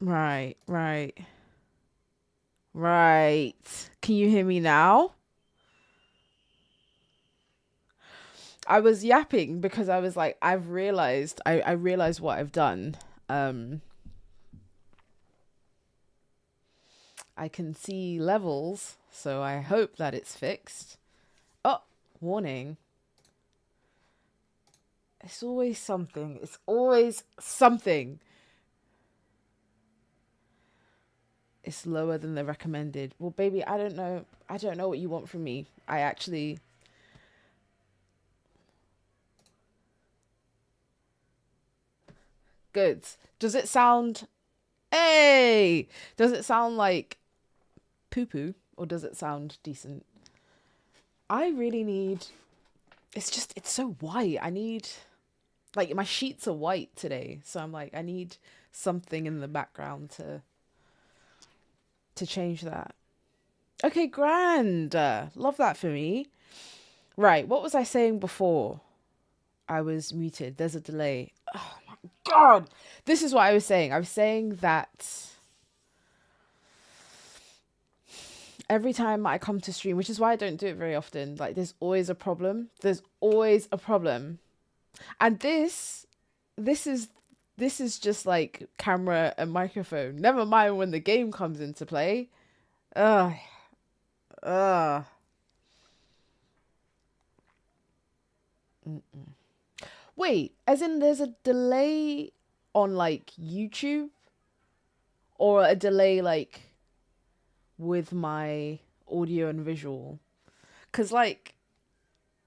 Right, right, right. Can you hear me now? I was yapping because I was like, I realized what I've done. Um, I can see levels, so I hope that it's fixed. Oh, warning. It's always something. It's always something. It's lower than the recommended. Well, baby, I don't know. I don't know what you want from me. I actually good. Does it sound hey? Does it sound like poo poo or does it sound decent? I really need it's just it's so white. I need like my sheets are white today, so I'm like I need something in the background to change that. Okay, grand. Love that for me. Right, what was I saying before? I was muted. There's a delay. Oh my god. This is what I was saying. I was saying that every time I come to stream, which is why I don't do it very often, like there's always a problem. There's always a problem. And this is this is just like camera and microphone. Never mind when the game comes into play. Ugh. Ugh. Wait, as in there's a delay on like YouTube or a delay like with my audio and visual? Cause like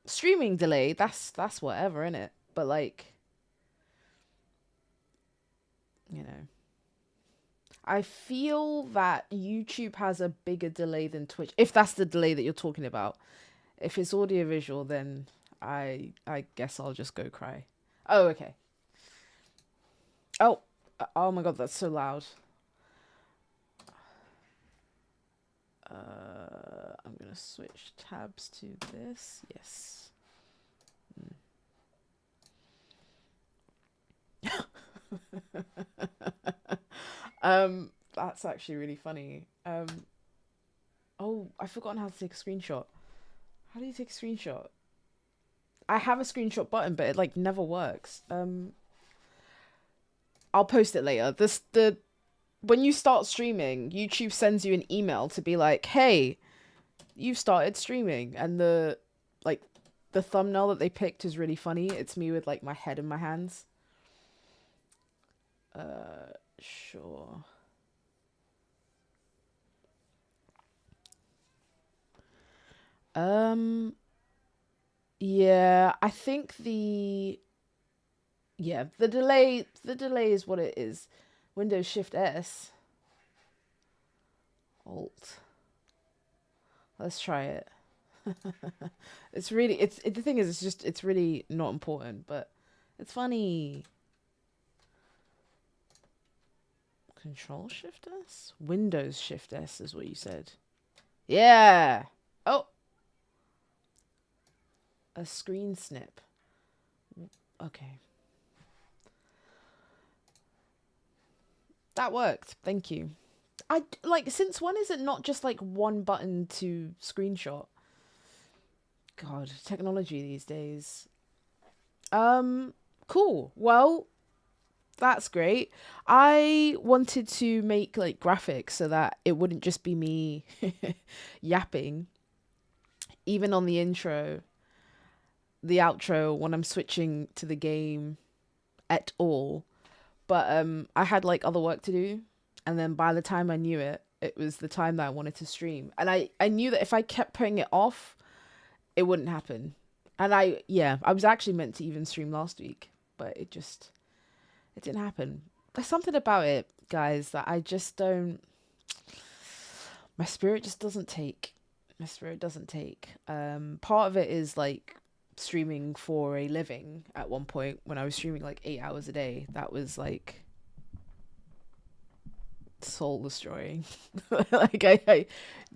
streaming delay, that's whatever, in it. But like, you know, I feel that YouTube has a bigger delay than Twitch. If that's the delay that you're talking about. If it's audio visual, then I guess I'll just go cry. Oh, okay. Oh, oh my god, that's so loud. I'm gonna switch tabs to this. Yes. That's actually really funny. Oh, I've forgotten how to take a screenshot. How do you take a screenshot? I have a screenshot button, but it like never works. I'll post it later. This the When you start streaming, YouTube sends you an email to be like, "Hey, you've started streaming," and like the thumbnail that they picked is really funny. It's me with like my head in my hands. Sure. Um, yeah, I think the delay is what it is. Windows Shift S Alt. Let's try it. The thing is it's really not important, but it's funny. Control Shift S? Windows Shift S is what you said. Yeah. Oh, a screen snip. Okay. That worked. Thank you. I like since when is it not just like one button to screenshot? God, technology these days. Um cool. Well, that's great. I wanted to make like graphics so that it wouldn't just be me yapping even on the intro, the outro when I'm switching to the game at all. But I had like other work to do, and then by the time I knew it, it was the time that I wanted to stream. And I knew that if I kept putting it off, it wouldn't happen. And I was actually meant to even stream last week, but it didn't happen. There's something about it, guys, that I just don't my spirit just doesn't take. My spirit doesn't take. Part of it is like streaming for a living at one point when I was streaming like 8 hours a day. That was like soul destroying. Like I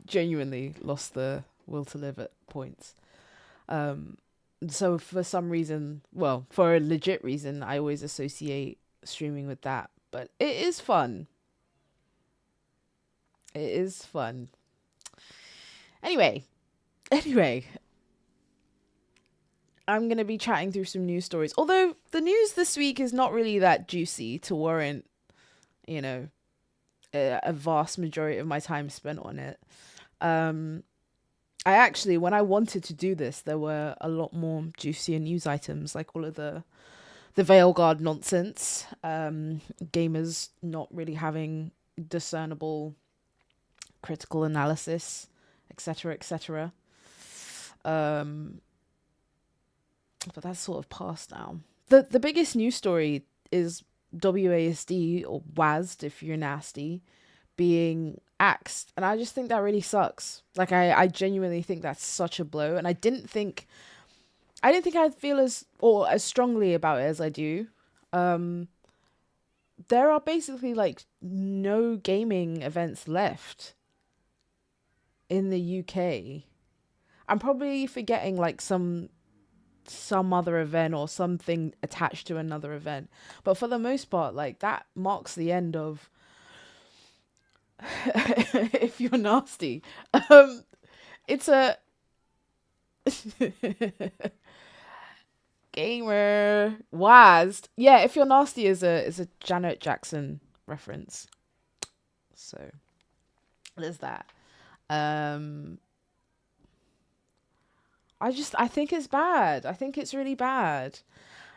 genuinely lost the will to live at points. Um, so for some reason, well, for a legit reason, I always associate streaming with that. But it is fun. It is fun. Anyway, I'm going to be chatting through some news stories. Although the news this week is not really that juicy to warrant, you know, a vast majority of my time spent on it. I actually, when I wanted to do this, there were a lot more juicier news items, like all of the Veilguard nonsense, gamers not really having discernible critical analysis, etc., etc. But that's sort of past now. The biggest news story is WASD, or WASD if you're nasty, being axed. And I just think that really sucks. Like, I genuinely think that's such a blow. And I didn't think I'd feel as strongly about it as I do. There are basically like no gaming events left in the UK. I'm probably forgetting like some other event or something attached to another event, but for the most part, like, that marks the end of if you're nasty. It's a gamer WASD. Yeah, if you're nasty is a Janet Jackson reference. So there's that. I think it's bad. I think it's really bad.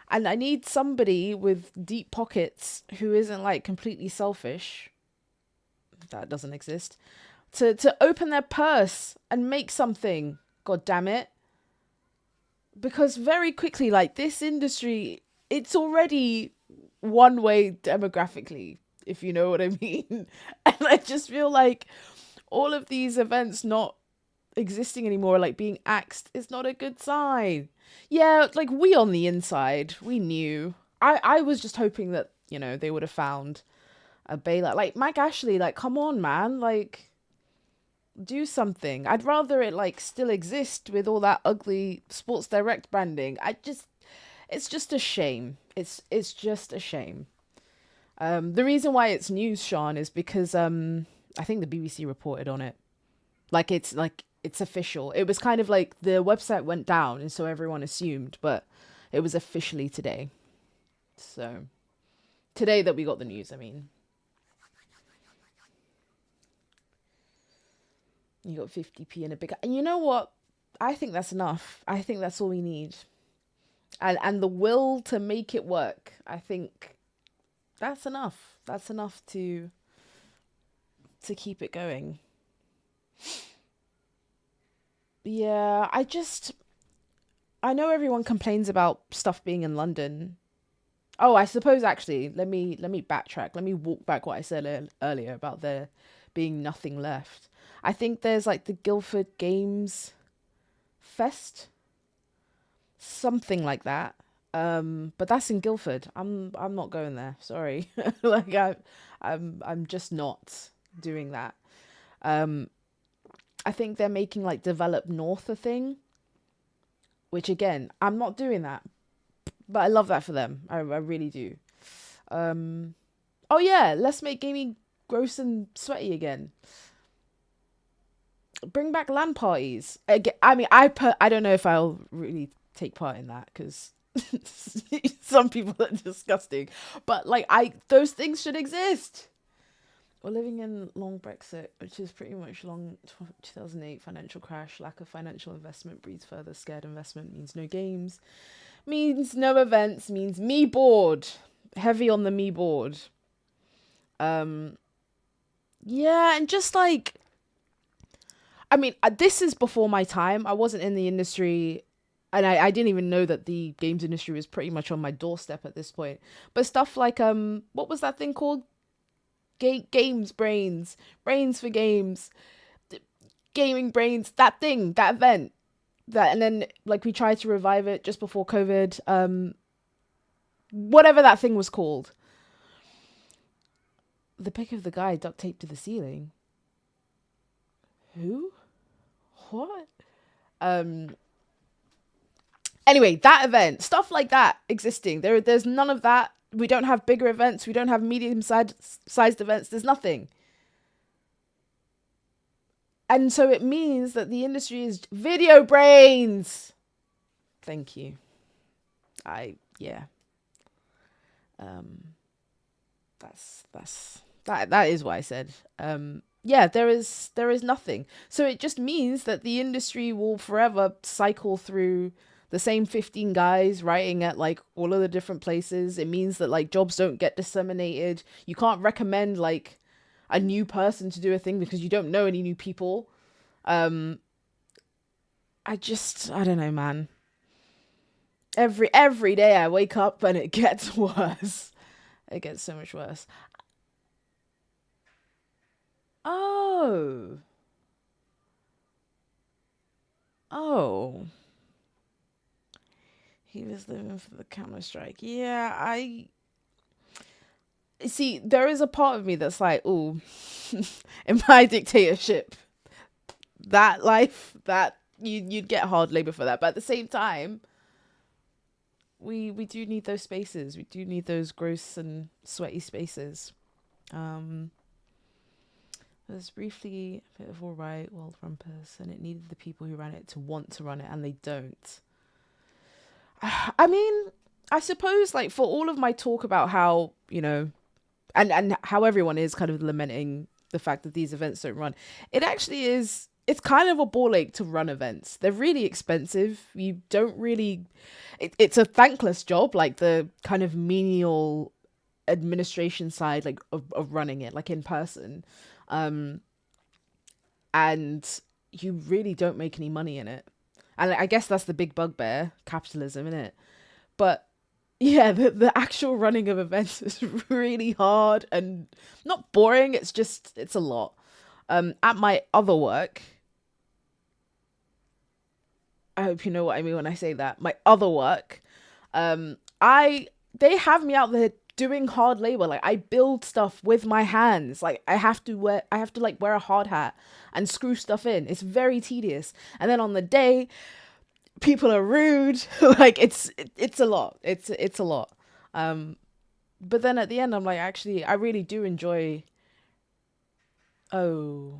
And I need somebody with deep pockets who isn't like completely selfish. That doesn't exist. To open their purse and make something. God damn it. Because very quickly, like, this industry, it's already one way demographically, if you know what I mean. And I just feel like all of these events not existing anymore, like being axed, is not a good sign. Yeah, like, we on the inside, we knew. I was just hoping that, you know, they would have found a bailout. Like, Mike Ashley, like, come on, man, like, do something. I'd rather it like still exist with all that ugly Sports Direct branding. It's just a shame. It's just a shame. The reason why it's news, Sean, is because I think the BBC reported on it. Like, it's official. It was kind of like the website went down, and so everyone assumed, but it was officially today. So today that we got the news, I mean. You got 50p and a big... And you know what? I think that's enough. I think that's all we need. And the will to make it work. I think that's enough. That's enough to keep it going. Yeah, I know everyone complains about stuff being in London. Oh, I suppose actually, let me backtrack. Let me walk back what I said earlier about there being nothing left. I think there's like the Guildford Games Fest, something like that. But that's in Guildford. I'm not going there. Sorry. Like, I'm just not doing that. I think they're making like Develop North a thing, which again, I'm not doing that. But I love that for them. I really do. Oh yeah, let's make gaming gross and sweaty again. Bring back LAN parties. Again, I mean, I don't know if I'll really take part in that because some people are disgusting. But like, those things should exist. We're living in long Brexit, which is pretty much long 2008 financial crash. Lack of financial investment breeds further. Scared investment means no games, means no events, means me bored. Heavy on the me bored. Yeah, and just like, I mean, this is before my time. I wasn't in the industry, and I didn't even know that the games industry was pretty much on my doorstep at this point. But stuff like, what was that thing called? Games Brains for games, gaming brains, that thing, that event, and then like we tried to revive it just before COVID. Whatever that thing was called. The pic of the guy duct taped to the ceiling. Who? What? Anyway, that event, stuff like that existing. There's none of that. We don't have bigger events. We don't have medium-sized events. There's nothing. And so it means that the industry is video brains. Thank you. Yeah. That is what I said. Yeah, there is nothing. So it just means that the industry will forever cycle through the same 15 guys writing at like all of the different places. It means that like jobs don't get disseminated. You can't recommend like a new person to do a thing because you don't know any new people. I don't know, man. Every day I wake up and it gets worse. It gets so much worse. Oh. Oh. He was living for the Counter-Strike. Yeah, I see. There is a part of me that's like, oh, in my dictatorship, that life, that you'd get hard labor for that. But at the same time, we do need those spaces. We do need those gross and sweaty spaces. There's briefly a bit of all right, world rumpus, and it needed the people who ran it to want to run it, and they don't. I mean, I suppose like for all of my talk about how, you know, and how everyone is kind of lamenting the fact that these events don't run, it actually is, it's kind of a ball ache to run events. They're really expensive. You don't really, it's a thankless job, like the kind of menial administration side, like of running it, like in person. And you really don't make any money in it. And I guess that's the big bugbear, capitalism, isn't it? But yeah, the actual running of events is really hard and not boring. It's a lot. At my other work, I hope you know what I mean when I say that. My other work, they have me out there doing hard labor. Like I build stuff with my hands. Like I have to wear a hard hat and screw stuff in. It's very tedious. And then on the day, people are rude. Like it's a lot. It's a lot. But then at the end, I'm like, actually, I really do enjoy. Oh,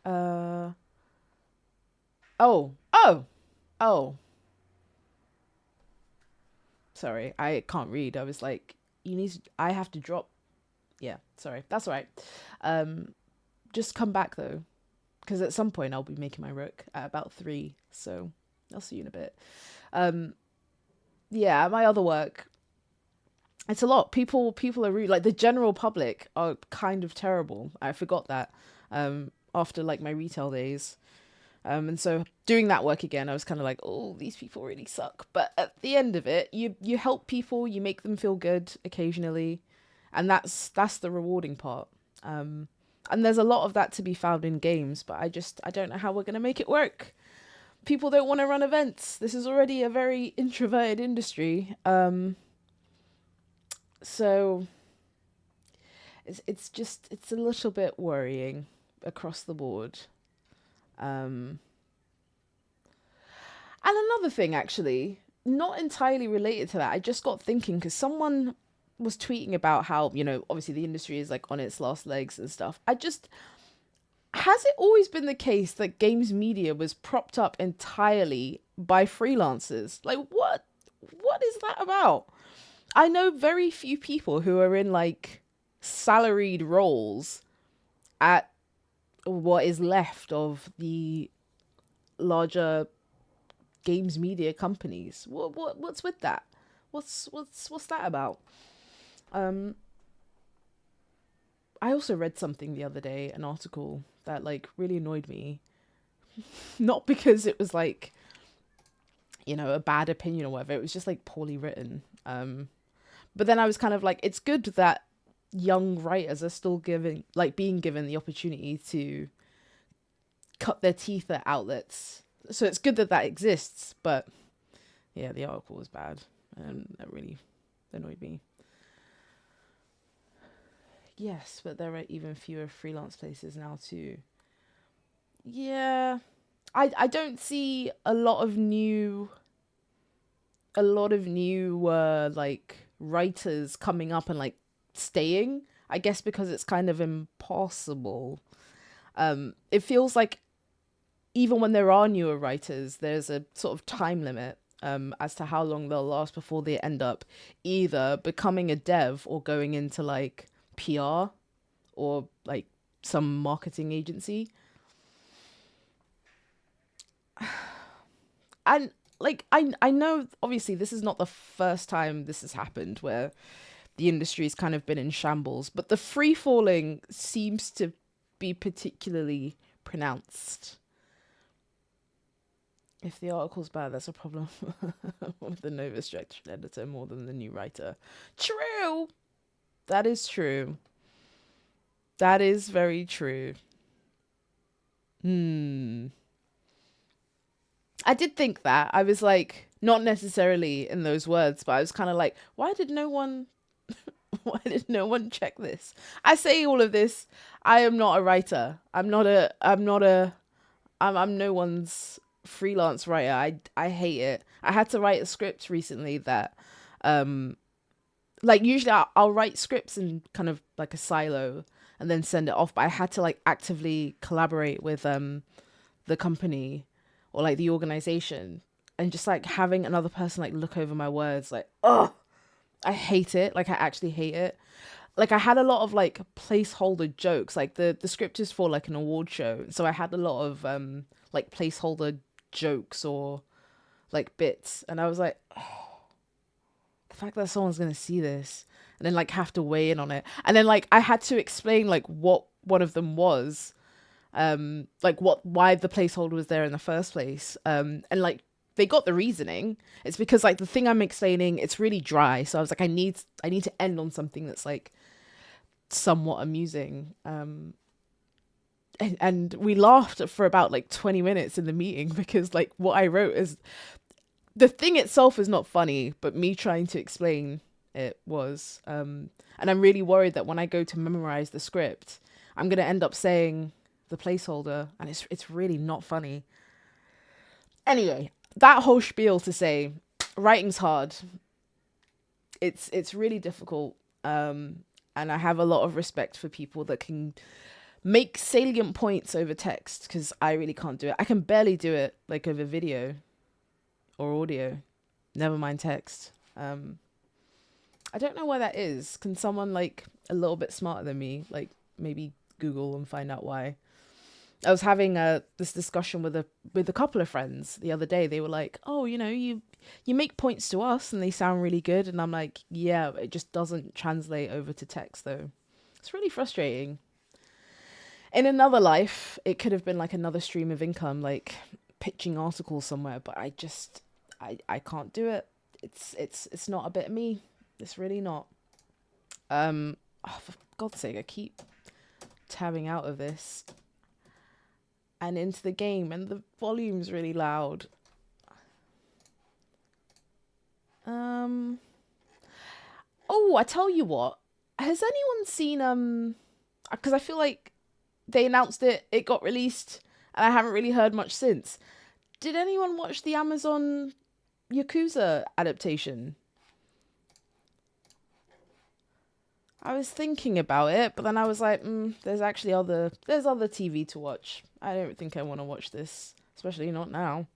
oh. Sorry, I can't read. I was like, I have to drop. Yeah, sorry. That's all right. Just come back though, because at some point I'll be making my Rook at about 3. So I'll see you in a bit. Yeah, my other work, it's a lot. People are rude. Like the general public are kind of terrible. I forgot that. After like my retail days. And so doing that work again, I was kind of like, oh, these people really suck. But at the end of it, you help people, you make them feel good occasionally, and that's the rewarding part. And there's a lot of that to be found in games, but I don't know how we're gonna make it work. People don't want to run events. This is already a very introverted industry. So it's a little bit worrying across the board. And another thing, actually, not entirely related to that, I just got thinking because someone was tweeting about how, you know, obviously the industry is like on its last legs and stuff. Has it always been the case that games media was propped up entirely by freelancers? Like, what is that about? I know very few people who are in like salaried roles at what is left of the larger games media companies. What's with that? What's that about? I also read something the other day, an article that like really annoyed me. Not because it was like, you know, a bad opinion or whatever. It was just like poorly written. But then I was kind of like, it's good that young writers are still being given the opportunity to cut their teeth at outlets. So it's good that exists. But yeah, the article was bad, and that really annoyed me. Yes, but there are even fewer freelance places now too. Yeah, I don't see a lot of new like writers coming up and like staying. I guess because it's kind of impossible. It feels like even when there are newer writers, there's a sort of time limit as to how long they'll last before they end up either becoming a dev or going into like PR or like some marketing agency. And like I know obviously this is not the first time this has happened where the industry's kind of been in shambles, but the free falling seems to be particularly pronounced. If the article's bad, that's a problem with the Nova Structured editor more than the new writer. True! That is true. That is very true. I did think that. I was like, not necessarily in those words, but I was kind of like, why did no one check this? I say all of this. I am not a writer. I'm no one's freelance writer. I hate it. I had to write a script recently that like usually I'll write scripts in kind of like a silo and then send it off, but I had to like actively collaborate with the company or like the organization, and just like having another person like look over my words, like, oh, I hate it. Like I actually hate it. Like I had a lot of like placeholder jokes, like the script is for like an award show, so I had a lot of like placeholder jokes or like bits, and I was like, oh, the fact that someone's gonna see this and then like have to weigh in on it, and then like I had to explain like what one of them was, like why the placeholder was there in the first place, and like they got the reasoning. It's because like the thing I'm explaining, it's really dry, so I was like, I need to end on something that's like somewhat amusing, and we laughed for about like 20 minutes in the meeting because like what I wrote is, the thing itself is not funny, but me trying to explain it was, and I'm really worried that when I go to memorize the script, I'm going to end up saying the placeholder, and it's really not funny. Anyway, that whole spiel to say writing's hard. It's really difficult, and I have a lot of respect for people that can make salient points over text, because I really can't do it. I can barely do it like over video or audio, never mind text. I don't know why that is. Can someone like a little bit smarter than me like maybe Google and find out why? I was having this discussion with a couple of friends the other day. They were like, oh, you know, you make points to us and they sound really good, and I'm like, yeah, it just doesn't translate over to text though. It's really frustrating. In another life, it could have been like another stream of income, like pitching articles somewhere, but I can't do it. It's not a bit of me. It's really not. Oh, for God's sake, I keep tabbing out of this and into the game, and the volume's really loud. Oh, I tell you what, has anyone seen because I feel like they announced it got released, and I haven't really heard much since. Did anyone watch the Amazon Yakuza adaptation? I was thinking about it, but then I was like, there's other TV to watch. I don't think I want to watch this, especially not now.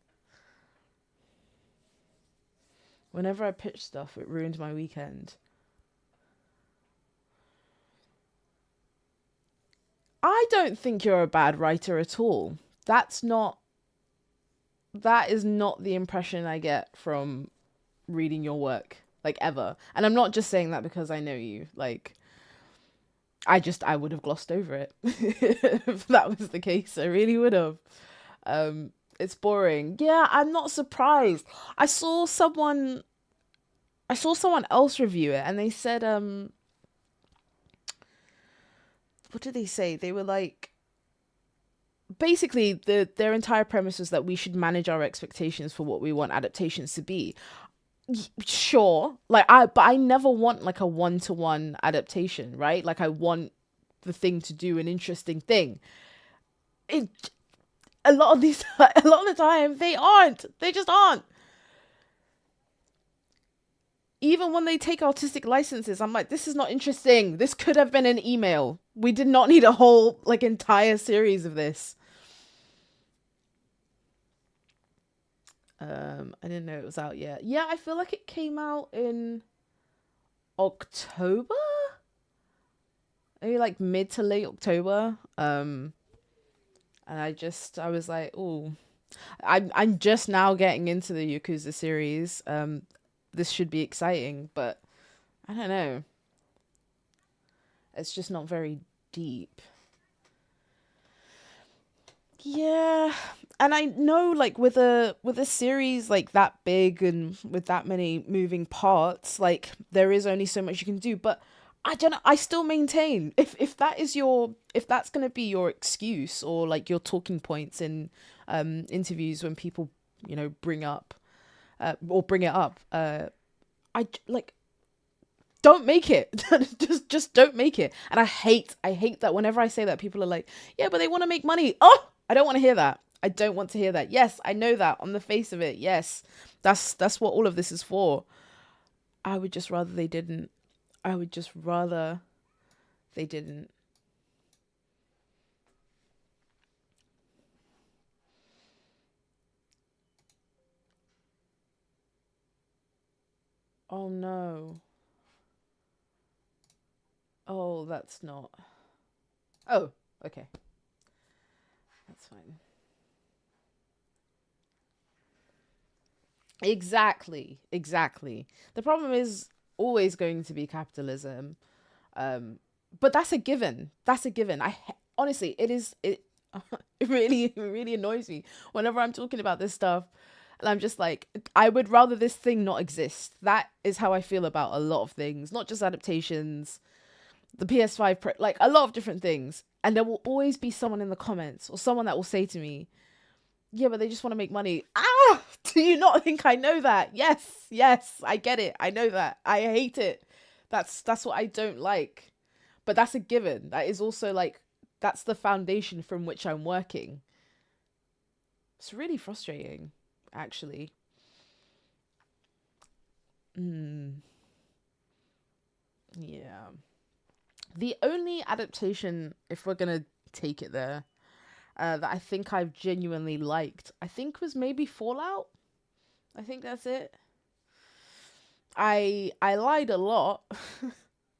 Whenever I pitch stuff, it ruined my weekend. I don't think you're a bad writer at all. That is not the impression I get from reading your work, like, ever. And I'm not just saying that because I know you. Like, I would have glossed over it if that was the case. I really would have. It's boring. Yeah, I'm not surprised. I saw someone else review it, and they said, what did they say? They were like, basically their entire premise was that we should manage our expectations for what we want adaptations to be. Sure, like but I never want like a one-to-one adaptation, right? Like I want the thing to do an interesting thing. A lot of the time they just aren't. Even when they take artistic licenses, I'm like, this is not interesting. This could have been an email. We did not need a whole like entire series of this. I didn't know it was out yet. Yeah, I feel like it came out in October, maybe like mid to late October. And I was like, oh, I'm just now getting into the Yakuza series. This should be exciting, but I don't know. It's just not very deep. Yeah, and I know like with a series like that big and with that many moving parts, like there is only so much you can do, but I don't know, I still maintain if that is your if that's going to be your excuse or like your talking points in interviews when people, bring up or bring it up, like don't make it. Just don't make it. And I hate that whenever I say that people are like, yeah, but they want to make money. Oh, I don't want to hear that. I don't want to hear that. Yes, I know that on the face of it. Yes, that's what all of this is for. I would just rather they didn't. I would just rather they didn't. Oh no. Oh, that's not. Oh, okay. That's fine. Exactly. The problem is always going to be capitalism. Um, but that's a given. That's a given. Honestly, it is it. It really annoys me whenever I'm talking about this stuff, and I'm just like, I would rather this thing not exist. That is how I feel about a lot of things, not just adaptations, the PS5 Pro, like a lot of different things. And there will always be someone in the comments or someone that will say to me, yeah, but they just want to make money. Ah, do you not think I know that? Yes, I get it. I know that. I hate it. That's what I don't like. But that's a given. That is also like that's the foundation from which I'm working. It's really frustrating, actually. Mm, yeah. The only adaptation, if we're gonna take it there, that I think I've genuinely liked, I think was maybe Fallout. I think that's it. I lied a lot.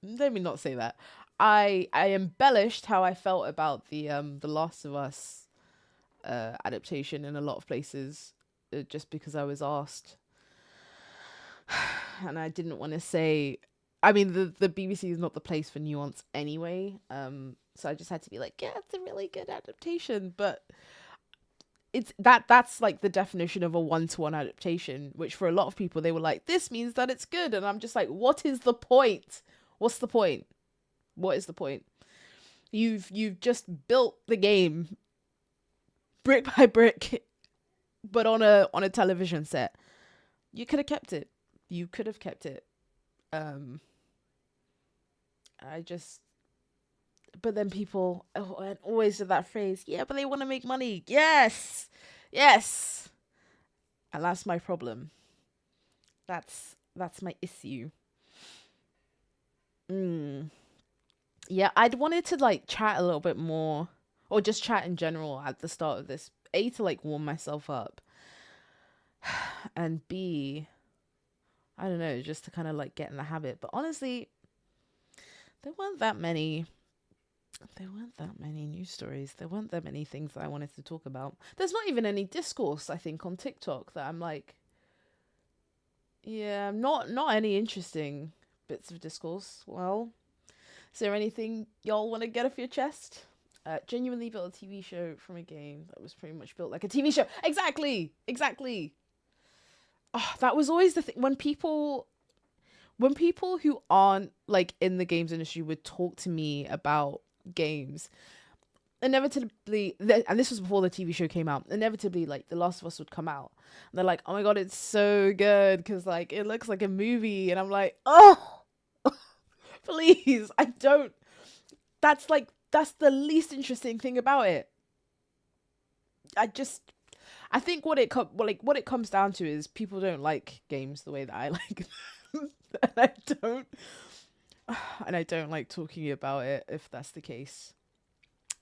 Let me not say that. I embellished how I felt about the Last of Us adaptation in a lot of places, just because I was asked, and I didn't want to say. I mean, the BBC is not the place for nuance anyway. So I just had to be like, yeah, it's a really good adaptation, but that's like the definition of a one-to-one adaptation, which for a lot of people they were like, this means that it's good, and I'm just like, what is the point? What's the point? What is the point? You've just built the game brick by brick, but on a television set. You could have kept it. You could have kept it. Um, I just. But then people and always do that phrase. Yeah, but they want to make money. Yes, and that's my problem. That's my issue. Mm. Yeah, I'd wanted to like chat a little bit more, or just chat in general at the start of this. A, to like warm myself up, and B, I don't know, just to kind of like get in the habit. But honestly, there weren't that many. There weren't that many news stories. There weren't that many things that I wanted to talk about. There's not even any discourse, I think, on TikTok that I'm like, yeah, not any interesting bits of discourse. Well, is there anything y'all want to get off your chest? Genuinely built a TV show from a game that was pretty much built like a TV show. Exactly. Oh, that was always the thing when people who aren't like in the games industry would talk to me about games, inevitably, and this was before the TV show came out, inevitably like The Last of Us would come out and they're like, oh my god, it's so good because like it looks like a movie, and I'm like, oh, please, I don't. That's the least interesting thing about it. I think what it comes down to is people don't like games the way that I like them. and I don't and I don't like talking about it if that's the case.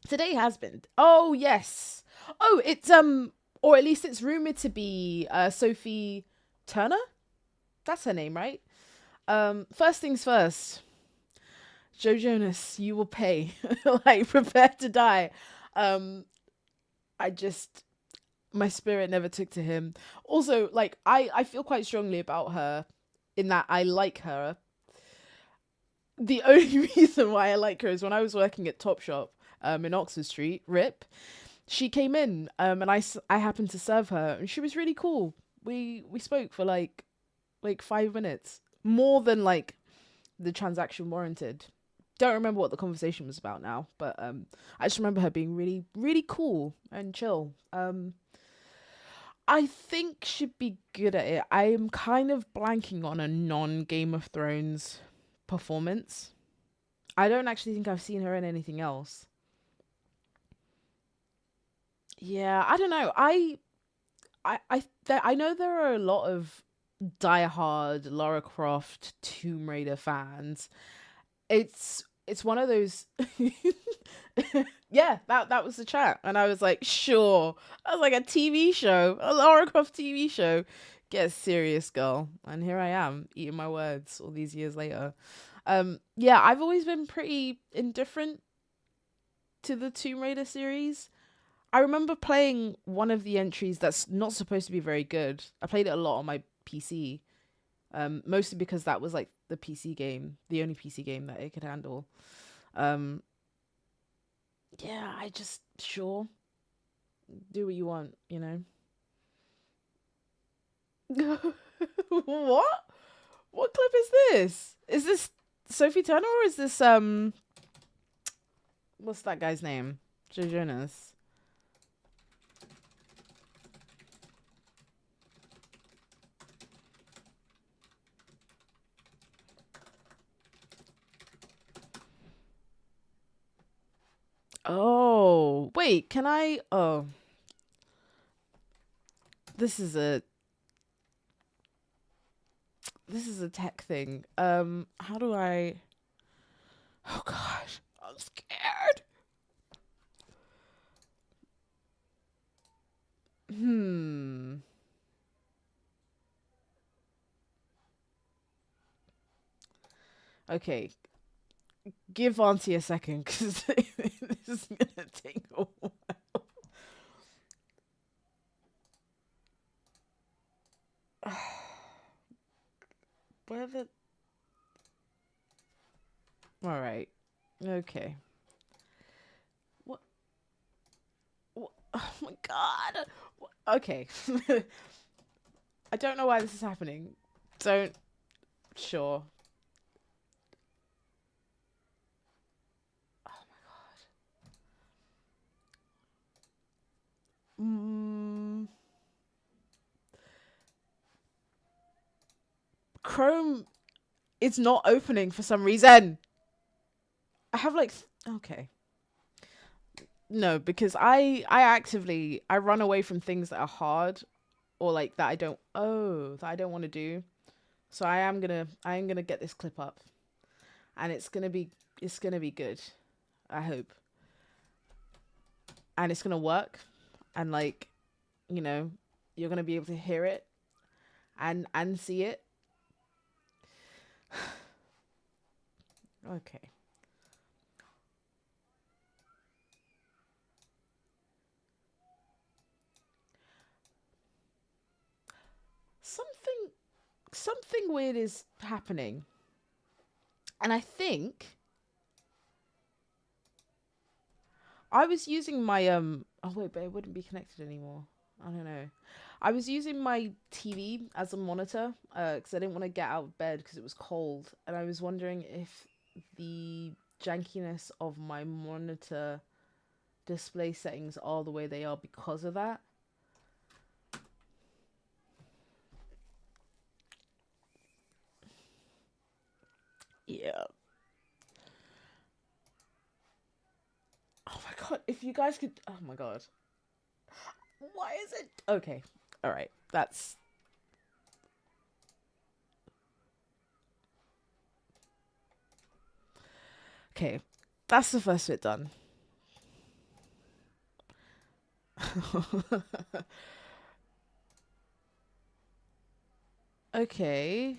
Today has been. Oh yes. Oh, it's or at least it's rumored to be Sophie Turner. That's her name, right? First things first, Joe Jonas, you will pay. Like, prepare to die. Um, I just, my spirit never took to him. Also, like, I feel quite strongly about her in that I like her. The only reason why I like her is when I was working at Topshop in Oxford Street, RIP, she came in and I happened to serve her and she was really cool. We spoke for like 5 minutes, more than like the transaction warranted. Don't remember what the conversation was about now, but I just remember her being really really cool and chill. I think she'd be good at it. I am kind of blanking on a non Game of Thrones performance. I don't actually think I've seen her in anything else. Yeah, I don't know. I know there are a lot of diehard Lara Croft Tomb Raider fans. It's one of those. Yeah, that was the chat, and I was like, sure. I was like, a TV show, a Lara Croft TV show. Get serious, girl. And here I am eating my words all these years later. Yeah, I've always been pretty indifferent to the Tomb Raider series. I remember playing one of the entries that's not supposed to be very good. I played it a lot on my PC, mostly because that was like the PC game, the only PC game that it could handle. Um, yeah, I just sure do what you want, you know. What? What clip is this? Is this Sophie Turner or is this what's that guy's name? Joe Jonas. Oh, wait, can I this is a this is a tech thing. How do I Oh gosh, I'm scared. Hmm. Okay, give Auntie a second because this is gonna take a while. Where the? All right. Okay. What? What? Oh my god. Okay. I don't know why this is happening. Don't. Sure. Oh my god. Chrome is not opening for some reason. I have like. Okay. No, because I actively I run away from things that are hard or like that I don't want to do. So I am gonna get this clip up, and it's gonna be good. I hope, and it's gonna work, and like, you know, you're gonna be able to hear it and see it. Okay. Something something weird is happening, and I think I was using my oh wait, but it wouldn't be connected anymore. I don't know. I was using my TV as a monitor because I didn't want to get out of bed because it was cold, and I was wondering if the jankiness of my monitor display settings are the way they are because of that. Yeah. Oh my god, if you guys could. Oh my god. Why is it. Okay. Alright. That's. Okay. That's the first bit done. Okay.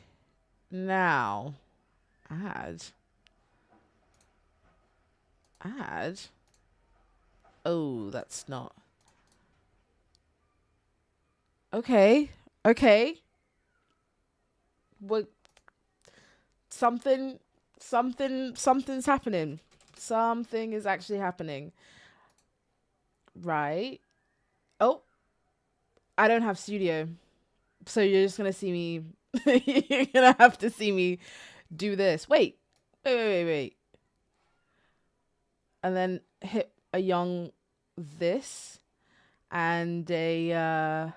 Now. Add. Add? Oh, that's not. Okay. Okay. What? Something's happening. Something is actually happening. Right. Oh, I don't have studio. So you're just gonna see me. You're gonna have to see me do this. Wait. And then hit a young this and a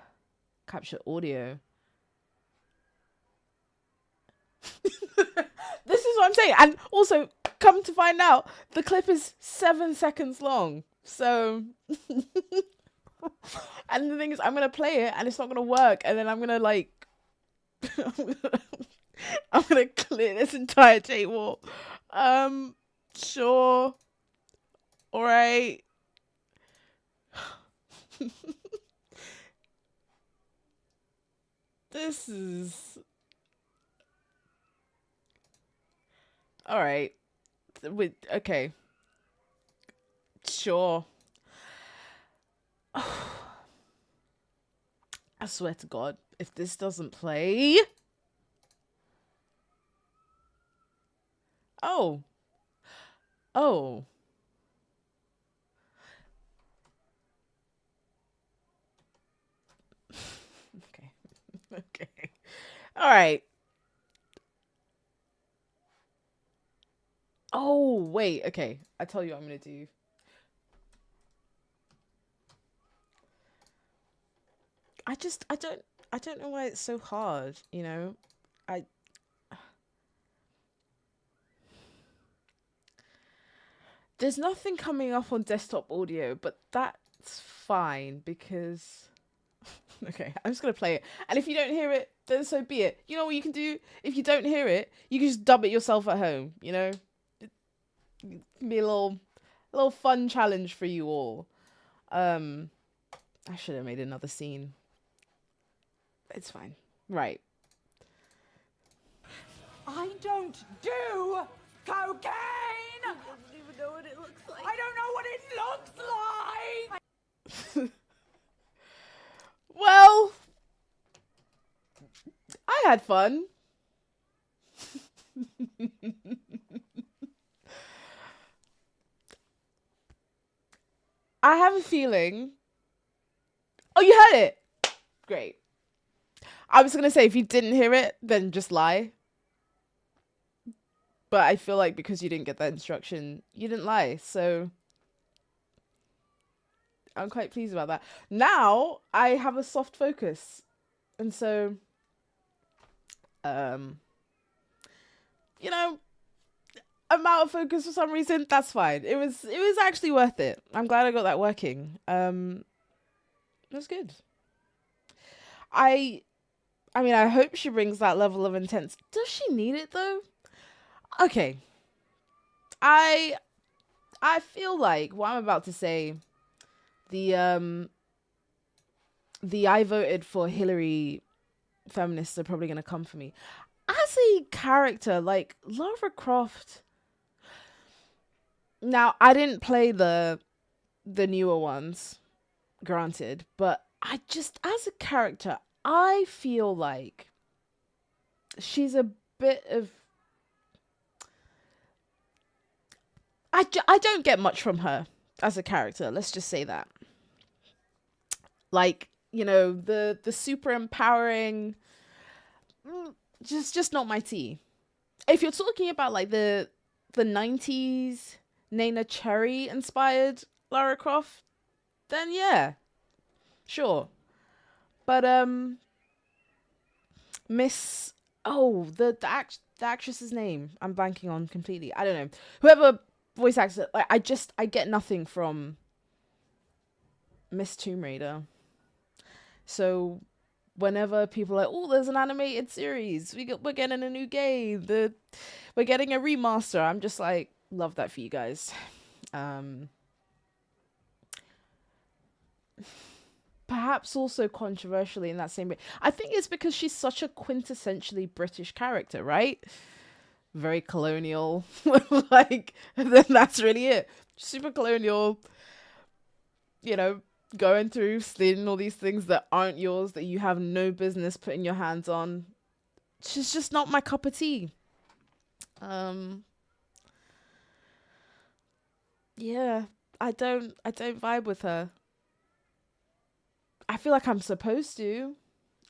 capture audio. This is what I'm saying. And also, come to find out, the clip is 7 seconds long. So, and the thing is, I'm gonna play it and it's not gonna work, and then I'm gonna like, I'm gonna clear this entire table. Sure. All right. This is all right. Okay. Sure. I swear to God, if this doesn't play. Oh. Oh. Okay. Okay. All right. Oh, wait. Okay. I tell you what I'm going to do. I don't know why it's so hard, you know? There's nothing coming up on desktop audio, but that's fine because okay, I'm just gonna play it. And if you don't hear it, then so be it. You know what you can do? If you don't hear it, you can just dub it yourself at home, you know? It can be a little fun challenge for you all. I should have made another scene. It's fine. Right. I don't do cocaine! I don't even know what it looks like. I don't know what it looks like! Well, I had fun. I have a feeling. Oh, you heard it? Great. I was going to say, if you didn't hear it, then just lie. But I feel like because you didn't get that instruction, you didn't lie. So I'm quite pleased about that. Now I have a soft focus. And so, you know, I'm out of focus for some reason. That's fine. It was actually worth it. I'm glad I got that working. That's good. I mean, I hope she brings that level of intense. Does she need it though? Okay. I feel like what I'm about to say, the I voted for Hillary feminists are probably gonna come for me. As a character, like Lara Croft. Now, I didn't play the newer ones, granted, but I just, as a character, I feel like she's a bit of... I don't get much from her as a character, let's just say that. Like, you know, the super empowering... just not my tea. If you're talking about, like, the 90s Nana Cherry inspired Lara Croft, then yeah, sure. But Miss, oh, the actress's name I'm blanking on completely. I don't know. Whoever voice actor, like, I get nothing from Miss Tomb Raider. So whenever people are like, oh, there's an animated series, we're getting a new game, we're getting a remaster, I'm just like, love that for you guys. perhaps also controversially in that same way. I think it's because she's such a quintessentially British character, right? Very colonial. Like, then that's really it. Super colonial, you know, going through, stealing all these things that aren't yours, that you have no business putting your hands on. She's just not my cup of tea. Yeah, I don't vibe with her. I feel like I'm supposed to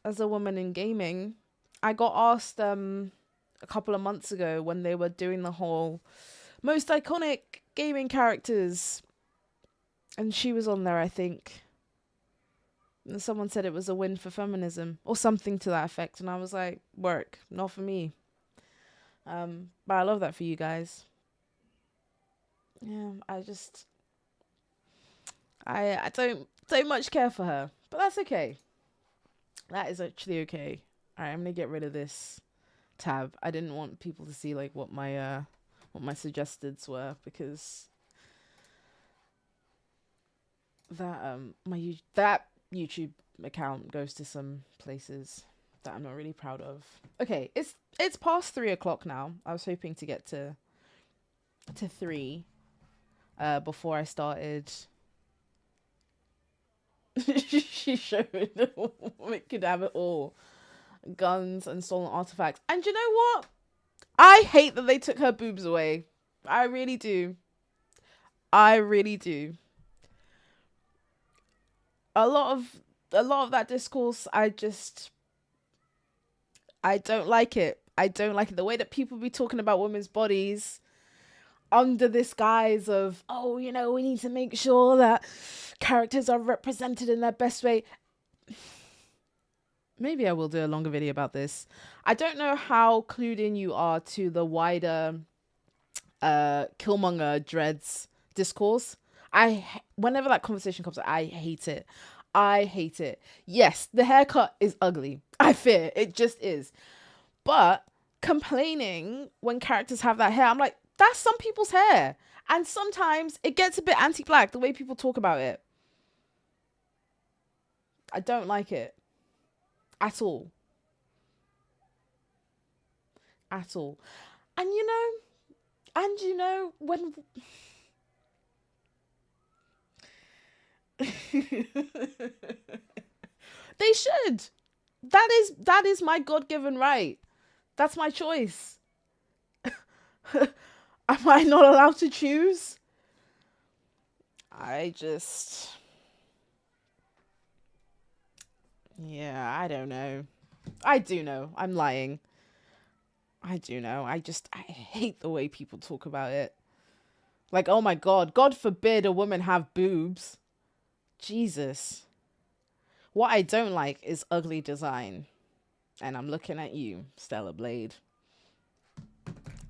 as a woman in gaming. I got asked a couple of months ago when they were doing the whole most iconic gaming characters, and she was on there, I think. And someone said it was a win for feminism or something to that effect, and I was like, work, not for me. But I love that for you guys. Yeah, I don't much care for her, but that's okay. That is actually okay. All right, I'm gonna get rid of this tab. I didn't want people to see like what my suggesteds were, because that YouTube account goes to some places that I'm not really proud of. Okay, it's past 3 o'clock now. I was hoping to get to 3 before I started. She showed we could have it all. Guns and stolen artifacts. And you know what? I hate that they took her boobs away. I really do. I really do. A lot of that discourse, I don't like it. I don't like it. The way that people be talking about women's bodies under this guise of, oh, you know, we need to make sure that characters are represented in their best way. Maybe I will do a longer video about this. I don't know how clued in you are to the wider Killmonger dreads discourse. Whenever that conversation comes up, I hate it. I hate it. Yes, the haircut is ugly. I fear it just is. But complaining when characters have that hair, I'm like, that's some people's hair. And sometimes it gets a bit anti-black the way people talk about it. I don't like it. At all. At all. And you know, when they should. That is my God-given right. That's my choice. Am I not allowed to choose? Yeah, I don't know. I do know. I'm lying. I do know. I hate the way people talk about it. Like, oh my God, God forbid a woman have boobs. Jesus. What I don't like is ugly design. And I'm looking at you, Stellar Blade.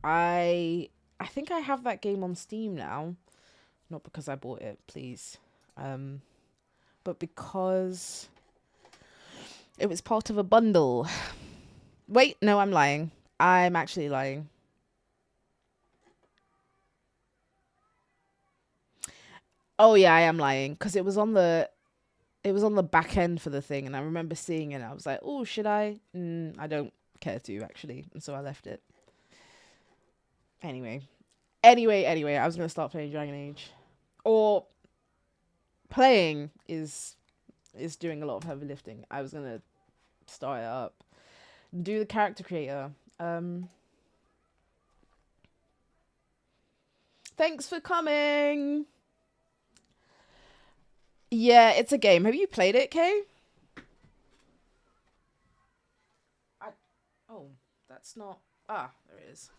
I think I have that game on Steam now. Not because I bought it, please. But because it was part of a bundle. Wait, no, I'm lying. I'm actually lying. Oh yeah, I am lying, because it was on the back end for the thing, and I remember seeing it and I was like, oh, should I? I don't care to, actually, and so I left it. Anyway, I was gonna start playing Dragon Age. Or playing is doing a lot of heavy lifting. I was gonna start it up. Do the character creator. Thanks for coming. Yeah, it's a game. Have you played it, Kay? Oh, that's not... Ah, there it is.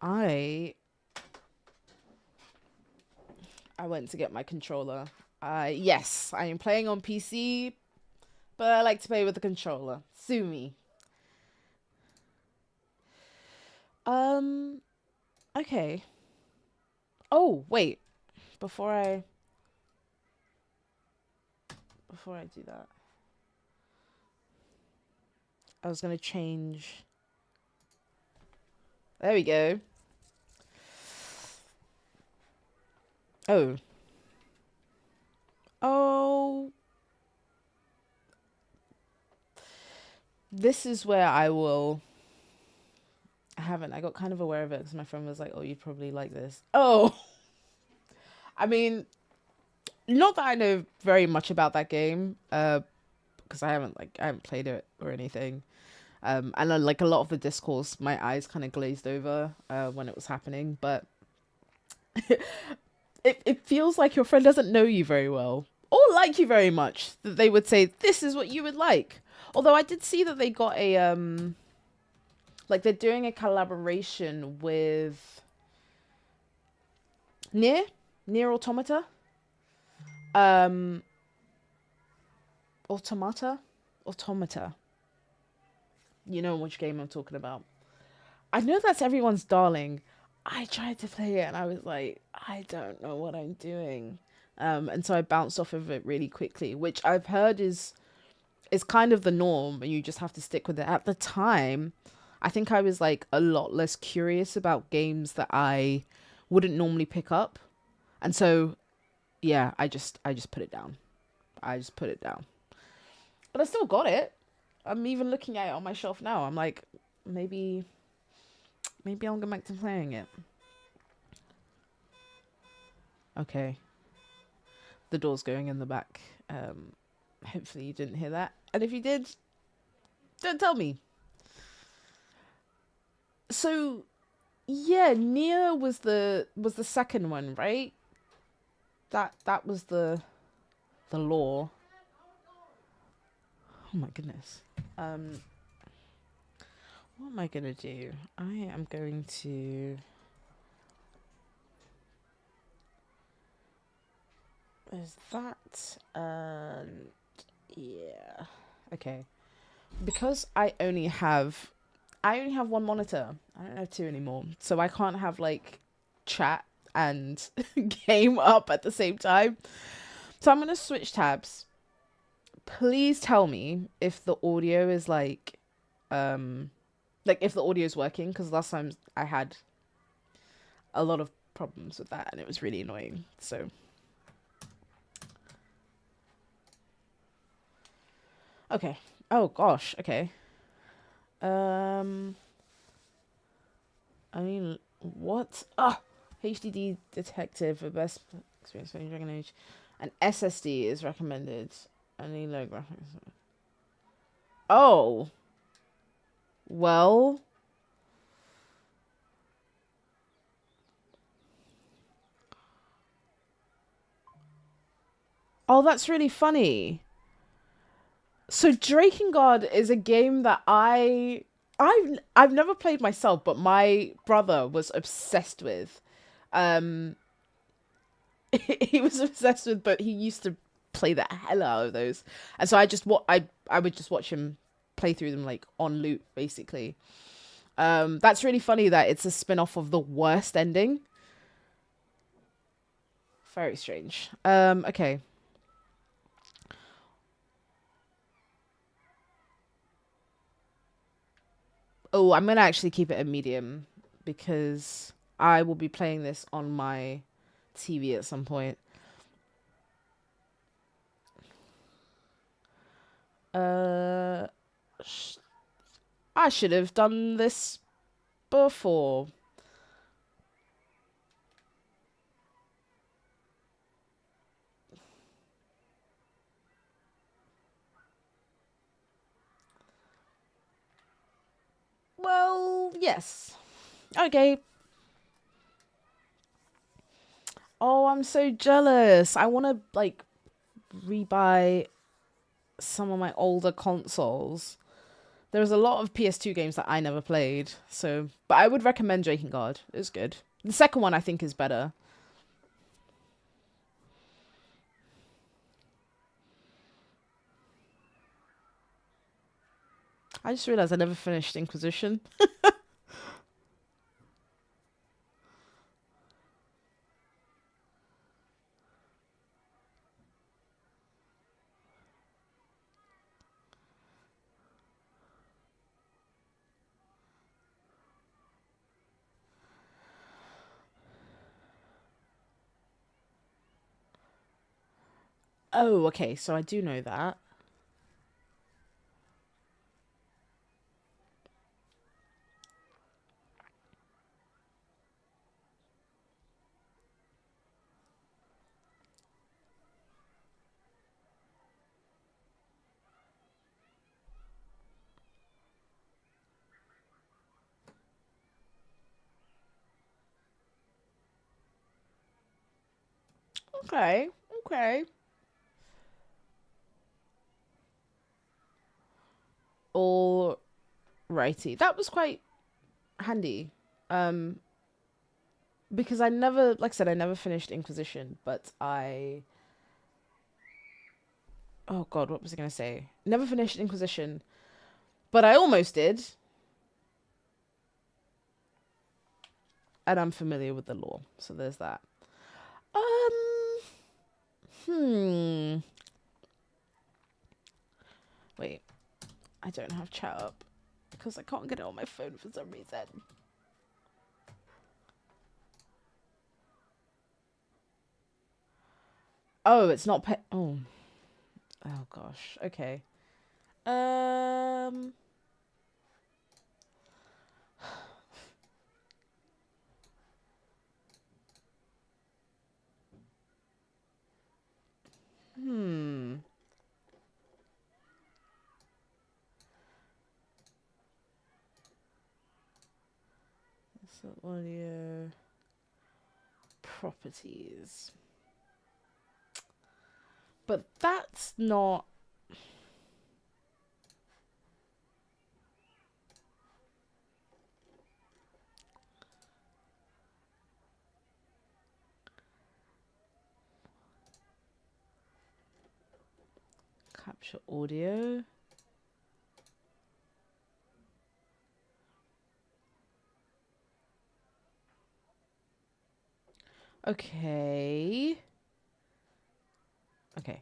I went to get my controller. Yes, I am playing on PC, but I like to play with the controller. Sue me. Okay. Oh, wait. Before I do that, I was gonna change. There we go. Oh. Oh. This is where I haven't. I got kind of aware of it because my friend was like, "Oh, you'd probably like this." Oh, I mean, not that I know very much about that game, because I haven't played it or anything. And like a lot of the discourse, my eyes kind of glazed over when it was happening. But it feels like your friend doesn't know you very well or like you very much. That they would say this is what you would like. Although I did see that they got a like they're doing a collaboration with Near Automata. Um, Automata. You know which game I'm talking about. I know that's everyone's darling. I tried to play it and I was like, I don't know what I'm doing. And so I bounced off of it really quickly, which I've heard is kind of the norm and you just have to stick with it. At the time, I think I was like a lot less curious about games that I wouldn't normally pick up. And so yeah, I just put it down. I just put it down. But I still got it. I'm even looking at it on my shelf now. I'm like, maybe I'll go back to playing it. Okay. The door's going in the back. Hopefully you didn't hear that. And if you did, don't tell me. So yeah, Nier was the second one, right? That was the law. Oh my goodness. What am I gonna do? I am going to. Is that yeah. Okay. Because I only have one monitor. I don't have two anymore. So I can't have like chat and game up at the same time. So I'm gonna switch tabs. Please tell me if the audio is like if the audio is working, because last time I had a lot of problems with that and it was really annoying. So okay. Oh gosh, okay. Um I mean what? Ah, HDD detective for best experience playing Dragon Age. An SSD is recommended. Any low graphics. Oh. Well, oh, that's really funny. So Drakengard is a game that I've never played myself, but my brother was obsessed with. Um, he was obsessed with, but he used to play the hell out of those, and so I would just watch him play through them like on loop, basically. That's really funny that it's a spin-off of the worst ending. Very strange. Okay. Oh, I'm gonna actually keep it a medium because I will be playing this on my TV at some point. Uh, sh- I should have done this before. Well, yes. Okay. Oh, I'm so jealous. I want to like rebuy some of my older consoles. There's a lot of PS2 games that I never played, so but I would recommend Drakengard. It's good. The second one I think is better. I just realized I never finished Inquisition. Oh, okay. So I do know that. Okay. Okay. All righty. That was quite handy. Um, because I never, like I said, I never finished Inquisition, but oh God, what was I gonna say? Never finished Inquisition, but I almost did, and I'm familiar with the lore, so there's that. Um, hmm. Wait, I don't have chat up because I can't get it on my phone for some reason. Oh, it's not oh. Oh gosh. Okay. Um. Hmm. So audio properties. But that's not capture audio. Okay. Okay.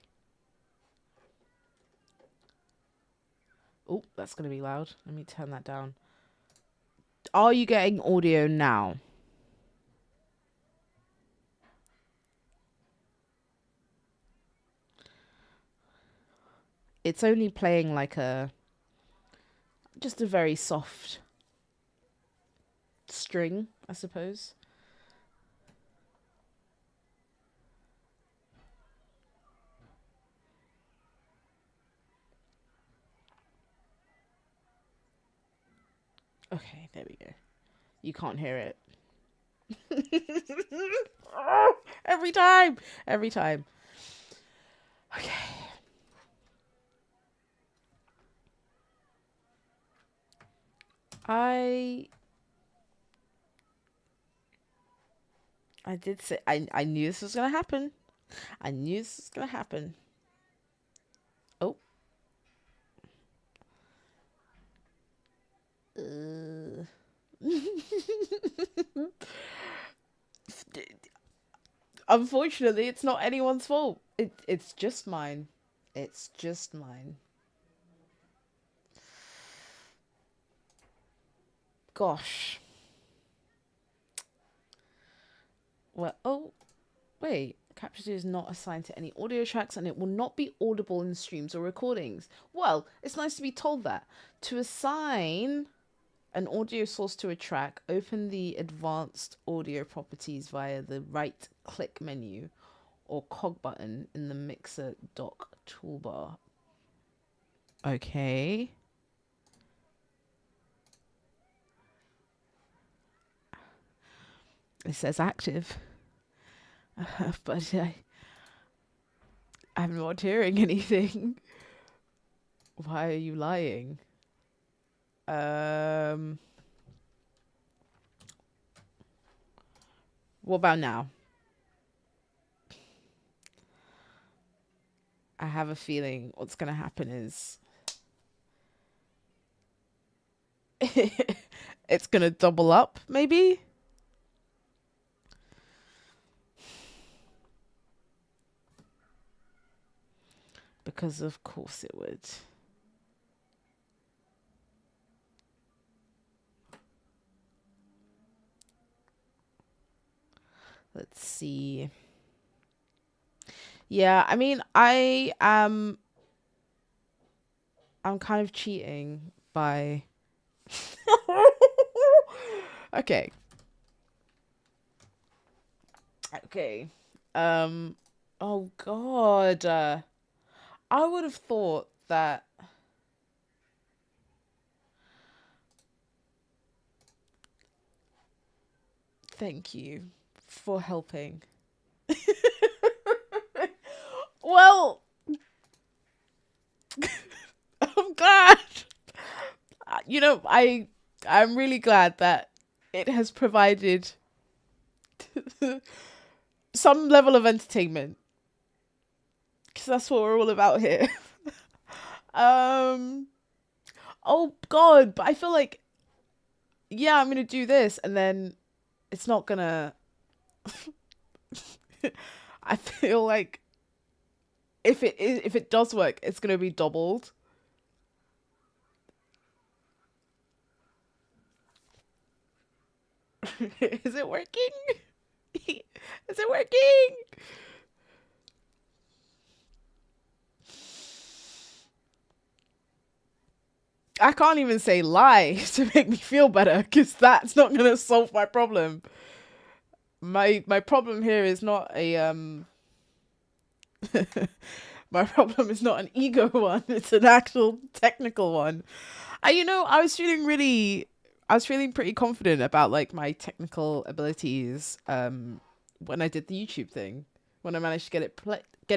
Oh, that's going to be loud. Let me turn that down. Are you getting audio now? It's only playing like just a very soft string, I suppose. Okay, there we go. You can't hear it. Every time. Every time. Okay. I did say I knew this was gonna happen. I knew this was gonna happen. Oh. Unfortunately, it's not anyone's fault. It's just mine. It's just mine. Gosh. Well, oh, wait. Capture 2 is not assigned to any audio tracks and it will not be audible in streams or recordings. Well, it's nice to be told that. To assign an audio source to a track, open the advanced audio properties via the right click menu or cog button in the mixer dock toolbar. Okay. It says active. But I'm not hearing anything. Why are you lying? What about now? I have a feeling what's going to happen is it's going to double up, maybe? Because of course it would. Let's see. Yeah, I mean, I'm kind of cheating by okay. Okay. Um oh god. I would have thought that thank you for helping. Well, I'm glad. You know, I'm really glad that it has provided some level of entertainment because that's what we're all about here. um oh god, but I feel like yeah, I'm going to do this and then it's not going to I feel like if it does work, it's going to be doubled. Is it working? Is it working? I can't even say lie to make me feel better because that's not going to solve my problem. My problem here is not a my problem is not an ego one. It's an actual technical one. You know, I was feeling pretty confident about like my technical abilities when I did the YouTube thing. When I managed to get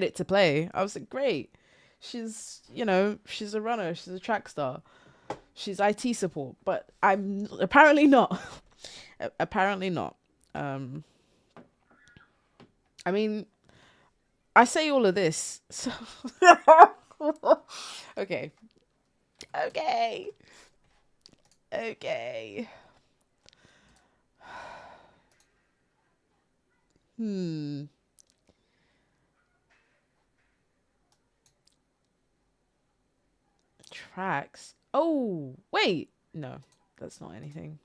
it to play, I was like, great. She's, you know, she's a runner, she's a track star. She's IT support, but I'm apparently not. Apparently not. I mean, I say all of this. So okay. Okay. Okay. Hmm. Tracks. Oh, wait. No, that's not anything.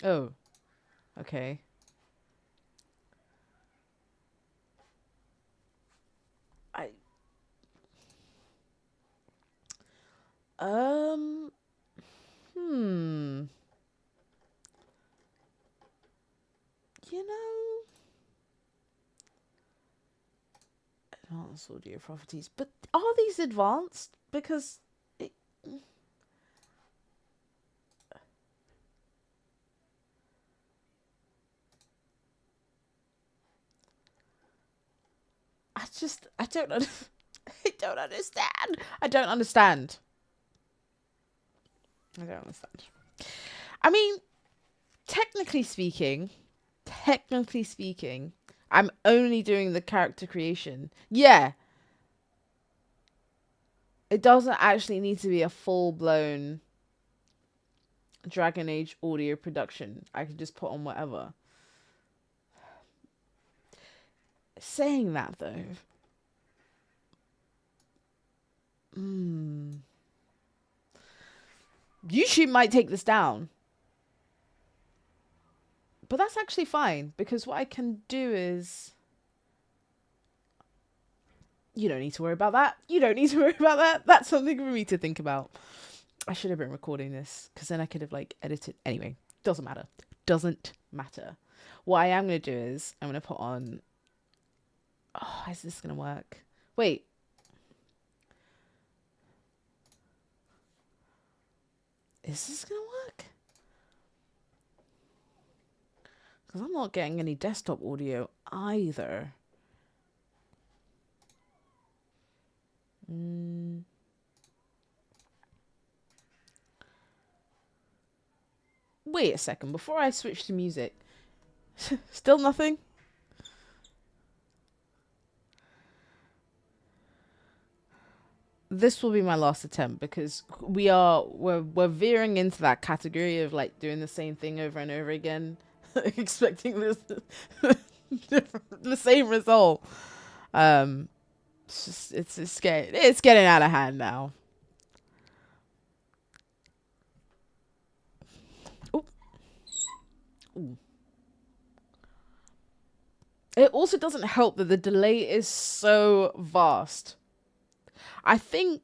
Oh, okay. I um hmm. You know, advanced audio properties, but are these advanced? Because it, I don't I don't understand. I don't understand. I don't understand. I mean, technically speaking, technically speaking, I'm only doing the character creation. Yeah, it doesn't actually need to be a full blown Dragon Age audio production. I can just put on whatever. Saying that though, YouTube might take this down. But that's actually fine because what I can do is you don't need to worry about that. You don't need to worry about that. That's something for me to think about. I should have been recording this because then I could have like edited. Anyway, doesn't matter. Doesn't matter. What I am going to do is I'm going to put on. Oh, is this going to work? Wait. Is this going to work? Because I'm not getting any desktop audio either. Wait a second. Before I switch to music. Still nothing? This will be my last attempt because we're veering into that category of like doing the same thing over and over again, expecting this the same result. It's getting out of hand now. Ooh. It also doesn't help that the delay is so vast. I think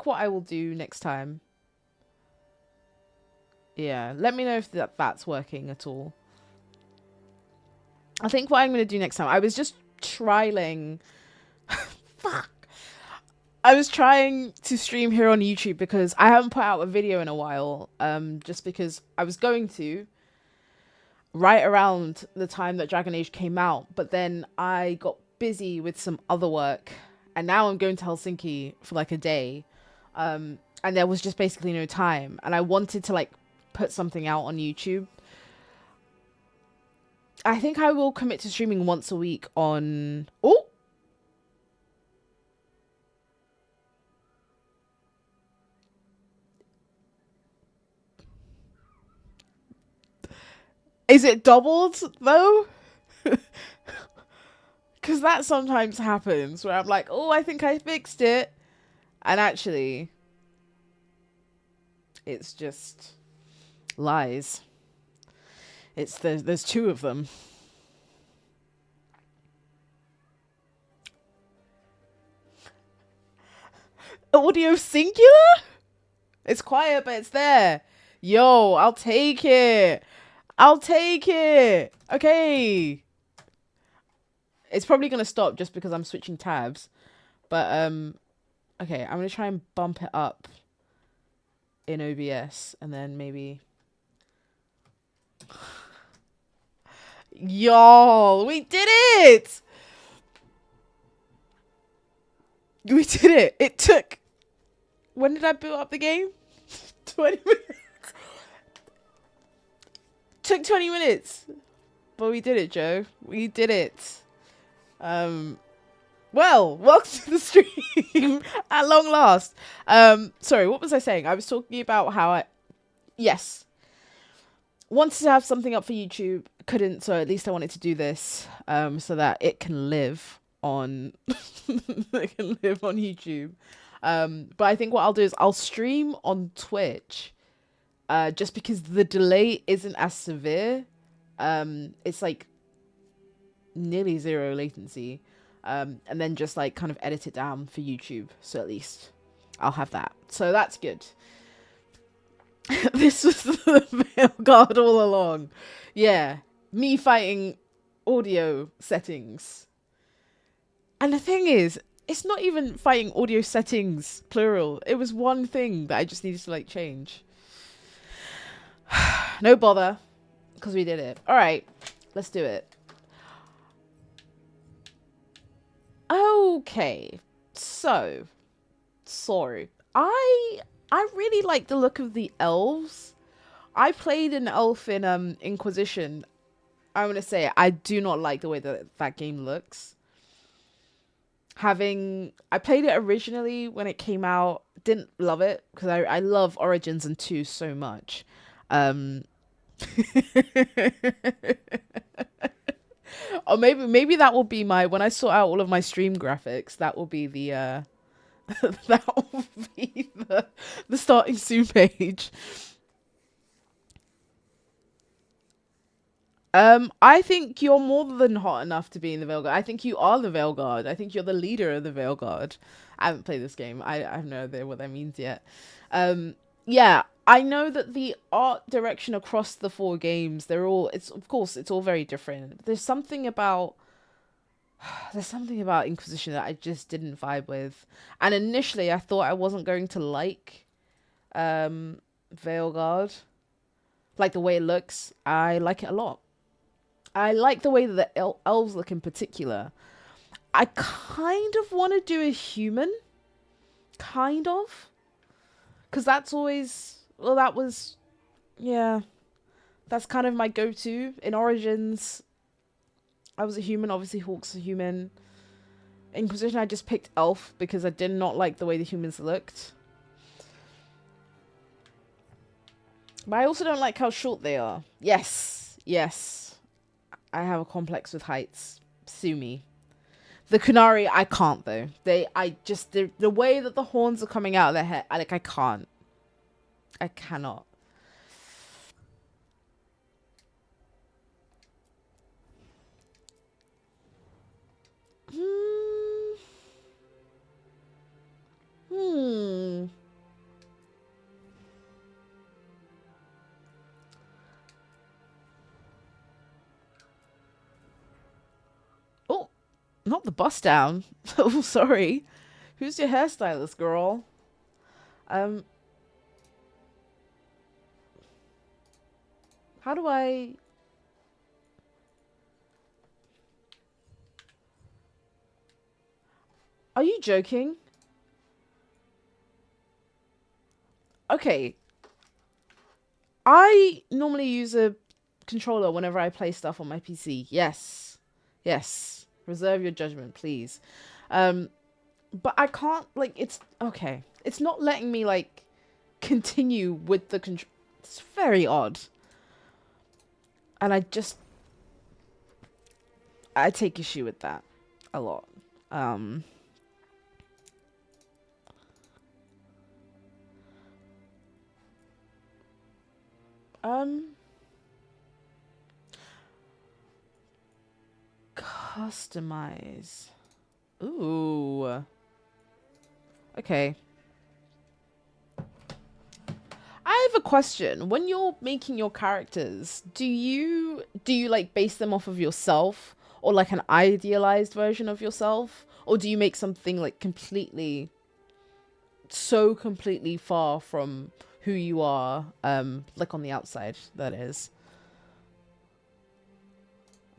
what I will do next time. Yeah, let me know if that's working at all. I think what I'm going to do next time, I was just trialing. Fuck. I was trying to stream here on YouTube because I haven't put out a video in a while. Just because I was going to right around the time that Dragon Age came out, but then I got busy with some other work, and now I'm going to Helsinki for like a day, and there was just basically no time, and I wanted to like put something out on YouTube. I think I will commit to streaming once a week on... Oh! Is it doubled, though? Because that sometimes happens, where I'm like, oh, I think I fixed it. And actually, it's just lies. There's two of them. Audio singular? It's quiet, but it's there. Yo, I'll take it. I'll take it. Okay. It's probably going to stop just because I'm switching tabs. But, okay, I'm going to try and bump it up in OBS. And then maybe... Y'all, we did it! We did it. It took... When did I boot up the game? 20 minutes. Took 20 minutes. But we did it, Joe. We did it. Well, welcome to the stream at long last. Sorry, what was I saying? I was talking about how yes. Wanted to have something up for YouTube. Couldn't, so at least I wanted to do this so that it can live on it can live on YouTube. But I think what I'll do is I'll stream on Twitch just because the delay isn't as severe. It's like nearly zero latency. And then just like kind of edit it down for YouTube. So at least I'll have that. So that's good. This was the Veilguard all along. Yeah. Me fighting audio settings. And the thing is, it's not even fighting audio settings, plural. It was one thing that I just needed to like change. No bother. Because we did it. Alright. Let's do it. Okay. So. Sorry. I really like the look of the elves. I played an elf in Inquisition. I'm going to say I do not like the way that game looks. I played it originally when it came out. Didn't love it because I love Origins and 2 so much. Or maybe that will be when I sort out all of my stream graphics, that will be the that will be the starting soon page. I think you're more than hot enough to be in the Veilguard. I think you are the Veilguard. I think you're the leader of the Veilguard. I haven't played this game. I have no idea what that means yet. Yeah, I know that the art direction across the 4 games, it's all very different. There's something about Inquisition that I just didn't vibe with. And initially I thought I wasn't going to like Veilguard. Like the way it looks. I like it a lot. I like the way that the elves look in particular. I kind of want to do a human. Kind of. Because that's always... Well, that was... Yeah. That's kind of my go-to. In Origins, I was a human. Obviously, Hawk's a human. Inquisition, I just picked elf because I did not like the way the humans looked. But I also don't like how short they are. Yes. Yes. I have a complex with heights. Sue me. The Kunari, I can't though. The way that the horns are coming out of their head, I can't. I cannot. Not the bust down. Oh, sorry. Who's your hairstylist, girl? How do I... Are you joking? Okay. I normally use a controller whenever I play stuff on my PC. Yes. Yes. Reserve your judgment, please. But I can't, like, it's... Okay. It's not letting me, like, continue with the control. It's very odd. And I take issue with that a lot. Customize. Ooh. Okay. I have a question. When you're making your characters, do you like base them off of yourself or like an idealized version of yourself, or do you make something like completely far from who you are, like on the outside, that is?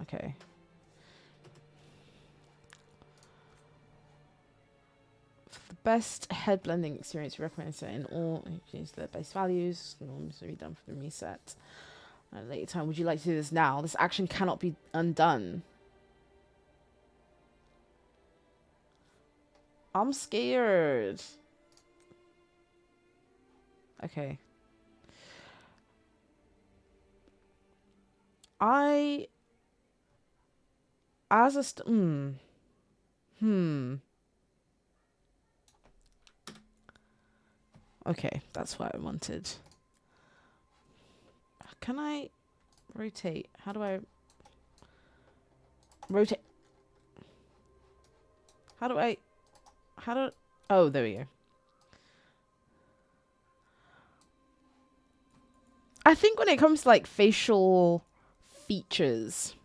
Okay. For the best head blending experience, we recommend setting all change the base values. Norms will be done for the reset. At a later time, would you like to do this now? This action cannot be undone. I'm scared. Okay. As a Okay, that's what I wanted. Can I rotate? How do I rotate? Oh, there we go. I think when it comes to like facial features,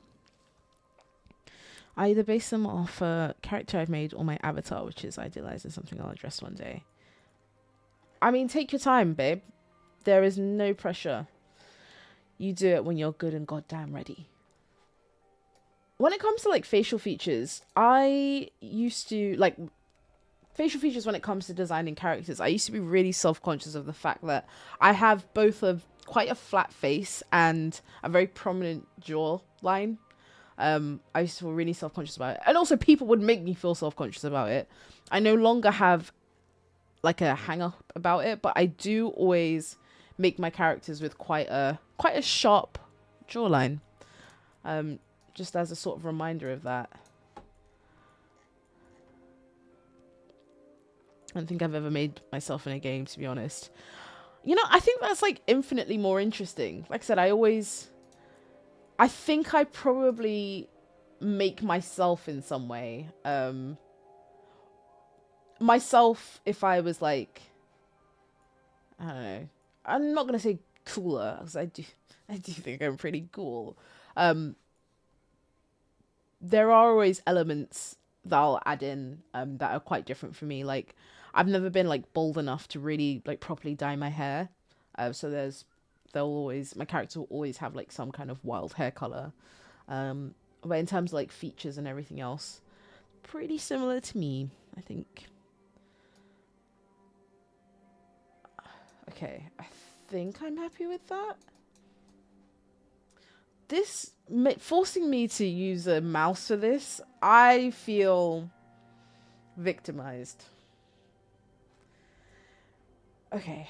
I either base them off a character I've made or my avatar, which is idealized as something I'll address one day. I mean, take your time, babe. There is no pressure. You do it when you're good and goddamn ready. When it comes to like facial features, I used to like facial features when it comes to designing characters. I used to be really self-conscious of the fact that I have both quite a flat face and a very prominent jawline. I used to feel really self-conscious about it. And also people would make me feel self-conscious about it. I no longer have like a hang-up about it, but I do always make my characters with quite a sharp jawline. Just as a sort of reminder of that. I don't think I've ever made myself in a game, to be honest. You know, I think that's like infinitely more interesting. Like I said, I think I probably make myself in some way. Myself, if I was like, I don't know. I'm not gonna say cooler, because I do think I'm pretty cool. There are always elements that I'll add in that are quite different for me. Like, I've never been like bold enough to really like properly dye my hair. So my character will always have like some kind of wild hair color. But in terms of like features and everything else, pretty similar to me, I think. Okay, I think I'm happy with that. This forcing me to use a mouse for this, I feel victimized. Okay.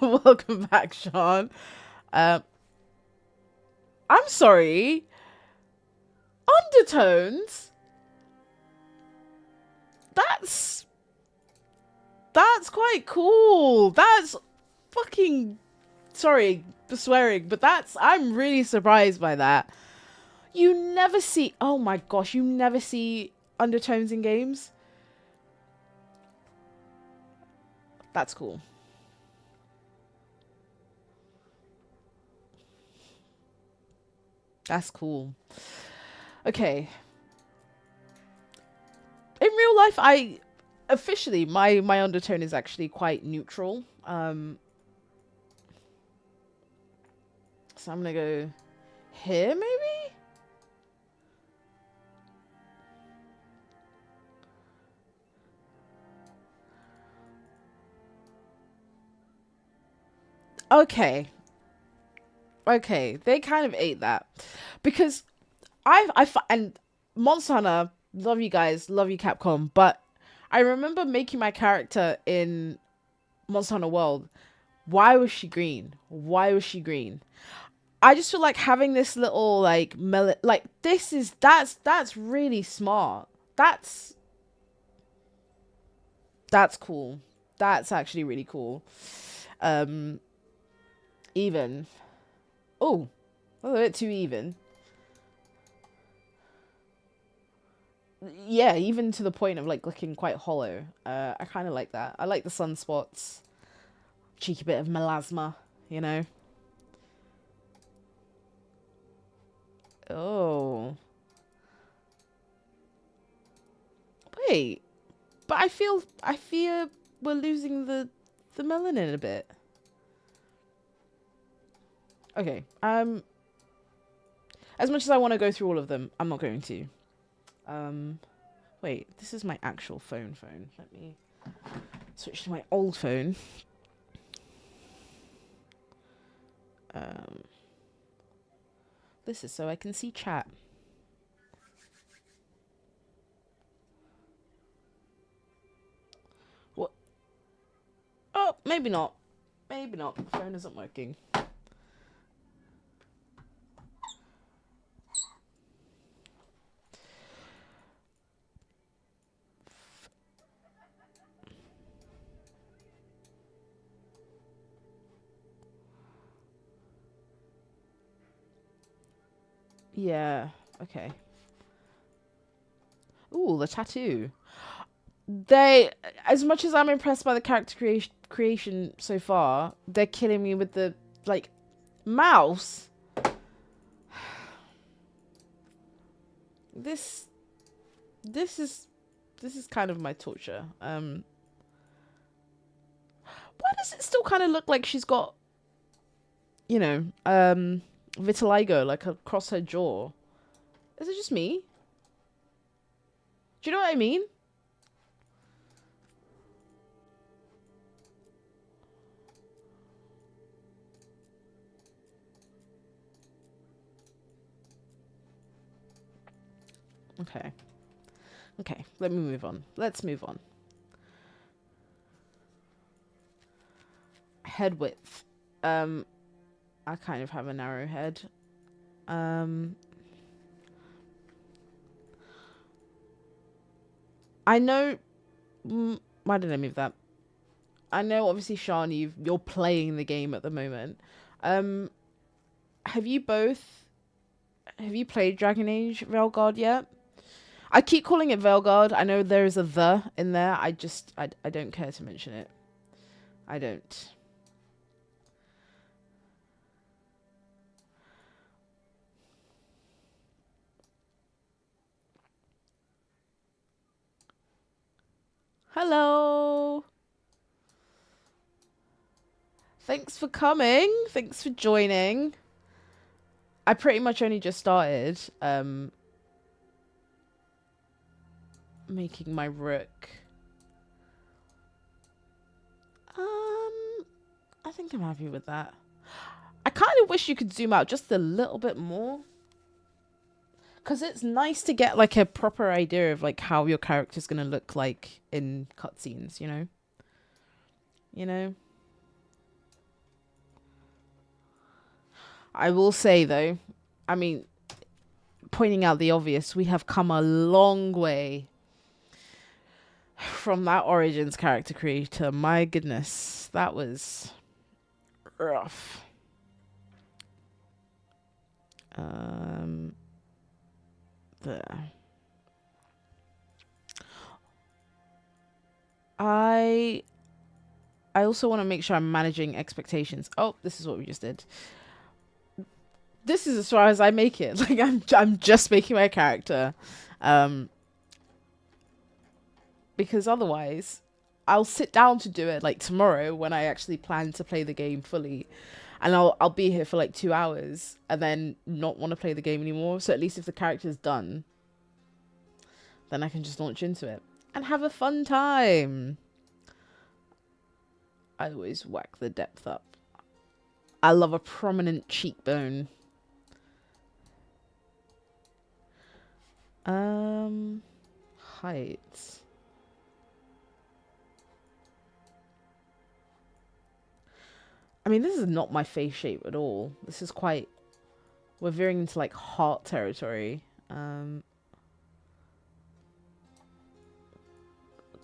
Welcome back, Sean. I'm sorry. Undertones? That's quite cool. That's fucking... Sorry for swearing, but I'm really surprised by that. You never see... Oh my gosh, you never see undertones in games? That's cool. That's cool. Okay. In real life, I officially my undertone is actually quite neutral. So I'm gonna go here, maybe. Okay. Okay, they kind of ate that because and Monster Hunter, love you guys, love you Capcom, but I remember making my character in Monster Hunter World. Why was she green? Why was she green? I just feel like having this little like like that's really smart. That's cool. That's actually really cool. Even. Oh, a little bit too even. Yeah, even to the point of like looking quite hollow. I kind of like that. I like the sunspots. Cheeky bit of melasma, you know. Oh. Wait. But I fear we're losing the melanin a bit. Okay. As much as I want to go through all of them, I'm not going to. Wait, this is my actual phone. Let me switch to my old phone. This is so I can see chat. What? Oh, maybe not. Maybe not. The phone isn't working. Yeah, okay. Ooh, the tattoo. They, as much as I'm impressed by the character creation so far, they're killing me with the, like, mouse. This is kind of my torture. Why does it still kind of look like she's got, you know, vitiligo, like across her jaw? Is it just me? Do you know what I mean? Okay. Okay, let me move on. Let's move on. Head width. I kind of have a narrow head. I know. Why did I move that? I know, obviously, Sean, you're playing the game at the moment. Have you played Dragon Age Veilguard yet? I keep calling it Veilguard. I know there's a "the" in there. I don't care to mention it. I don't. Hello. Thanks for coming. Thanks for joining. I pretty much only just started making my Rook. I think I'm happy with that. I kind of wish you could zoom out just a little bit more. Because it's nice to get like a proper idea of like how your character's going to look like in cutscenes, you know? You know? I will say though, I mean, pointing out the obvious, we have come a long way from that Origins character creator. My goodness, that was rough. There. I also want to make sure I'm managing expectations. Oh, this is what we just did. this is as far as I make it. Like I'm just making my character, because otherwise, I'll sit down to do it like tomorrow when I actually plan to play the game fully, and I'll be here for like 2 hours and then not want to play the game anymore. So at least if the character's done, then I can just launch into it and have a fun time. I always whack the depth up. I love a prominent cheekbone. Height. I mean, this is not my face shape at all. This is quite... We're veering into, like, heart territory.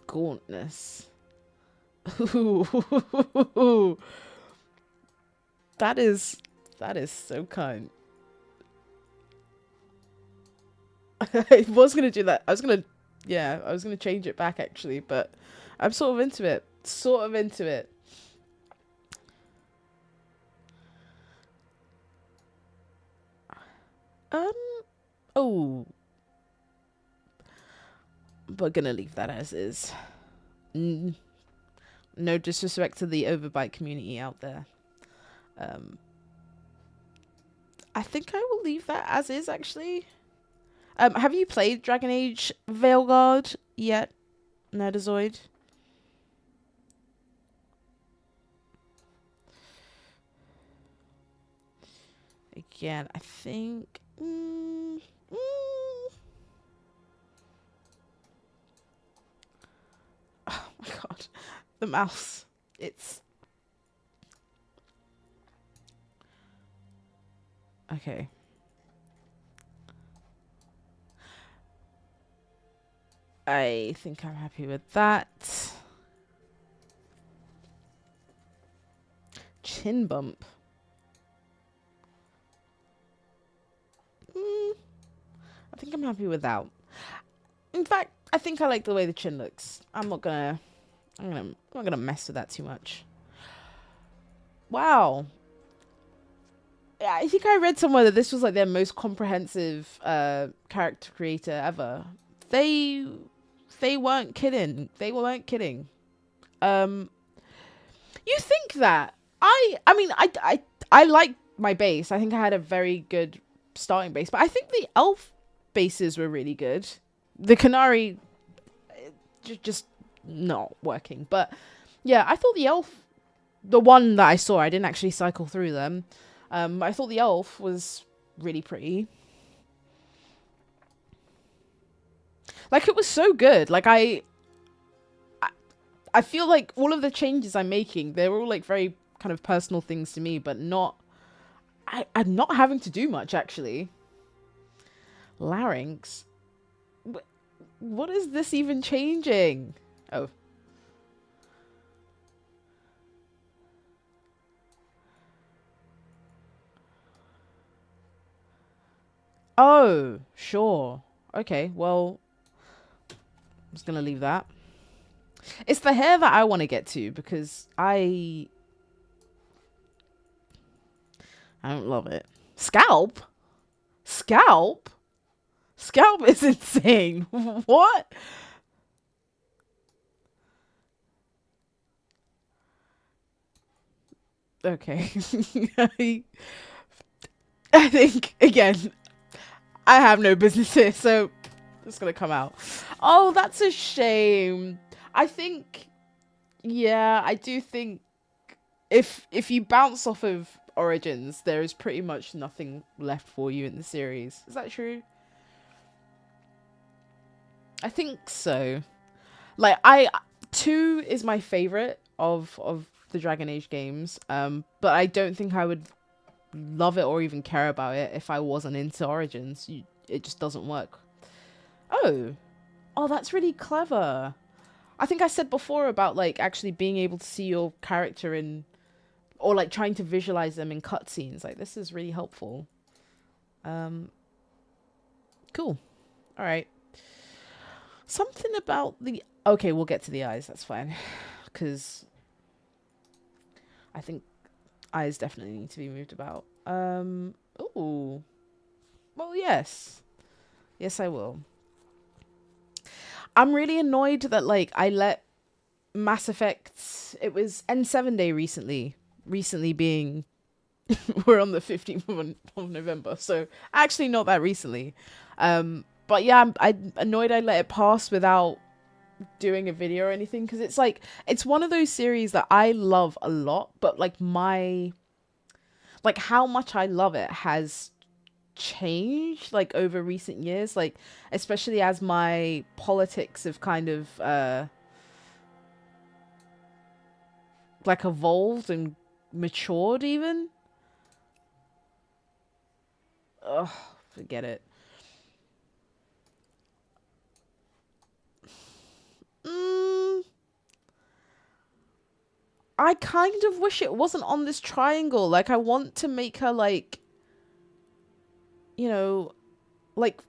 Gauntness. Ooh. That is so kind. I was going to do that. I was going to change it back, actually. But I'm sort of into it. Oh, but gonna leave that as is. No disrespect to the overbite community out there. I think I will leave that as is, actually. Have you played Dragon Age Veilguard yet, Nerdazoid? Again, I think... Oh my god. The mouse. It's... Okay. I think I'm happy with that. Chin bump. I think I'm happy with that. In fact, I think I like the way the chin looks. I'm not gonna mess with that too much. Wow. Yeah, I think I read somewhere that this was like their most comprehensive character creator ever. They weren't kidding. They weren't kidding. You think that? I mean, I like my base. I think I had a very good starting base, but I think the elf bases were really good. The Canary just not working. But yeah, I thought the elf, the one that I saw, I didn't actually cycle through them. I thought the elf was really pretty. Like, it was so good. Like, I feel like all of the changes I'm making, they're all like very kind of personal things to me, but not... I'm not having to do much, actually. Larynx? What is this even changing? Oh. Oh, sure. Okay, well, I'm just gonna leave that. It's the hair that I want to get to, because I don't love it. Scalp? Scalp? Scalp is insane. What? Okay. I think, again, I have no business here, so it's gonna come out. Oh, that's a shame. I think, yeah, I do think if you bounce off of Origins, there is pretty much nothing left for you in the series. Is that true? I think so. Like, 2 is my favorite of the Dragon Age games. But I don't think I would love it or even care about it if I wasn't into Origins. It just doesn't work. Oh, that's really clever. I think I said before about like actually being able to see your character in, or like trying to visualize them in cutscenes. Like, this is really helpful. Cool. All right. Something about the... Okay, we'll get to the eyes. That's fine. Because I think eyes definitely need to be moved about. Ooh. Well, yes. Yes, I will. I'm really annoyed that, like, I let Mass Effect... It was N7 Day recently. Recently being... we're on the 15th of November, so actually not that recently. But yeah, I'm annoyed I let it pass without doing a video or anything, because it's like, it's one of those series that I love a lot, but like how much I love it has changed like over recent years, like especially as my politics have kind of like evolved and matured even. Ugh, forget it. I kind of wish it wasn't on this triangle. Like, I want to make her, like, you know, like,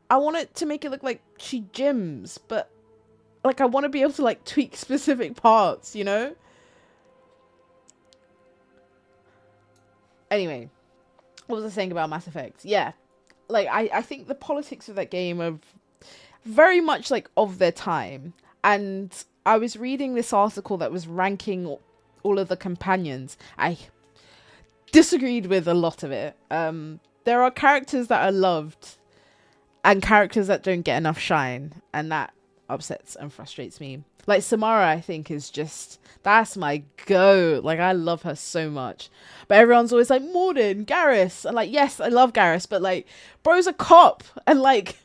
I want it to make it look like she gyms, but, like, I want to be able to, like, tweak specific parts, you know? Anyway, what was I saying about Mass Effect? Yeah, like, I think the politics of that game are very much, like, of their time. And I was reading this article that was ranking all of the companions. I disagreed with a lot of it. There are characters that are loved and characters that don't get enough shine, and that upsets and frustrates me. Like, Samara, I think, is just... That's my go. Like, I love her so much. But everyone's always like, Morden, Garrus. And, like, yes, I love Garrus, but, like, bro's a cop. And, like...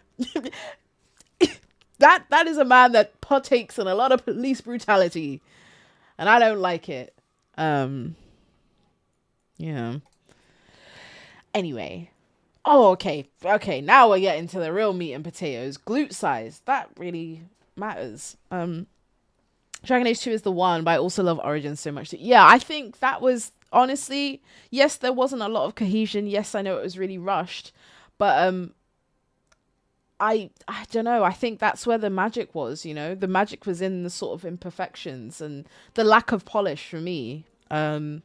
that is a man that partakes in a lot of police brutality. And I don't like it. Yeah. Anyway. Oh, okay. Okay, now we're getting to the real meat and potatoes. Glute size. That really matters. Dragon Age 2 is the one, but I also love Origins so much. Yeah, I think that was, honestly, yes, there wasn't a lot of cohesion. Yes, I know it was really rushed. But, I don't know. I think that's where the magic was, you know? The magic was in the sort of imperfections and the lack of polish for me. I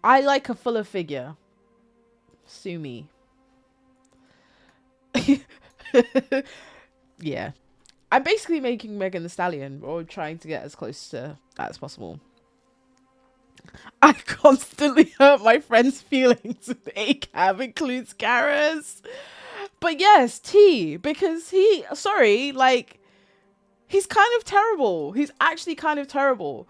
like a fuller figure. Sue me. Yeah. I'm basically making Megan the Stallion, or trying to get as close to that as possible. I constantly hurt my friend's feelings with ACAB includes Garrus. But yes, T, because he's kind of terrible. He's actually kind of terrible.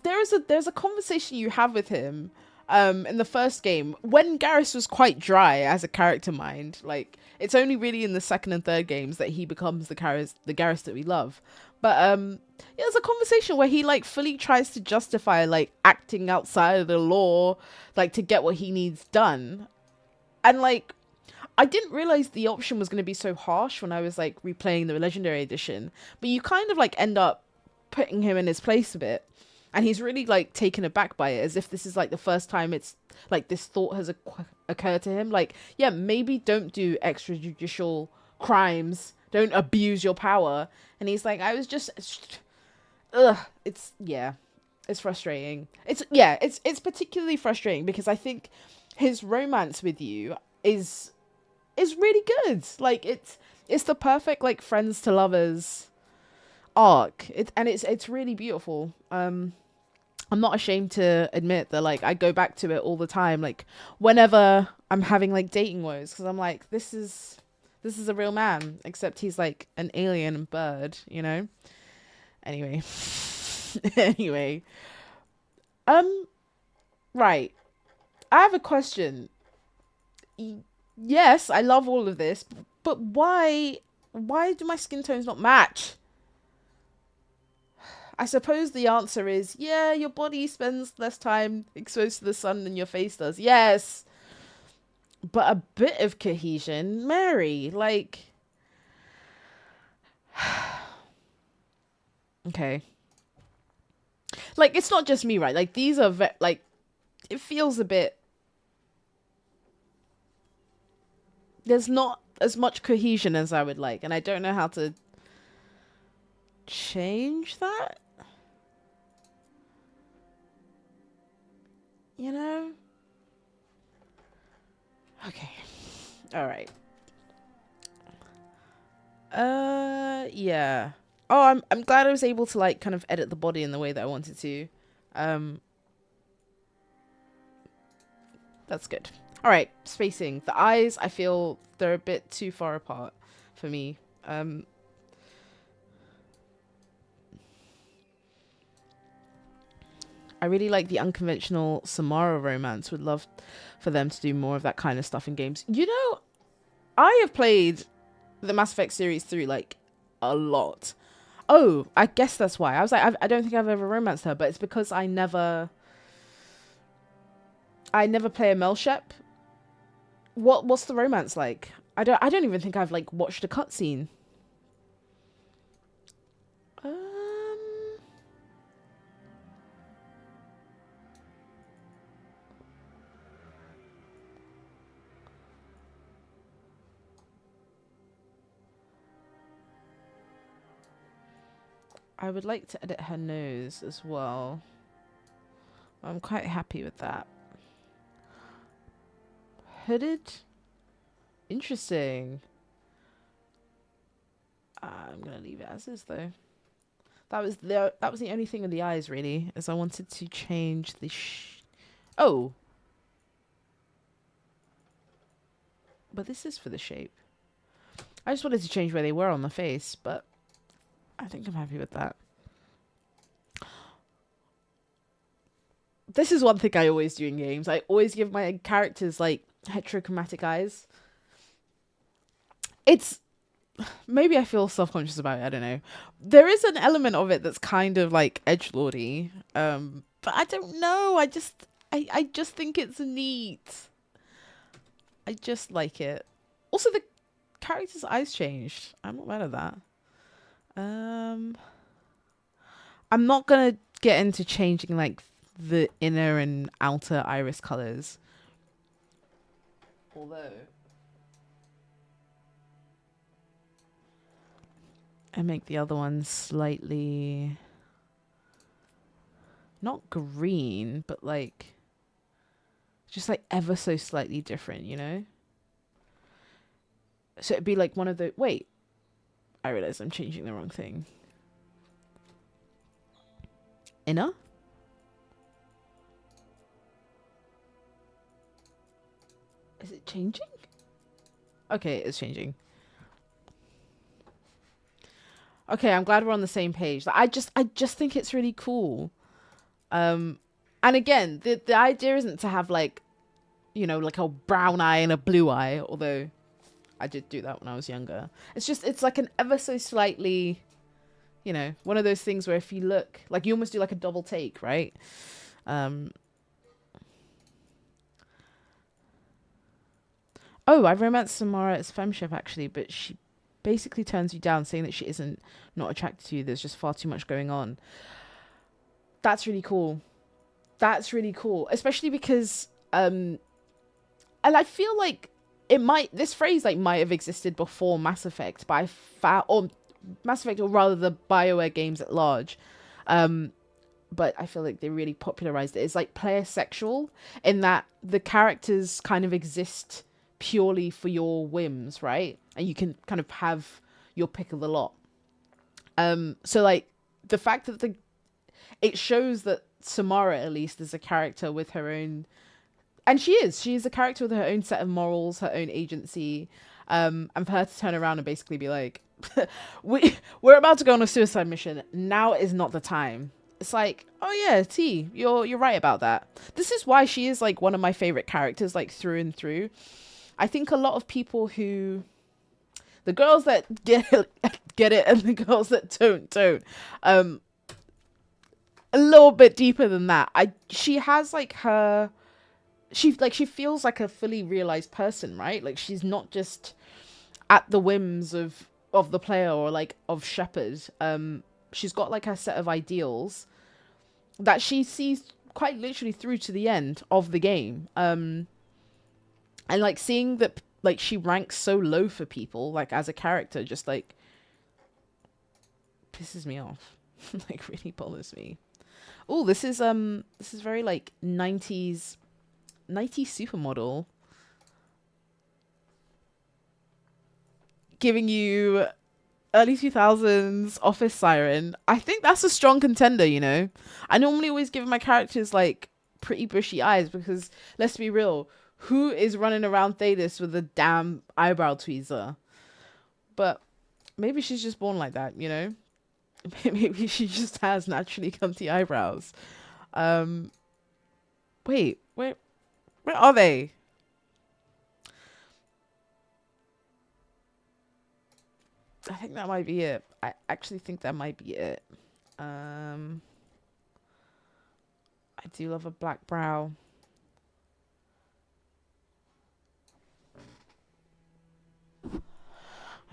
There's a conversation you have with him in the first game when Garrus was quite dry as a character mind. Like, it's only really in the second and third games that he becomes the Garrus that we love. But yeah, there's a conversation where he like fully tries to justify like acting outside of the law, like to get what he needs done. And like, I didn't realize the option was going to be so harsh when I was like replaying the Legendary Edition, but you kind of like end up putting him in his place a bit. And he's really like taken aback by it, as if this is like the first time it's like this thought has occurred to him. Like, yeah, maybe don't do extrajudicial crimes. Don't abuse your power. And he's like, I was just, it's frustrating. It's particularly frustrating because I think his romance with you is really good. Like, it's the perfect like friends to lovers arc. It's really beautiful. I'm not ashamed to admit that like I go back to it all the time, like whenever I'm having like dating woes, because I'm like, this is a real man, except he's like an alien bird, you know? Anyway. Anyway. Right. I have a question. Yes, I love all of this, but why do my skin tones not match? I suppose the answer is, yeah, your body spends less time exposed to the sun than your face does. Yes. But a bit of cohesion, Mary, like... Okay. Like, it's not just me, right? Like, these are, like, it feels a bit... There's not as much cohesion as I would like, and I don't know how to change that, you know? Okay. All right. Yeah. Oh, I'm glad I was able to like kind of edit the body in the way that I wanted to. That's good. All right, spacing. The eyes, I feel they're a bit too far apart for me. I really like the unconventional Samara romance. Would love for them to do more of that kind of stuff in games. You know, I have played the Mass Effect series through like a lot. Oh, I guess that's why. I was like, I don't think I've ever romanced her, but it's because I never play a Melshep. What's the romance like? I don't even think I've like watched a cutscene. I would like to edit her nose as well. I'm quite happy with that. Hooded? Interesting. I'm gonna leave it as is though. That was the only thing with the eyes really, is I wanted to change the oh. But this is for the shape. I just wanted to change where they were on the face, but I think I'm happy with that. This is one thing I always do in games. I always give my characters like heterochromatic eyes. It's maybe I feel self-conscious about it, I don't know. There is an element of it that's kind of like edgelordy. But I don't know. I just think it's neat. I just like it. Also the character's eyes changed. I'm not mad at that. I'm not gonna get into changing like the inner and outer iris colors. Although I make the other one slightly not green, but like just like ever so slightly different, you know? So it'd be like one of the wait. I realize I'm changing the wrong thing. Inner? Is it changing? Okay, it's changing. Okay, I'm glad we're on the same page. I just think it's really cool. And again, the idea isn't to have like, you know, like a brown eye and a blue eye, although I did do that when I was younger. It's like an ever so slightly, you know, one of those things where if you look, like you almost do like a double take, right? Oh, I romanced Samara as femship actually, but she basically turns you down, saying that she isn't not attracted to you. There's just far too much going on. That's really cool. That's really cool, especially because and I feel like this phrase like might have existed before Mass Effect, but or Mass Effect, or rather the BioWare games at large. But I feel like they really popularized it. It's like player sexual in that the characters kind of exist purely for your whims, right? And you can kind of have your pick of the lot. So like the fact that it shows that Samara at least is a character with her own, and she's a character with her own set of morals, her own agency, and for her to turn around and basically be like, we're about to go on a suicide mission, now is not the time. It's like, oh yeah, T, you're right about that. This is why she is like one of my favorite characters, like through and through. I think a lot of people who, the girls that get it and the girls that don't. A little bit deeper than that. She has like she feels like a fully realized person, right? Like she's not just at the whims of the player or like of Shepard. She's got like a set of ideals that she sees quite literally through to the end of the game. And like seeing that like she ranks so low for people, like as a character, just like pisses me off. Like really bothers me. Oh, this is very like 90s supermodel. Giving you early 2000s office siren. I think that's a strong contender, you know. I normally always give my characters like pretty bushy eyes because let's be real, who is running around Thedas with a damn eyebrow tweezer? But maybe she's just born like that, you know. Maybe she just has naturally cunty eyebrows. Wait, where are they? I think that might be it. I actually think that might be it. I do love a black brow.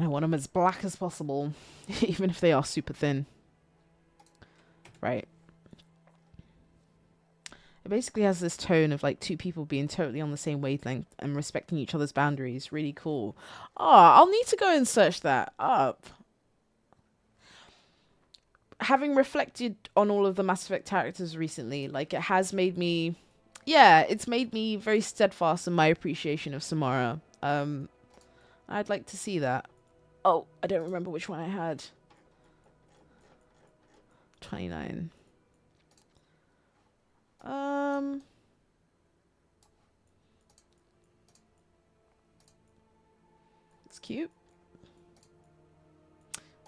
I want them as black as possible, even if they are super thin. Right. It basically has this tone of like two people being totally on the same wavelength and respecting each other's boundaries. Really cool. Oh, I'll need to go and search that up. Having reflected on all of the Mass Effect characters recently, like it has made me, yeah, it's made me very steadfast in my appreciation of Samara. I'd like to see that. Oh, I don't remember which one I had. 29. It's cute.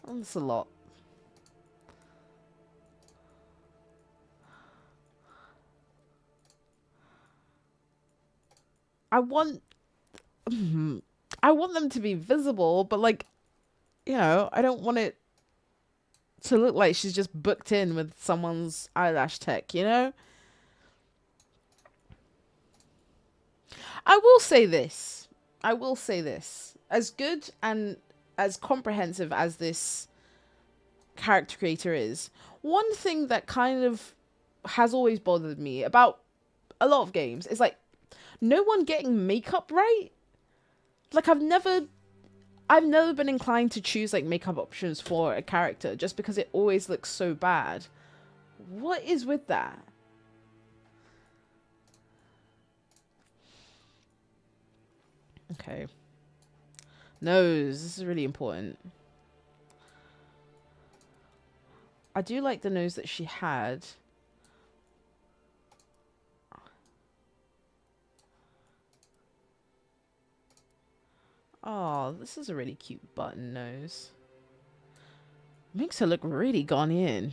Oh, that's a lot. I want them to be visible, but like, you know, I don't want it to look like she's just booked in with someone's eyelash tech, you know? I will say this. As good and as comprehensive as this character creator is, one thing that kind of has always bothered me about a lot of games is like no one getting makeup right. Like I've never been inclined to choose like makeup options for a character just because it always looks so bad. What is with that? Okay. Nose. This is really important. I do like the nose that she had. Oh, this is a really cute button nose. Makes her look really gone in.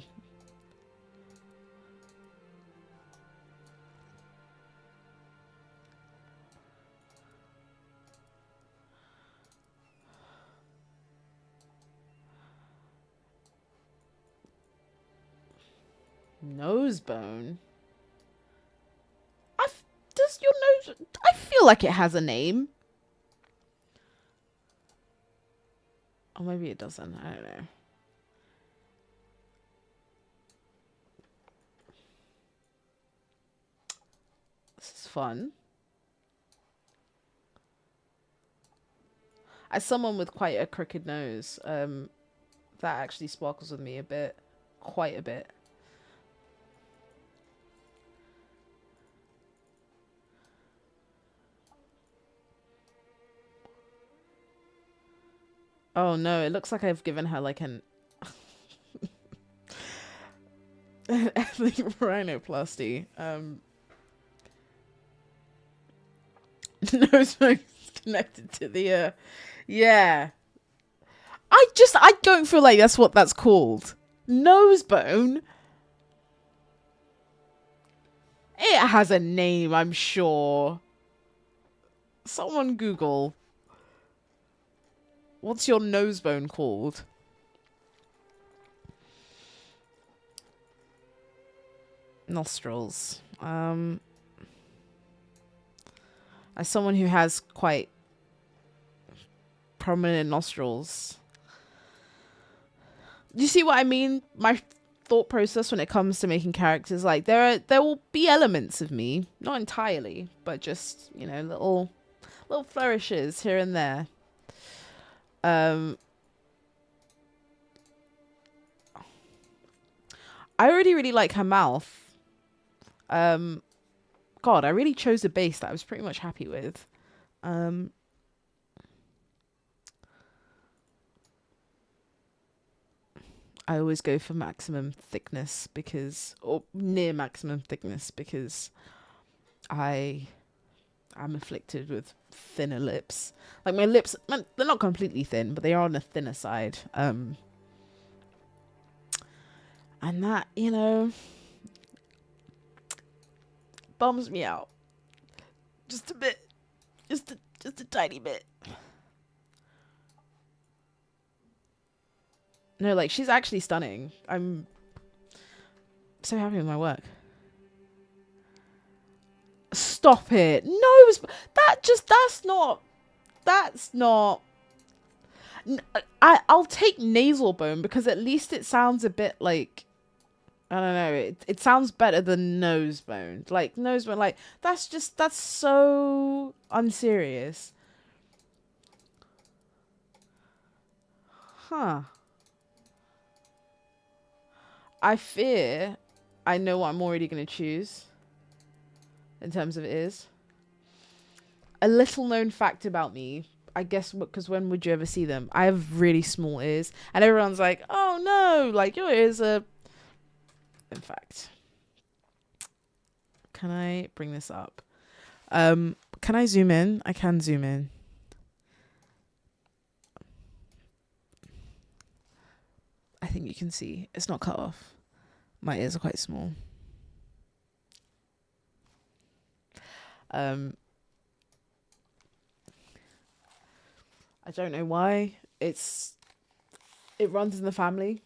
Nose bone. Does your nose? I feel like it has a name. Or maybe it doesn't. I don't know. This is fun. As someone with quite a crooked nose, that actually sparkles with me a bit. Quite a bit. Oh no, it looks like I've given her like an ethnic rhinoplasty. Nose bone connected to the yeah. I don't feel like that's what that's called. Nose bone. It has a name, I'm sure. Someone Google. What's your nose bone called? Nostrils. As someone who has quite prominent nostrils. Do you see what I mean? My thought process when it comes to making characters, like there will be elements of me, not entirely, but just, you know, little flourishes here and there. I already really like her mouth. God, I really chose a base that I was pretty much happy with. I always go for maximum thickness or near maximum thickness, because I'm afflicted with thinner lips. Like my lips, they're not completely thin, but they are on the thinner side. And that, bums me out. Just a bit. Just a tiny bit. No, like, she's actually stunning. I'm so happy with my work. Stop it. No, that's not. I'll take nasal bone, because at least it sounds a bit like, I don't know, it sounds better than nose bone. Like, nose bone, like, that's so unserious. Huh. I fear I know what I'm already going to choose in terms of ears. A little known fact about me, I guess, because when would you ever see them? I have really small ears, and everyone's like, oh no, like, your ears are... In fact, can I bring this up? Can I zoom in? I can zoom in. I think you can see. It's not cut off. My ears are quite small. I don't know why. It runs in the family.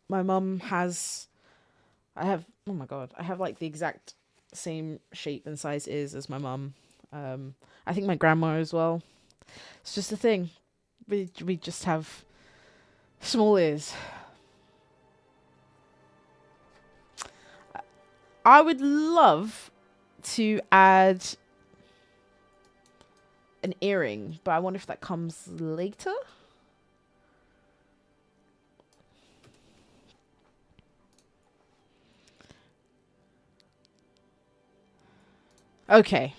My mum has... oh my God. I have like the exact same shape and size ears as my mum. I think my grandma as well. It's just a thing. We just have small ears. I would love to add an earring, but I wonder if that comes later. Okay,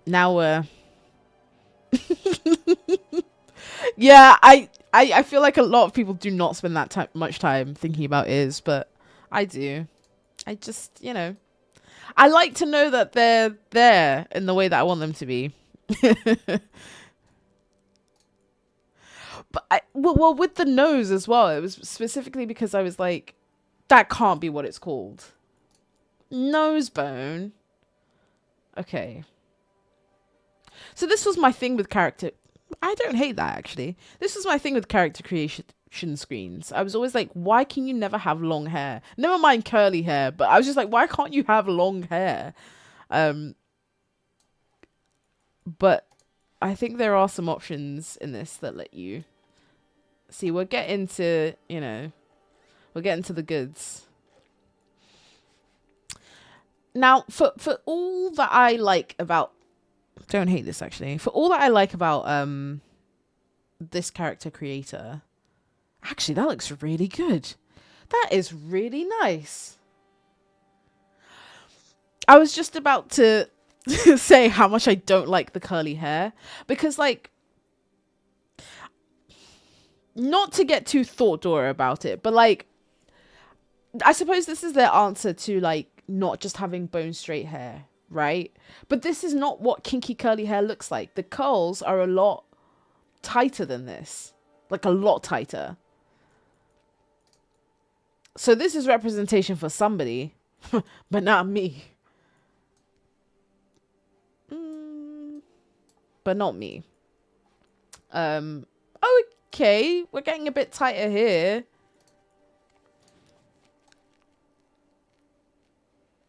now yeah, I feel like a lot of people do not spend that much time thinking about ears, but I do. I just, I like to know that they're there in the way that I want them to be. But well, with the nose as well, it was specifically because I was like, that can't be what it's called. Nose bone. Okay. So this was my thing with character. I don't hate that, actually. This was my thing with character creation screens. I was always like, why can you never have long hair? Never mind curly hair, but I was just like, why can't you have long hair? But I think there are some options in this that let you see. We'll get into, we'll get into the goods. Now, for all that I like about... Don't hate this, actually. For all that I like about this character creator... Actually, that looks really good. That is really nice. I was just about to say how much I don't like the curly hair. Because, like... Not to get too thought-door about it, but, like... I suppose this is their answer to, like, not just having bone straight hair, right? But this is not what kinky curly hair looks like. The curls are a lot tighter than this. Like, a lot tighter. So this is representation for somebody, but not me. But not me. Okay, we're getting a bit tighter here.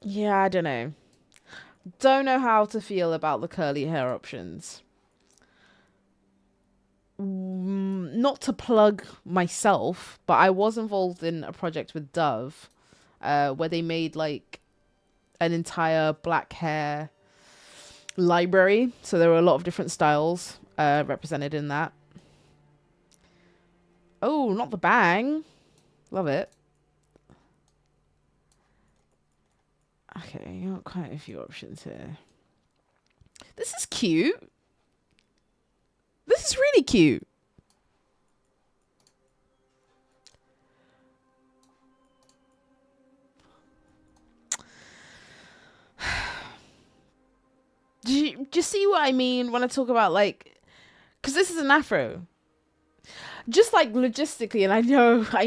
Yeah, I don't know. Don't know how to feel about the curly hair options. Not to plug myself, but I was involved in a project with Dove where they made like an entire black hair library. So there were a lot of different styles represented in that. Oh, not the bang. Love it. Okay, you got quite a few options here. This is cute. This is really cute. Do you see what I mean when I talk about like, because this is an afro. Just like logistically, and I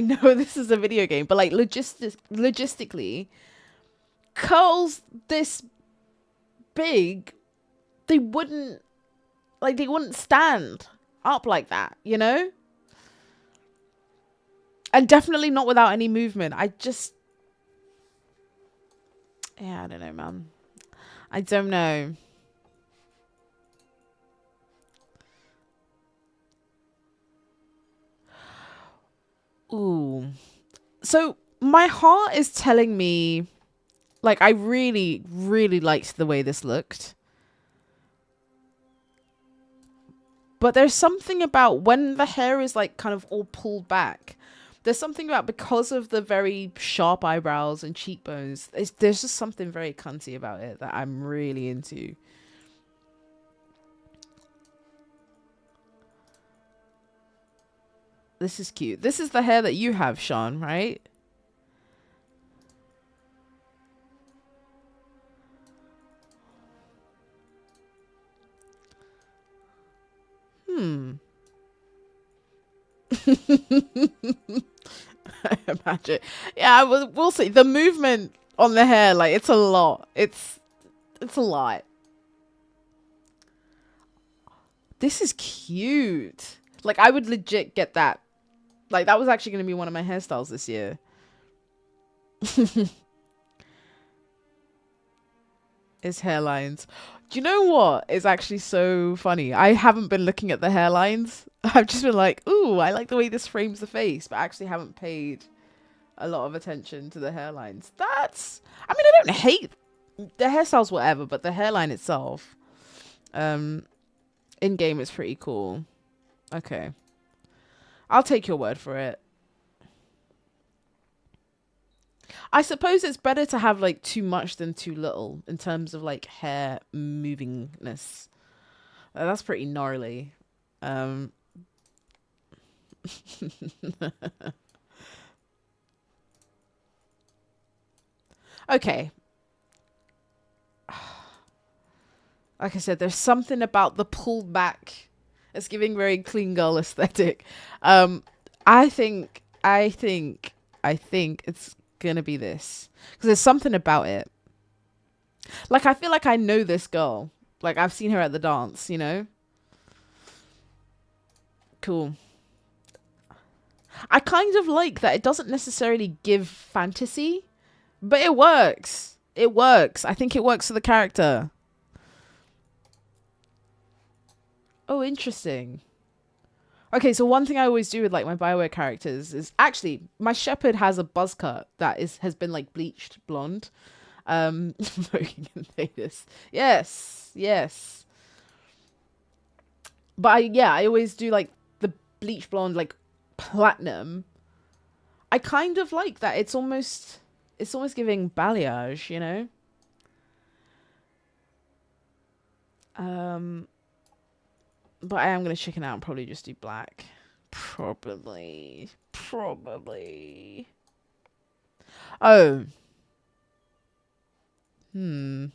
know this is a video game, but like logistically, curls this big, they wouldn't stand up like that, you know? And definitely not without any movement. I don't know, man. I don't know. Ooh. So my heart is telling me, like, I really, really liked the way this looked. But there's something about when the hair is like kind of all pulled back. There's something about, because of the very sharp eyebrows and cheekbones, there's just something very cunty about it that I'm really into. This is cute. This is the hair that you have, Sean, right? I imagine. Yeah, we'll see. The movement on the hair, like, it's a lot. It's a lot. This is cute. Like, I would legit get that. Like, that was actually going to be one of my hairstyles this year. His hairlines. Do you know what is actually so funny? I haven't been looking at the hairlines. I've just been like, ooh, I like the way this frames the face, but actually haven't paid a lot of attention to the hairlines. I mean, I don't hate the hairstyles, whatever, but the hairline itself, in game is pretty cool. Okay. I'll take your word for it. I suppose it's better to have like too much than too little in terms of like hair movingness. That's pretty gnarly. Okay. Like I said, there's something about the pulled back. It's giving very clean girl aesthetic. I think it's gonna be this, because there's something about it. Like, I feel like I know this girl. Like, I've seen her at the dance, you know? Cool. I kind of like that it doesn't necessarily give fantasy, but it works. It works. I think it works for the character. Oh, interesting. Okay, so one thing I always do with like my BioWare characters is, actually, my shepherd has a buzz cut that has been like bleached blonde. Invoking Invaders. Yes. But I always do like the bleach blonde, like platinum. I kind of like that. It's almost giving balayage, you know? But I am gonna chicken out and probably just do black. Probably. Oh. I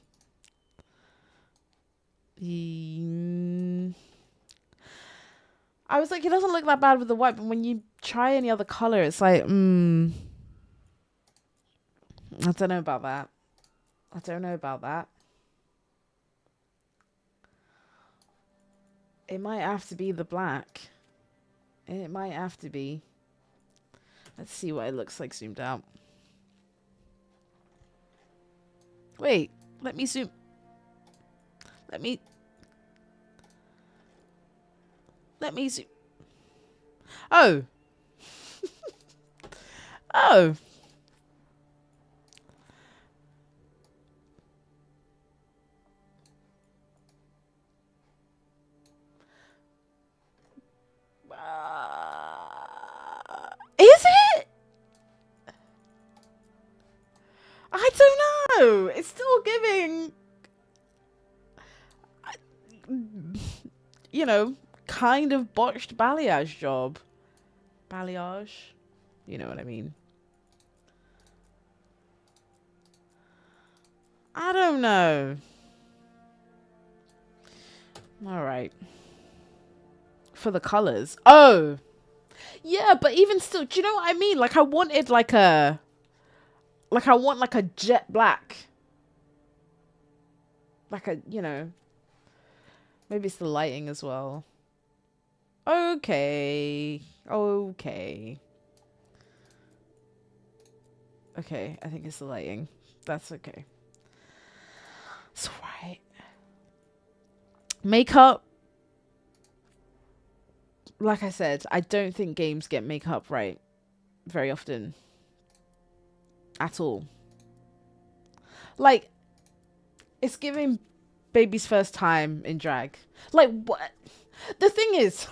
was like, it doesn't look that bad with the white, but when you try any other color, it's like, I don't know about that. It might have to be the black. It might have to be. Let's see what it looks like zoomed out. Wait, let me zoom. Let me zoom. Oh. Oh. Is it? I don't know. It's you know, kind of botched balayage job. Balayage? You know what I mean. I don't know. Alright. For the colours. Oh! Yeah, but even still, do you know what I mean? Like, I wanted like a... Like, I want like a jet black. Like a, you know... Maybe it's the lighting as well. Okay. Okay. Okay, I think it's the lighting. That's okay. It's alright. Makeup. Like I said, I don't think games get makeup right very often. At all. Like, it's giving baby's first time in drag. Like, what? The thing is,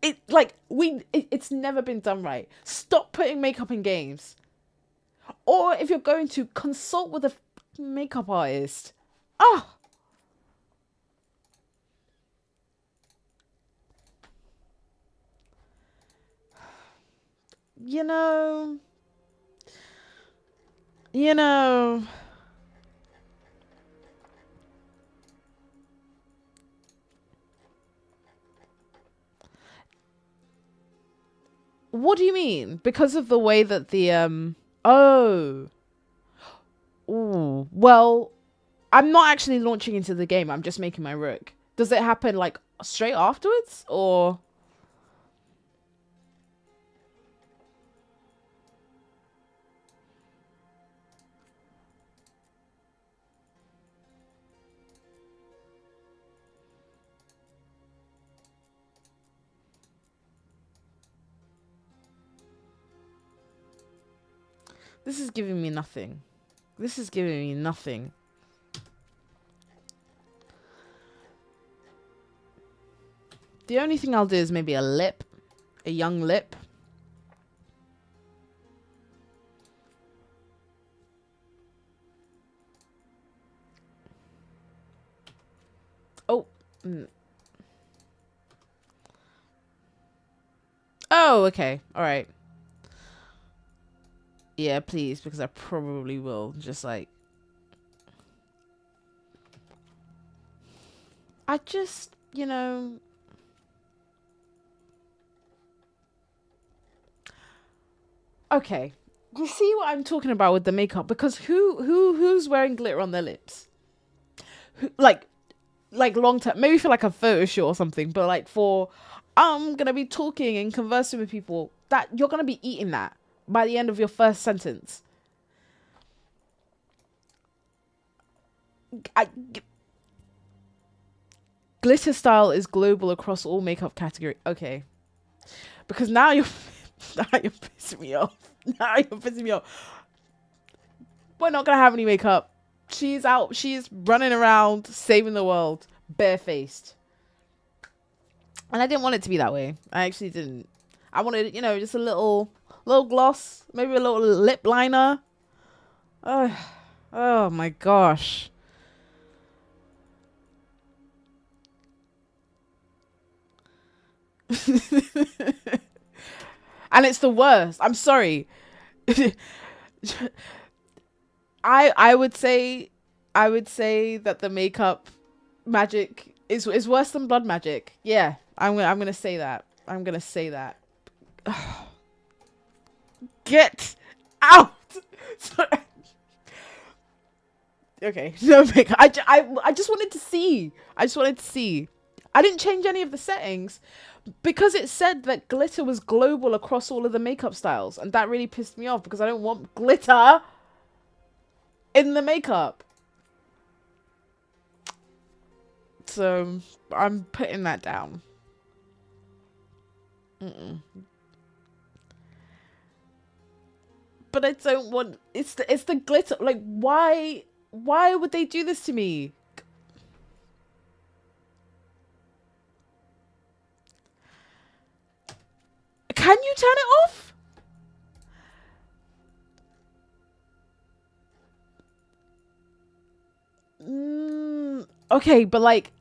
it's never been done right. Stop putting makeup in games. Or if you're going to, consult with a makeup artist. Oh. You know. What do you mean? Because of the way that the oh. Ooh. Well, I'm not actually launching into the game. I'm just making my Rook. Does it happen like straight afterwards or? This is giving me nothing. This is giving me nothing. The only thing I'll do is maybe a lip. A young lip. Oh. Oh, okay. All right. Yeah, please, because I probably will. Just like... I just, you know... Okay. You see what I'm talking about with the makeup? Because who's wearing glitter on their lips? Like long term, maybe for like a photo shoot or something, but like for I'm gonna be talking and conversing with people, that you're gonna be eating that by the end of your first sentence. Glitter style is global across all makeup category. Okay, because now you're pissing me off. Now you're pissing me off. We're not gonna have any makeup. She's out. She's running around saving the world, barefaced. And I didn't want it to be that way. I actually didn't. I wanted, you know, just a little gloss, maybe a little lip liner. Oh my gosh. And it's the worst. I'm sorry. I would say that the makeup magic is worse than blood magic. Yeah, I'm gonna say that. I'm gonna say that. Get out. Okay, no makeup. I just wanted to see. I didn't change any of the settings because it said that glitter was global across all of the makeup styles, and that really pissed me off because I don't want glitter in the makeup. So I'm putting that down. But I don't want it's the glitter. Like why would they do this to me? Can you turn it off? Okay, but like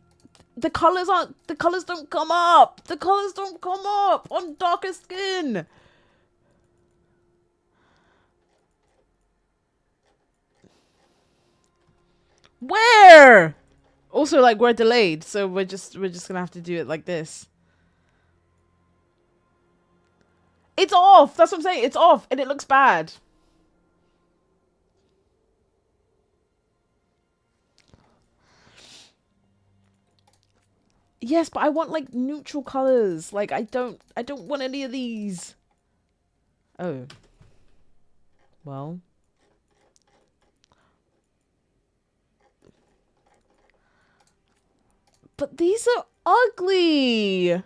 the colors aren't, the colors don't come up. The colors don't come up on darker skin. Where? Also, like, we're delayed, so we're just gonna have to do it like this. It's off. That's what I'm saying. It's off, and it looks bad. Yes, but I want like neutral colors. Like I don't want any of these. Oh. Well. But these are ugly.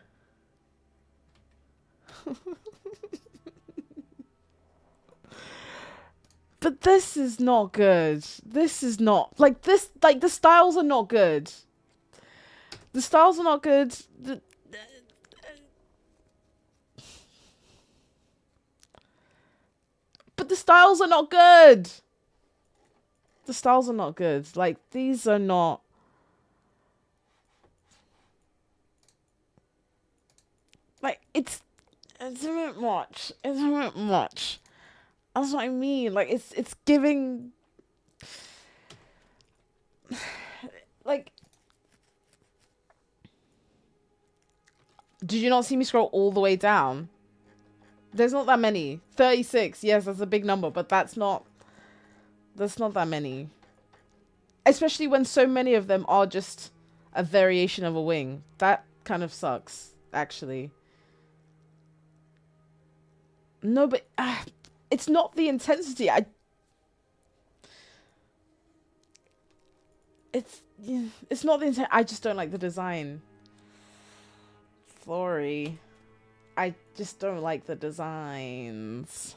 But this is not good. This is not like this. Like the styles are not good. The styles are not good. But the styles are not good. The styles are not good. Like these are not. Like it's a bit much. It's a bit much. That's what I mean. Like it's giving. Like. Did you not see me scroll all the way down? There's not that many. 36. Yes, that's a big number, but that's not that many. Especially when so many of them are just a variation of a wing. That kind of sucks, actually. No, but it's not the intensity. It's not the intent. I just don't like the design. Sorry. I just don't like the designs.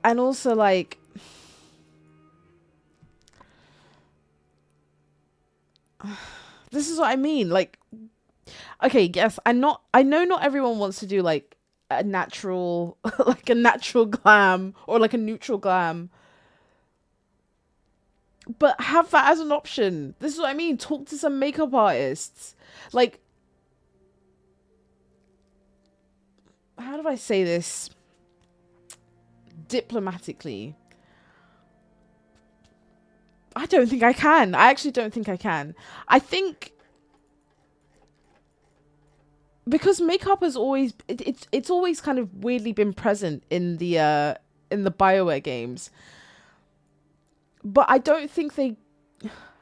And also, like... This is what I mean. Like... Okay, yes, I know not everyone wants to do, like, a natural... like, a natural glam. Or, like, a neutral glam. But have that as an option. This is what I mean. Talk to some makeup artists. Like... How do I say this diplomatically? I don't think I can. I actually don't think I can. I think because makeup has always it's always kind of weirdly been present in the BioWare games. But I don't think they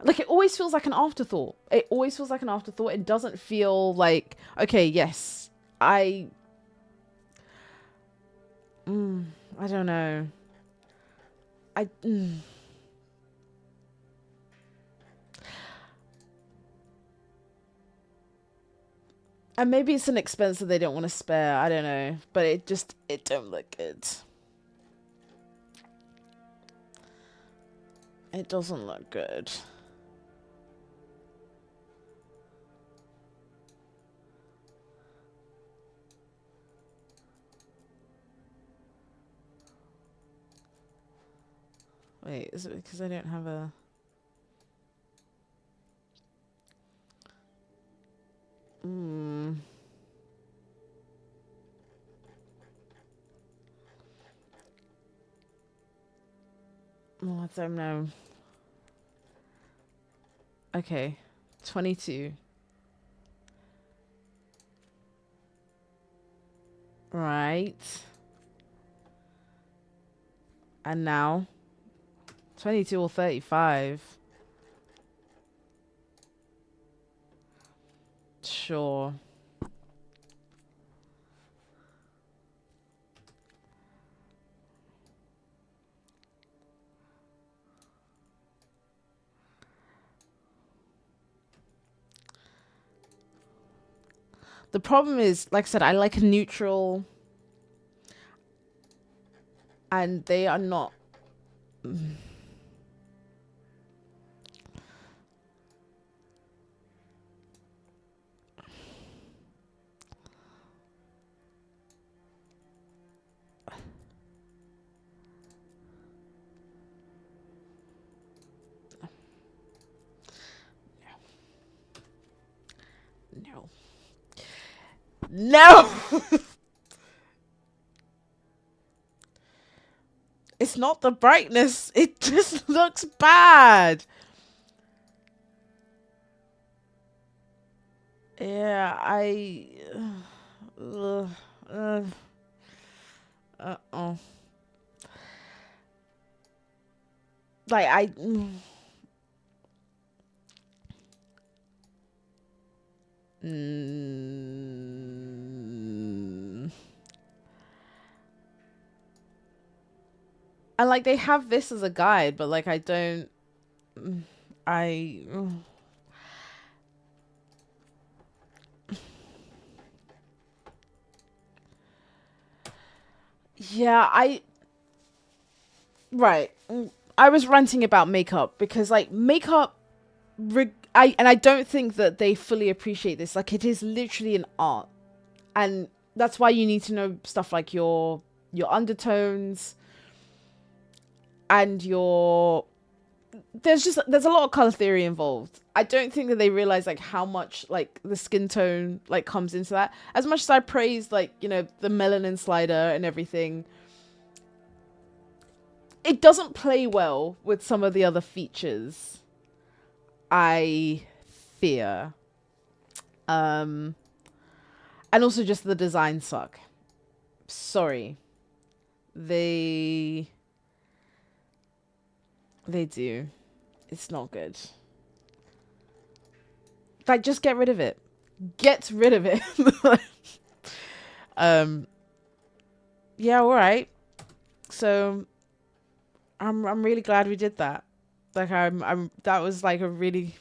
like it always feels like an afterthought. It always feels like an afterthought. It doesn't feel like okay, yes. I don't know. And maybe it's an expense that they don't want to spare. I don't know. But it don't look good. It doesn't look good. Wait, is it because I don't have a... Oh, I don't know. Okay. 22. Right. And now 22 or 35. Sure. The problem is, like I said, I like a neutral. And they are not. No. No! It's not the brightness. It just looks bad. Yeah, uh, uh, uh-oh. Like, and like they have this as a guide, but like I don't, I, yeah, right. I was ranting about makeup because like makeup, I don't think that they fully appreciate this. Like it is literally an art, and that's why you need to know stuff like your undertones and your there's a lot of color theory involved. I don't think that they realize like how much like the skin tone like comes into that. As much as I praise like, you know, the melanin slider and everything, it doesn't play well with some of the other features, I fear. And also just the designs suck. Sorry. They do. It's not good. Like, just get rid of it. Get rid of it. Yeah, all right. So I'm really glad we did that. Like that was like a really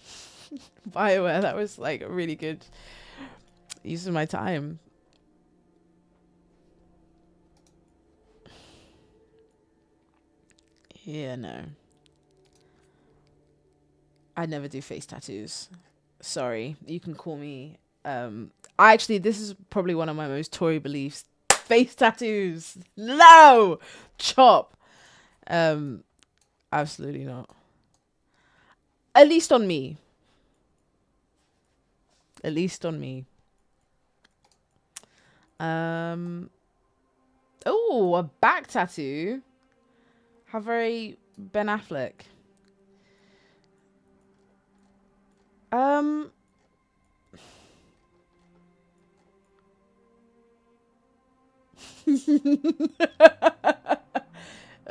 BioWare, that was like a really good use of my time. Yeah, no. I never do face tattoos. Sorry. You can call me this is probably one of my most Tory beliefs. Face tattoos. No! Chop. Absolutely not. At least on me. At least on me. Oh, a back tattoo. How very Ben Affleck.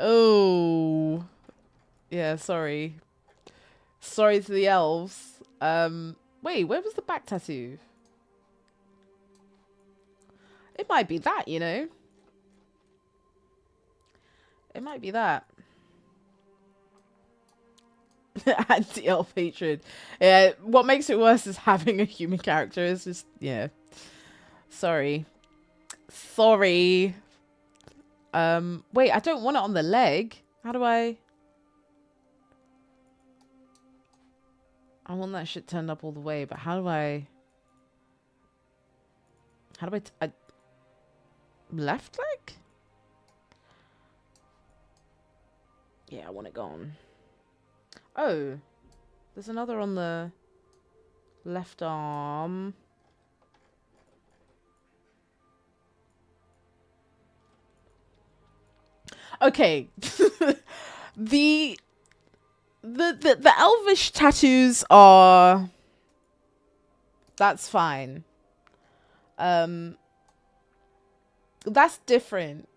Oh. Yeah, sorry. Sorry to the elves. Wait, where was the back tattoo? It might be that, you know? It might be that. Anti-elf hatred. Yeah, what makes it worse is having a human character. It's just, yeah. Sorry. Sorry. Wait, I don't want it on the leg. How do I want that shit turned up all the way, but how do I left leg? Yeah, I want it gone. Oh, there's another on the left arm. Okay. the elvish tattoos are, that's fine. That's different.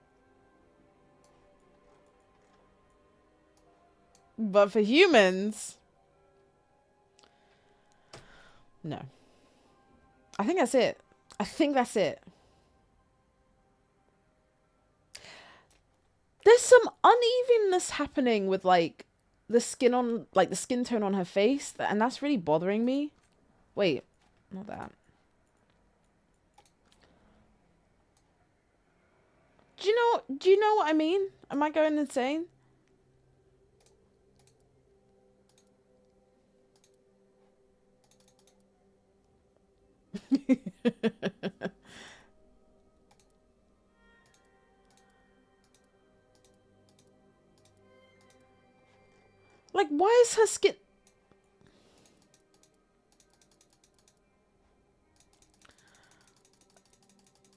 But for humans, no. I think that's it. I think that's it. There's some unevenness happening with like the skin tone on her face, and that's really bothering me. Wait, not that. Do you know what I mean? Am I going insane? Like, why is her skin...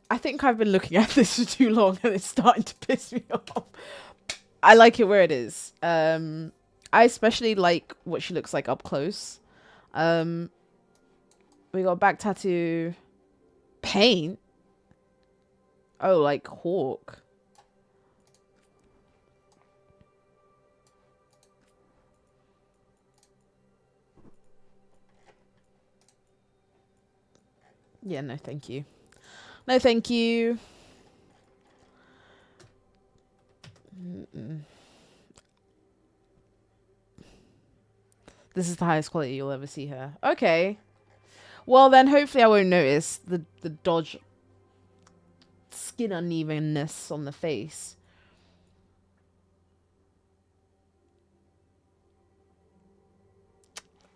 I think I've been looking at this for too long and it's starting to piss me off. I like it where it is. I especially like what she looks like up close. We got back tattoo. Paint. Oh, like Hawk. Yeah, no thank you. No thank you. This is the highest quality you'll ever see her. Okay. Well, then hopefully I won't notice the dodge skin unevenness on the face.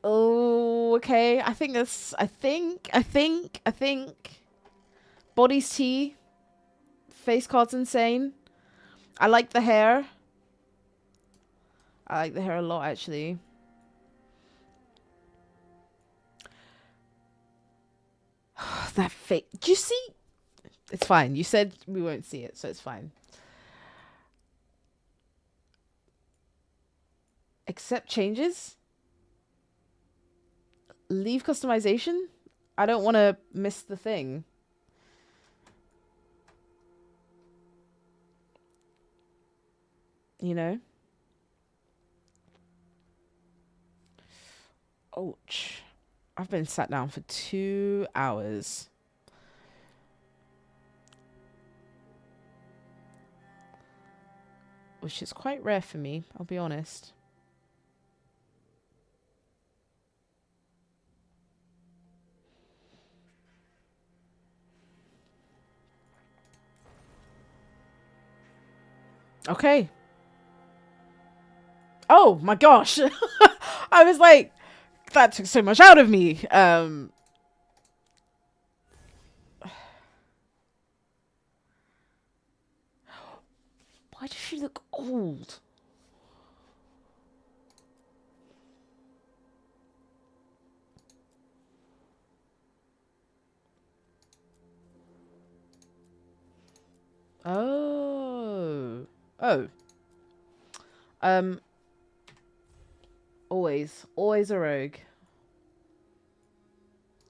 Oh, okay. I think body's T. Face card's insane. I like the hair. I like the hair a lot, actually. That fake. Do you see? It's fine. You said we won't see it, so it's fine. Accept changes? Leave customization? I don't want to miss the thing. You know? Ouch. I've been sat down for 2 hours. Which is quite rare for me, I'll be honest. Okay. Oh my gosh. I was like, that took so much out of me. Why does she look old? Oh. Oh. Always a rogue.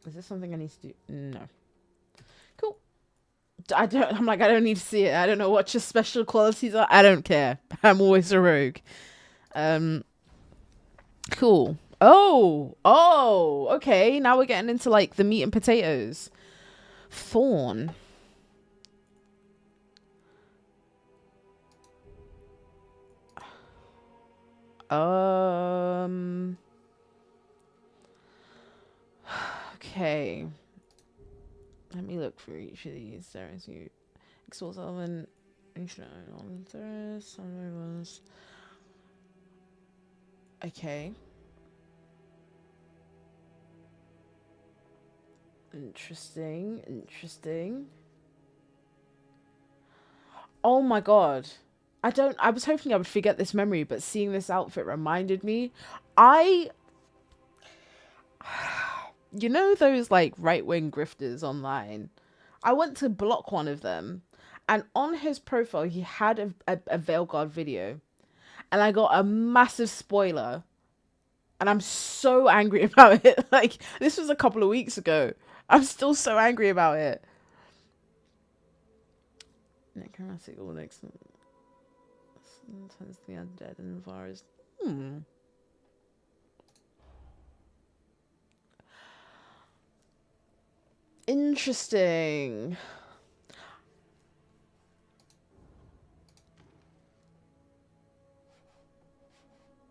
Is this something I need to do? No. Cool. I don't need to see it. I don't know what your special qualities are. I don't care. I'm always a rogue. Cool. Oh, okay. Now we're getting into like the meat and potatoes. Thorn. Okay. Let me look for each of these. There is you. Exalt element. Okay. Interesting. Oh my god. I was hoping I would forget this memory, but seeing this outfit reminded me. You know those like right-wing grifters online? I went to block one of them, and on his profile he had a Veilguard video, and I got a massive spoiler, and I'm so angry about it. Like, this was a couple of weeks ago. I'm still so angry about it. Necromantic or next. Sometimes the undead and the virus. Interesting.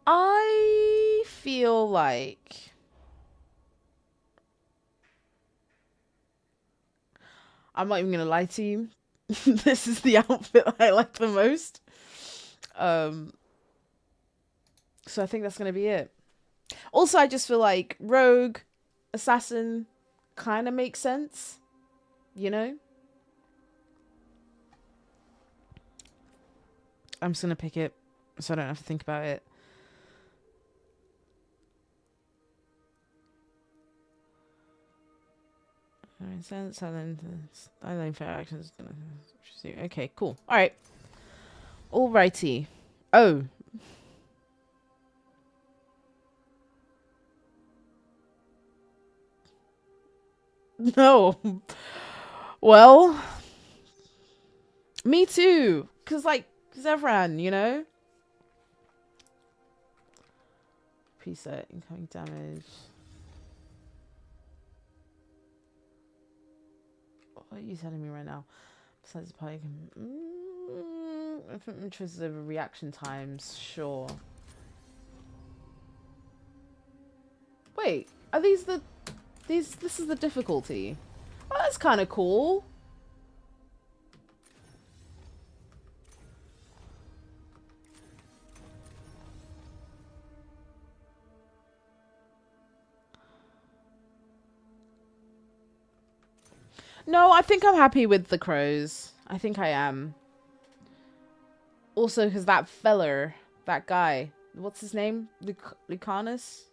I feel like I'm not even gonna lie to you. This is the outfit I like the most. So I think that's gonna be it. Also, I just feel like rogue, assassin, kind of makes sense, you know? I'm just gonna pick it so I don't have to think about it. Alright, silent fair actions. Okay, cool. Alright. Alrighty. Oh. No. Well, me too. Cause Zevran, you know? Preset, incoming damage. What are you telling me right now? Besides the pike, choices over reaction times, sure. Wait, are these the... This is the difficulty. Oh, that's kind of cool. No, I think I'm happy with the crows. I think I am. Also, because that feller, that guy, what's his name? Lucanus?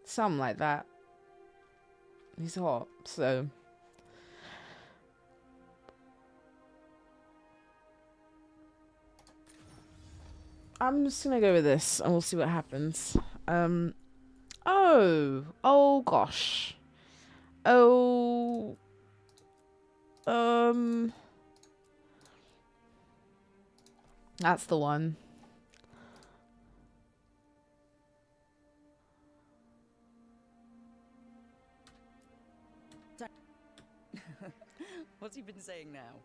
Something like that. He's hot, so... I'm just gonna go with this, and we'll see what happens. Oh gosh. Oh... That's the one. What's he been saying now?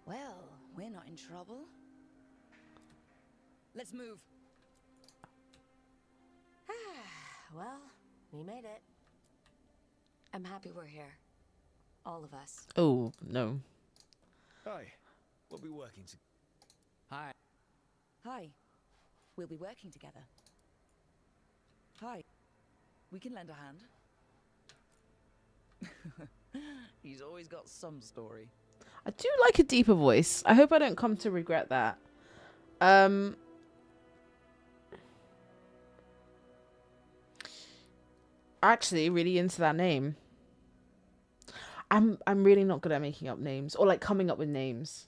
Well, we're not in trouble. Let's move. Well, we made it. I'm happy we're here. All of us. Oh, no. Hi. We'll be working to... Hi. Hi. We'll be working together. Hi. We can lend a hand. He's always got some story. I do like a deeper voice. I hope I don't come to regret that. Actually, really into that name. I'm really not good at making up names or like coming up with names,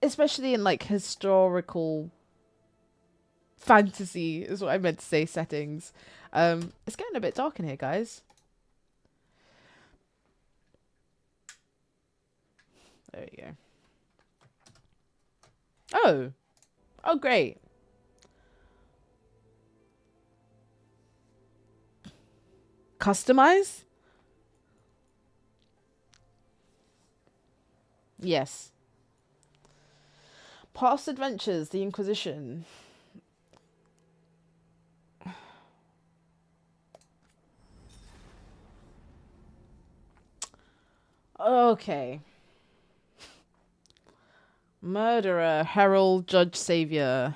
especially in like historical fantasy is what I meant to say settings. It's getting a bit dark in here, guys. There you go. Oh great. Customize? Yes. Past adventures, the Inquisition. Okay. Murderer, herald, judge, savior.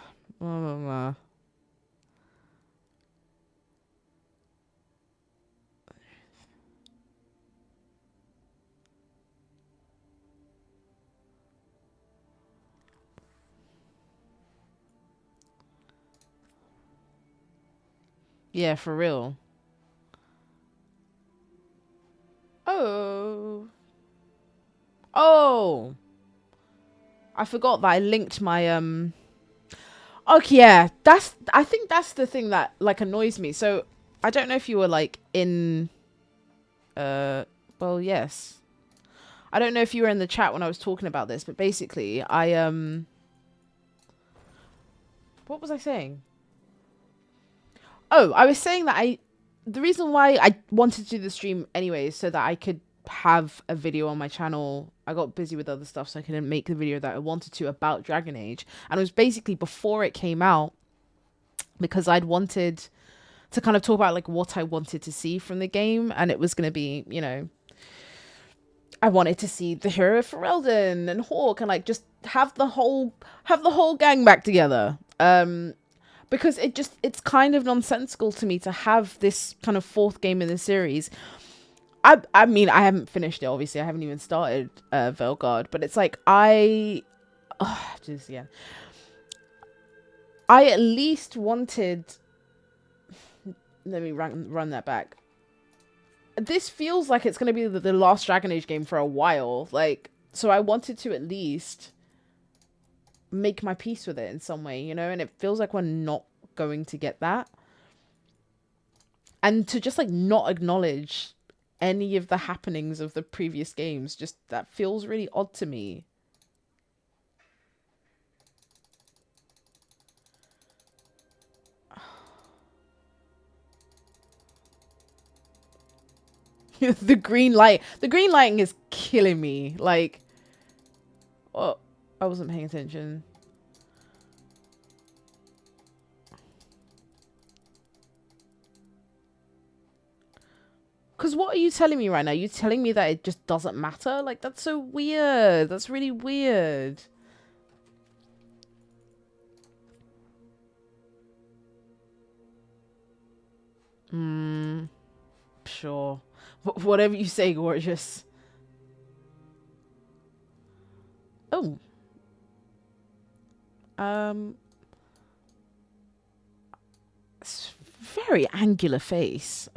Yeah, for real. Oh. I forgot that I linked my Okay, yeah. I think that's the thing that like annoys me. So, I don't know if you were like in well, yes. I don't know if you were in the chat when I was talking about this, but basically, what was I saying? Oh, I was saying that the reason why I wanted to do the stream anyway is so that I could have a video on my channel. I got busy with other stuff, so I couldn't make the video that I wanted to about Dragon Age. And it was basically before it came out, because I'd wanted to kind of talk about like what I wanted to see from the game, and it was going to be, you know, I wanted to see the hero Ferelden and Hawke and like just have the whole gang back together. Because it's kind of nonsensical to me to have this kind of fourth game in the series. I mean, I haven't finished it, obviously. I haven't even started Veilguard, but it's like I at least wanted... Let me run that back. this feels like it's going to be the last Dragon Age game for a while. Like, so I wanted to at least make my peace with it in some way, you know? And it feels like we're not going to get that. And to just, like, not acknowledge any of the happenings of the previous games, just, that feels really odd to me. The green lighting is killing me. Like, oh, I wasn't paying attention. Because what are you telling me right now? You're telling me that it just doesn't matter? Like, that's so weird. That's really weird. Sure. Whatever you say, gorgeous. Oh. It's very angular face.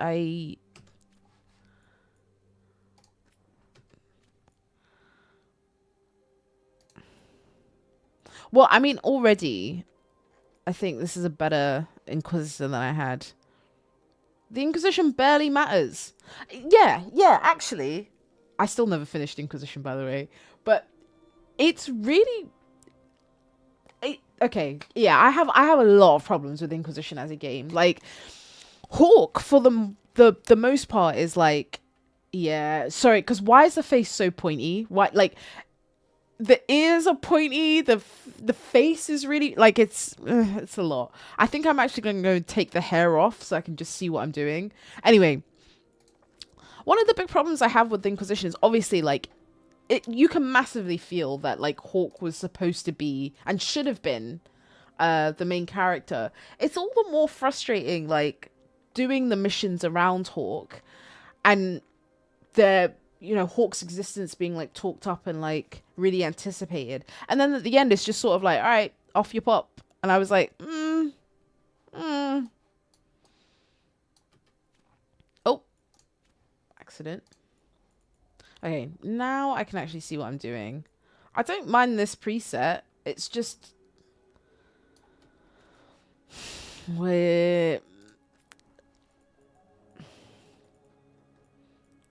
Well, I mean, already, I think this is a better Inquisitor than I had. The Inquisition barely matters. Yeah, actually. I still never finished Inquisition, by the way. But it's really... okay, yeah, I have a lot of problems with Inquisition as a game. Like, Hawk, for the most part, is like... yeah, sorry, because why is the face so pointy? Why, like... the ears are pointy. The face is really like it's a lot. I think I'm actually going to go take the hair off so I can just see what I'm doing. Anyway, one of the big problems I have with the Inquisition is obviously like you can massively feel that like Hawk was supposed to be and should have been the main character. It's all the more frustrating like doing the missions around Hawk and Hawk's existence being like talked up and like really anticipated. And then at the end, it's just sort of like, all right, off you pop. And I was like, Oh, accident. Okay, now I can actually see what I'm doing. I don't mind this preset. It's just... we're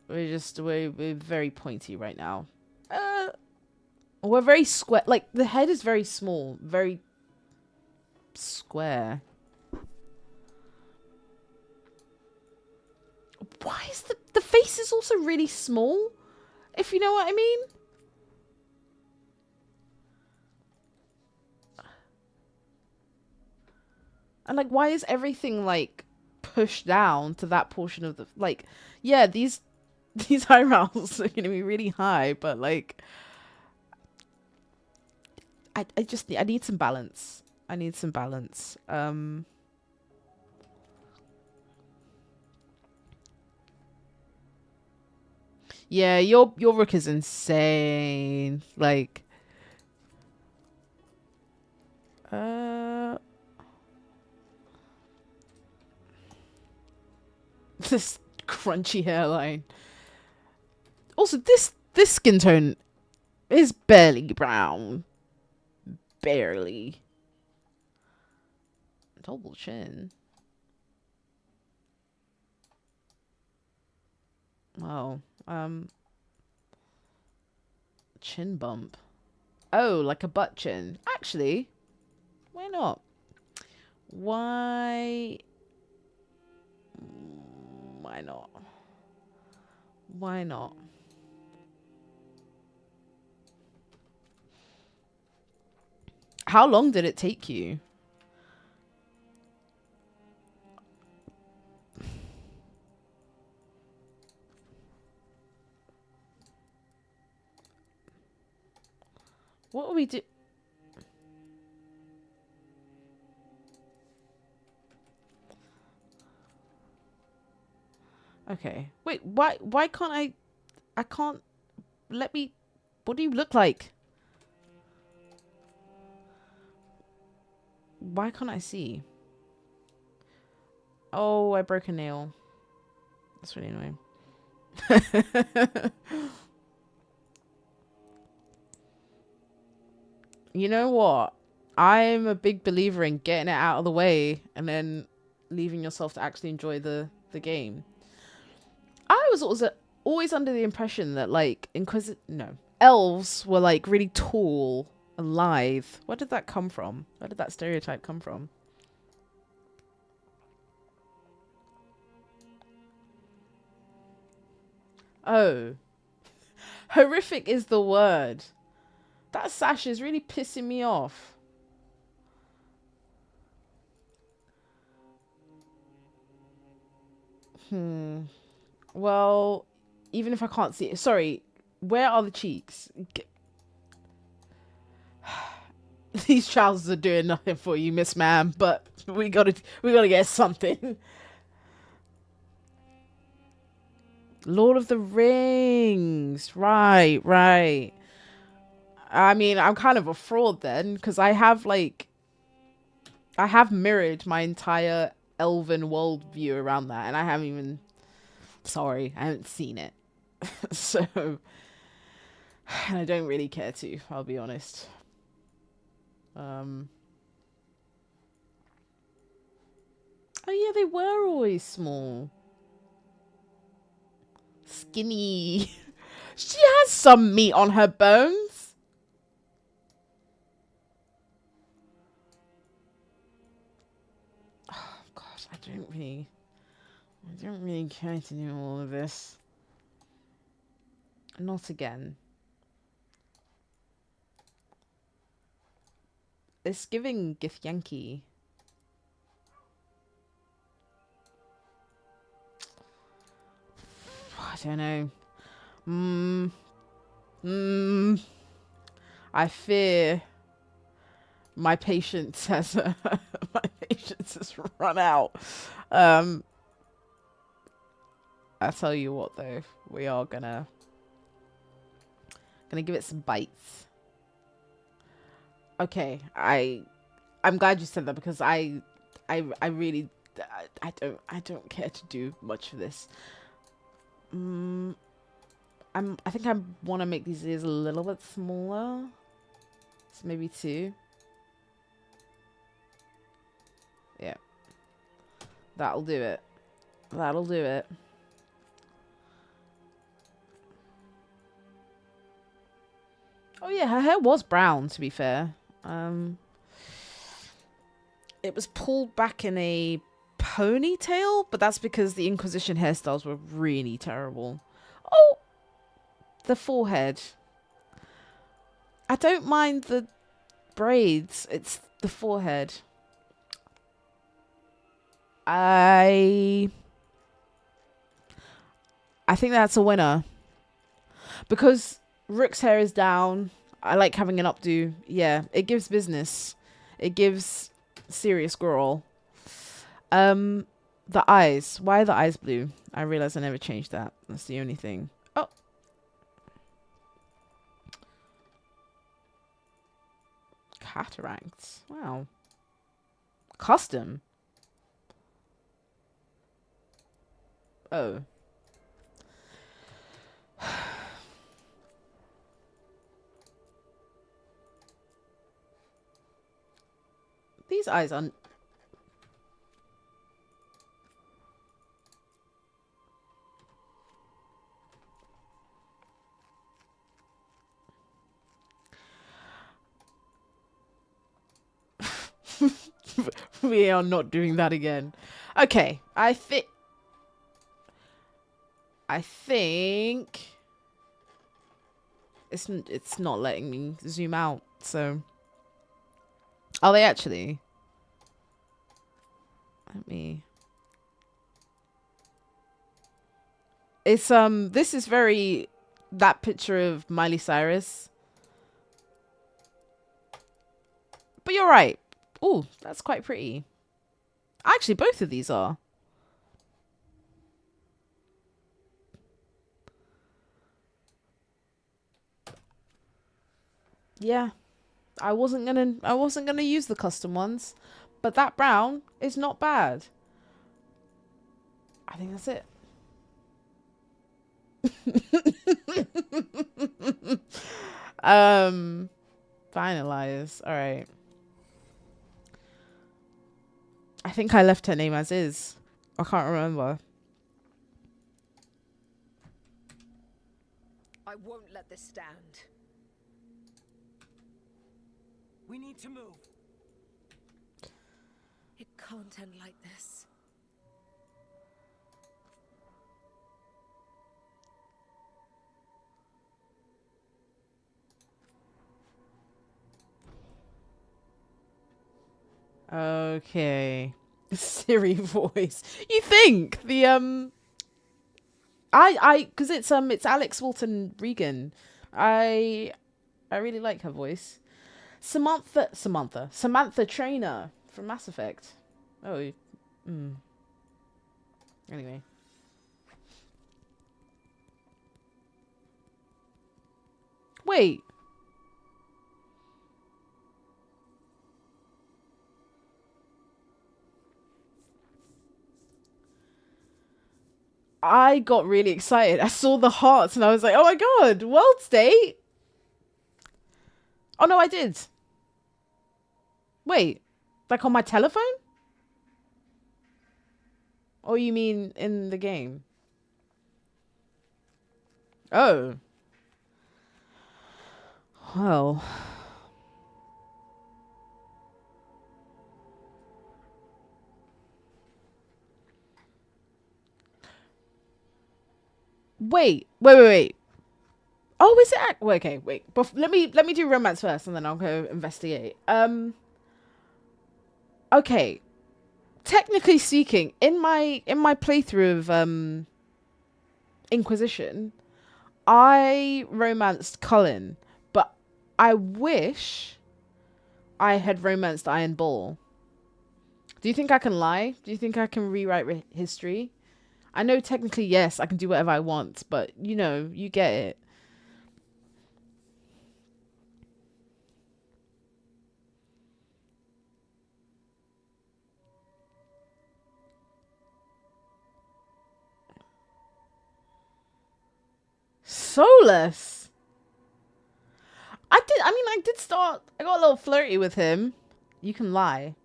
very pointy right now. We're very square. Like, the head is very small. Very square. Why is the face is also really small? If you know what I mean? And, like, why is everything, like, pushed down to that portion of the... like, yeah, these eyebrows are going to be really high, but, like... I need some balance. I need some balance. Yeah, your Rook is insane. Like... this crunchy hairline. Also, this skin tone is barely brown. Barely. Double chin. Wow. Chin bump. Oh, like a butt chin. Actually, why not? Why not? Why not? How long did it take you? What will we do? Okay. Wait, why can't I can't let me... what do you look like? Why can't I see? Oh, I broke a nail. That's really annoying. You know what? I'm a big believer in getting it out of the way and then leaving yourself to actually enjoy the game. I was also always under the impression that like elves were like really tall and lithe. Where did that come from? Where did that stereotype come from? Oh. Horrific is the word. That sash is really pissing me off. Well, even if I can't see it. Sorry, where are the cheeks? These trousers are doing nothing for you, Miss Ma'am, but we gotta get something. Lord of the Rings. Right. I mean, I'm kind of a fraud then, because I have mirrored my entire elven worldview around that, and I haven't seen it. So, and I don't really care to, I'll be honest. Oh yeah, they were always small. Skinny. She has some meat on her bones. Oh gosh, I don't really care to do all of this. Not again. It's giving Githyanki. I don't know. I fear my patience has run out. I tell you what though, we are gonna give it some bites. Okay, I'm glad you said that, because I really don't care to do much for this. I think I want to make these ears a little bit smaller. So maybe 2. Yeah. That'll do it. That'll do it. Oh yeah, her hair was brown, to be fair. It was pulled back in a ponytail, but that's because the Inquisition hairstyles were really terrible. Oh, the forehead. I don't mind the braids. It's the forehead. I think that's a winner, because Rook's hair is down. I like having an updo. Yeah, it gives business. It gives serious girl. The eyes. Why are the eyes blue? I realize I never changed that. That's the only thing. Oh. Cataracts. Wow. Custom. Oh. These eyes are... We are not doing that again. Okay, I think it's not letting me zoom out. So, are they actually? Let me. It's This is very that picture of Miley Cyrus. But you're right. Oh, that's quite pretty. Actually, both of these are. Yeah. I wasn't gonna use the custom ones, but that brown is not bad. I think that's it. Finalize. All right. I think I left her name as is. I can't remember. I won't let this stand. We need to move. It can't end like this. Okay. Siri voice. You think the because it's Alex Walton Regan. I really like her voice. Samantha Trainer from Mass Effect. Oh, Anyway. Wait. I got really excited. I saw the hearts and I was like, oh my god, world state. Oh no, I did. Wait, like on my telephone? Or you mean in the game? Oh. Well. Wait. Oh, is it? Okay, wait. Let me do romance first, and then I'll go investigate. Okay. Technically speaking, in my playthrough of Inquisition, I romanced Cullen, but I wish I had romanced Iron Bull. Do you think I can lie? Do you think I can rewrite history? I know technically, yes, I can do whatever I want, but you know, you get it. Solus. I got a little flirty with him. You can lie.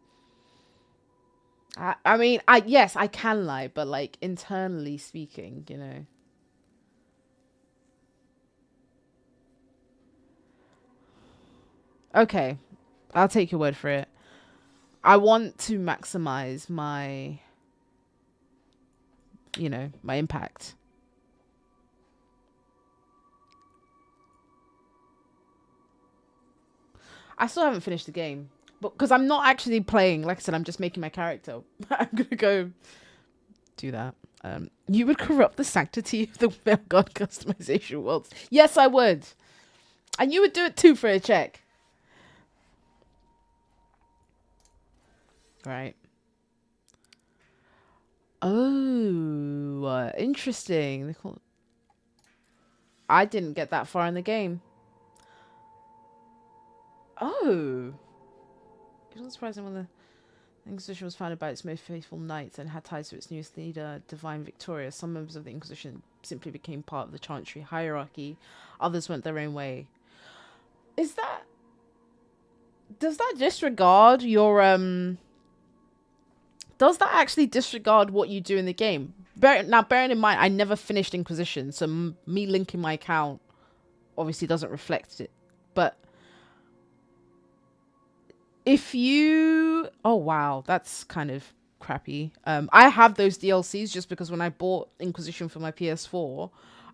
Yes, I can lie, but like internally speaking, you know. Okay, I'll take your word for it. I want to maximize my, you know, my impact. I still haven't finished the game, but because I'm not actually playing, like I said, I'm just making my character. I'm gonna go do that. You would corrupt the sanctity of the Veilguard customization worlds. Yes, I would. And you would do it too for a check. Right. Oh, interesting. I didn't get that far in the game. Oh. It wasn't surprising when the Inquisition was founded by its most faithful knights and had ties to its newest leader, Divine Victoria. Some members of the Inquisition simply became part of the Chantry hierarchy. Others went their own way. Does that disregard your does that actually disregard what you do in the game? Bearing in mind, I never finished Inquisition, so me linking my account obviously doesn't reflect it. But if you... Oh, wow. That's kind of crappy. I have those DLCs just because when I bought Inquisition for my PS4,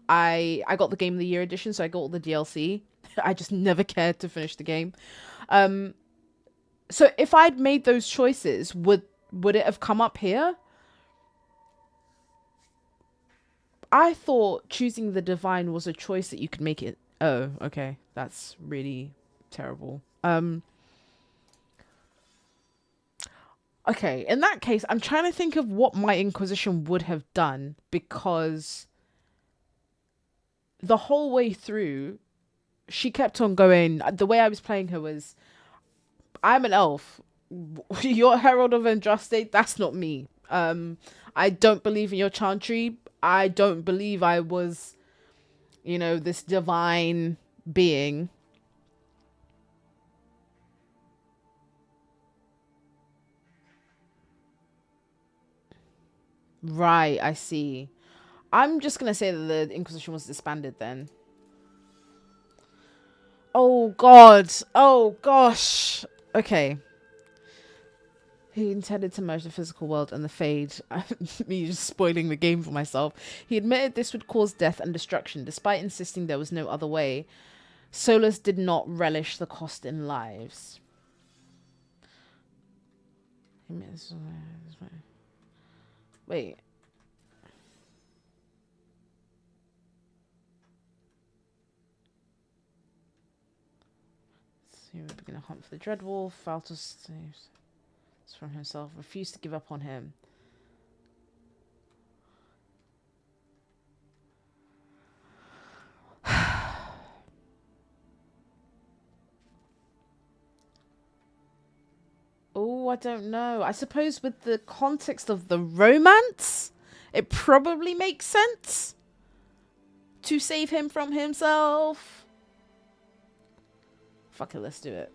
I got the Game of the Year edition, so I got all the DLC. I just never cared to finish the game. So if I'd made those choices, would it have come up here? I thought choosing the Divine was a choice that you could make it. Oh, okay. That's really terrible. Okay, in that case, I'm trying to think of what my Inquisition would have done, because the whole way through, she kept on going. The way I was playing her was, I'm an elf. You're Herald of Andraste. That's not me. I don't believe in your chantry. I don't believe I was, you know, this divine being. Right, I see. I'm just gonna say that the Inquisition was disbanded then. Oh god. Oh gosh. Okay. He intended to merge the physical world and the Fade. Me just spoiling the game for myself. He admitted this would cause death and destruction, despite insisting there was no other way. Solus did not relish the cost in lives. Wait. So he would begin a hunt for the Dreadwolf. Valtus saves from himself. Refused to give up on him. Oh, I don't know. I suppose with the context of the romance, it probably makes sense to save him from himself. Fuck it, let's do it.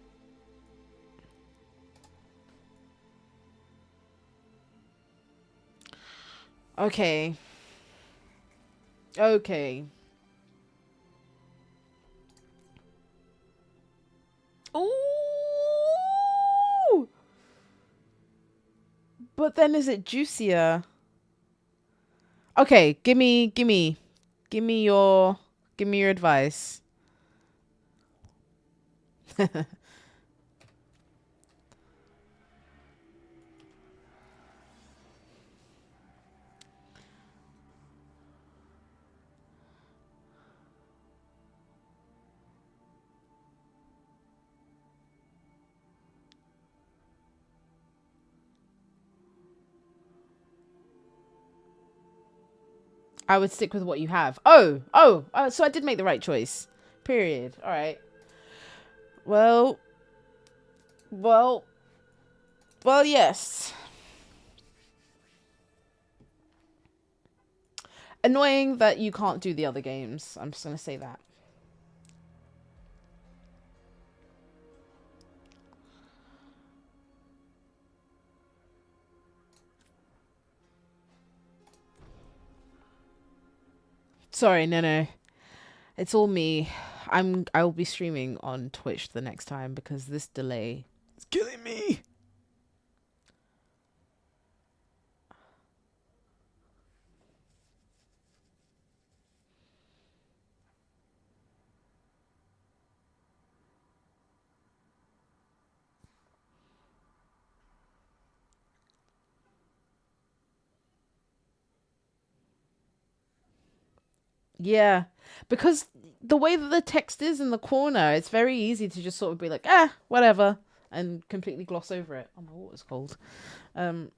Okay. Okay. Ooh! But then is it juicier? Okay, give me your advice. I would stick with what you have. Oh, so I did make the right choice. Period. All right. Well, yes. Annoying that you can't do the other games. I'm just going to say that. Sorry, no. It's all me. I will be streaming on Twitch the next time because this delay is killing me. Yeah, because the way that the text is in the corner, it's very easy to just sort of be like, whatever, and completely gloss over it. Oh, my water's cold. So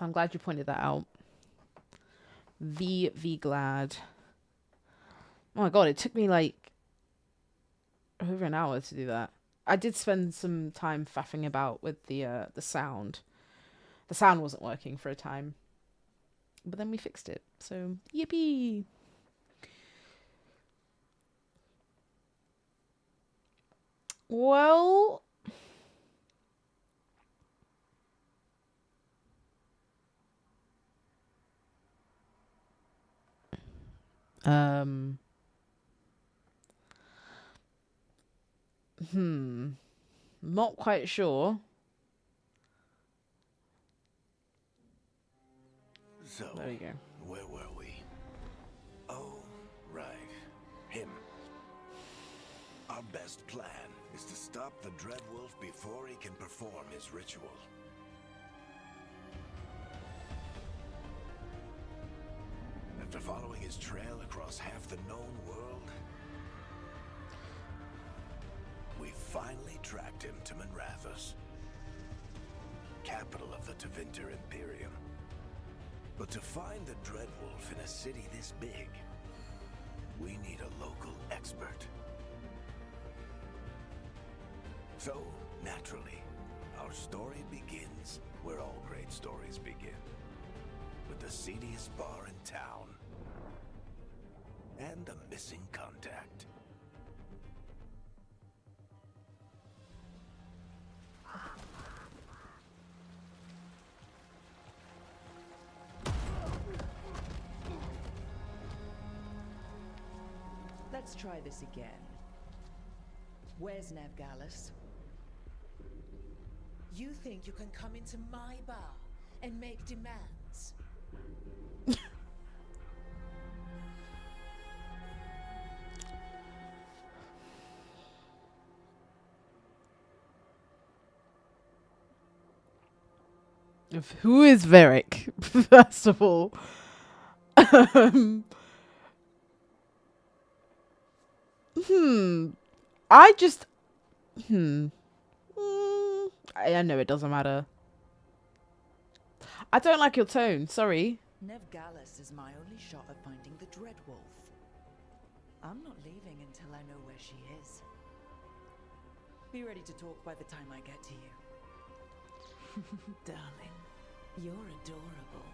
I'm glad you pointed that out. Glad. Oh my god, it took me like over an hour to do that. I did spend some time faffing about with the sound. The sound wasn't working for a time. But then we fixed it. So, yippee! Well, not quite sure. So, There you go. where were we? Oh, right. Him. Our best plan is to stop the Dreadwolf before he can perform his ritual. After following his trail across half the known world, we finally tracked him to Manrathus, capital of the Tevinter Imperium. But to find the Dreadwolf in a city this big, we need a local expert. So, naturally, our story begins where all great stories begin. With the seediest bar in town. And a missing contact. Let's try this again. Where's Nev Gallus? You think you can come into my bar and make demands? Who is Varric? First of all. I just I know it doesn't matter. I don't like your tone, sorry. Nev Gallus is my only shot at finding the Dreadwolf. I'm not leaving until I know where she is. Be ready to talk by the time I get to you. Darling, you're adorable.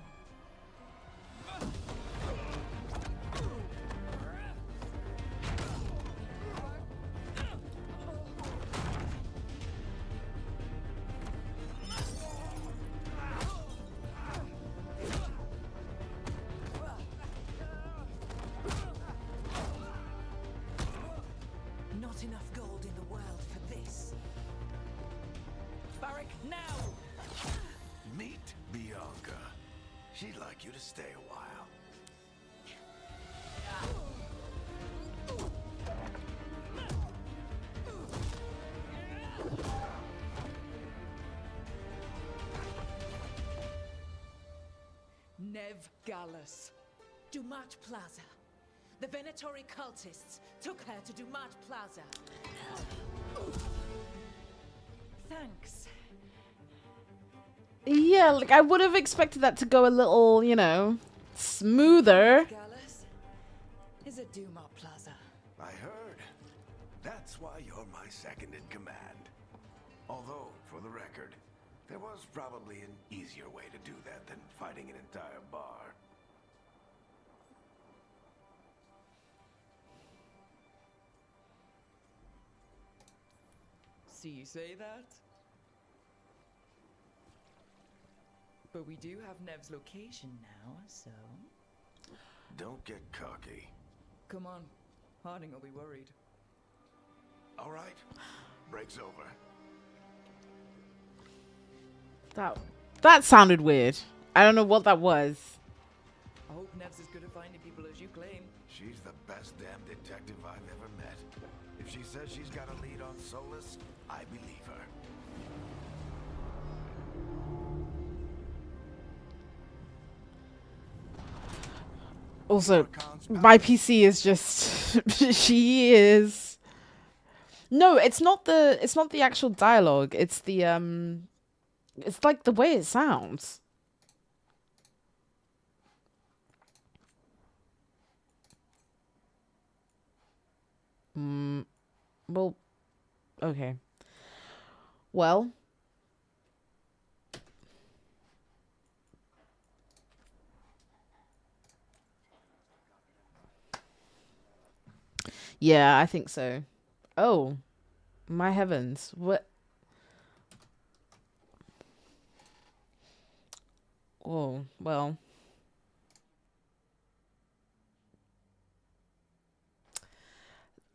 Not enough gold in the world for this. Varric, now! Meet Bianca. She'd like you to stay a while. Nev Gallus. Dumat Plaza. The Venatori cultists took her to Dumat Plaza. Thanks. Yeah, like I would have expected that to go a little, you know, smoother. Gallus is at Dumat Plaza. I heard. That's why you're my second in command. Although, for the record, there was probably an easier way to do that than fighting an entire bar. See you say that? But we do have Nev's location now, so... Don't get cocky. Come on. Harding will be worried. All right. Break's over. That sounded weird. I don't know what that was. I hope Nev's as good at finding people as you claim. She's the best damn detective I've ever met. If she says she's got a lead on Solus, I believe her. Also, my PC is just she is. No, it's not the actual dialogue. It's the it's like the way it sounds. Well, okay. Well, yeah, I think so. Oh, my heavens. What? Oh, well.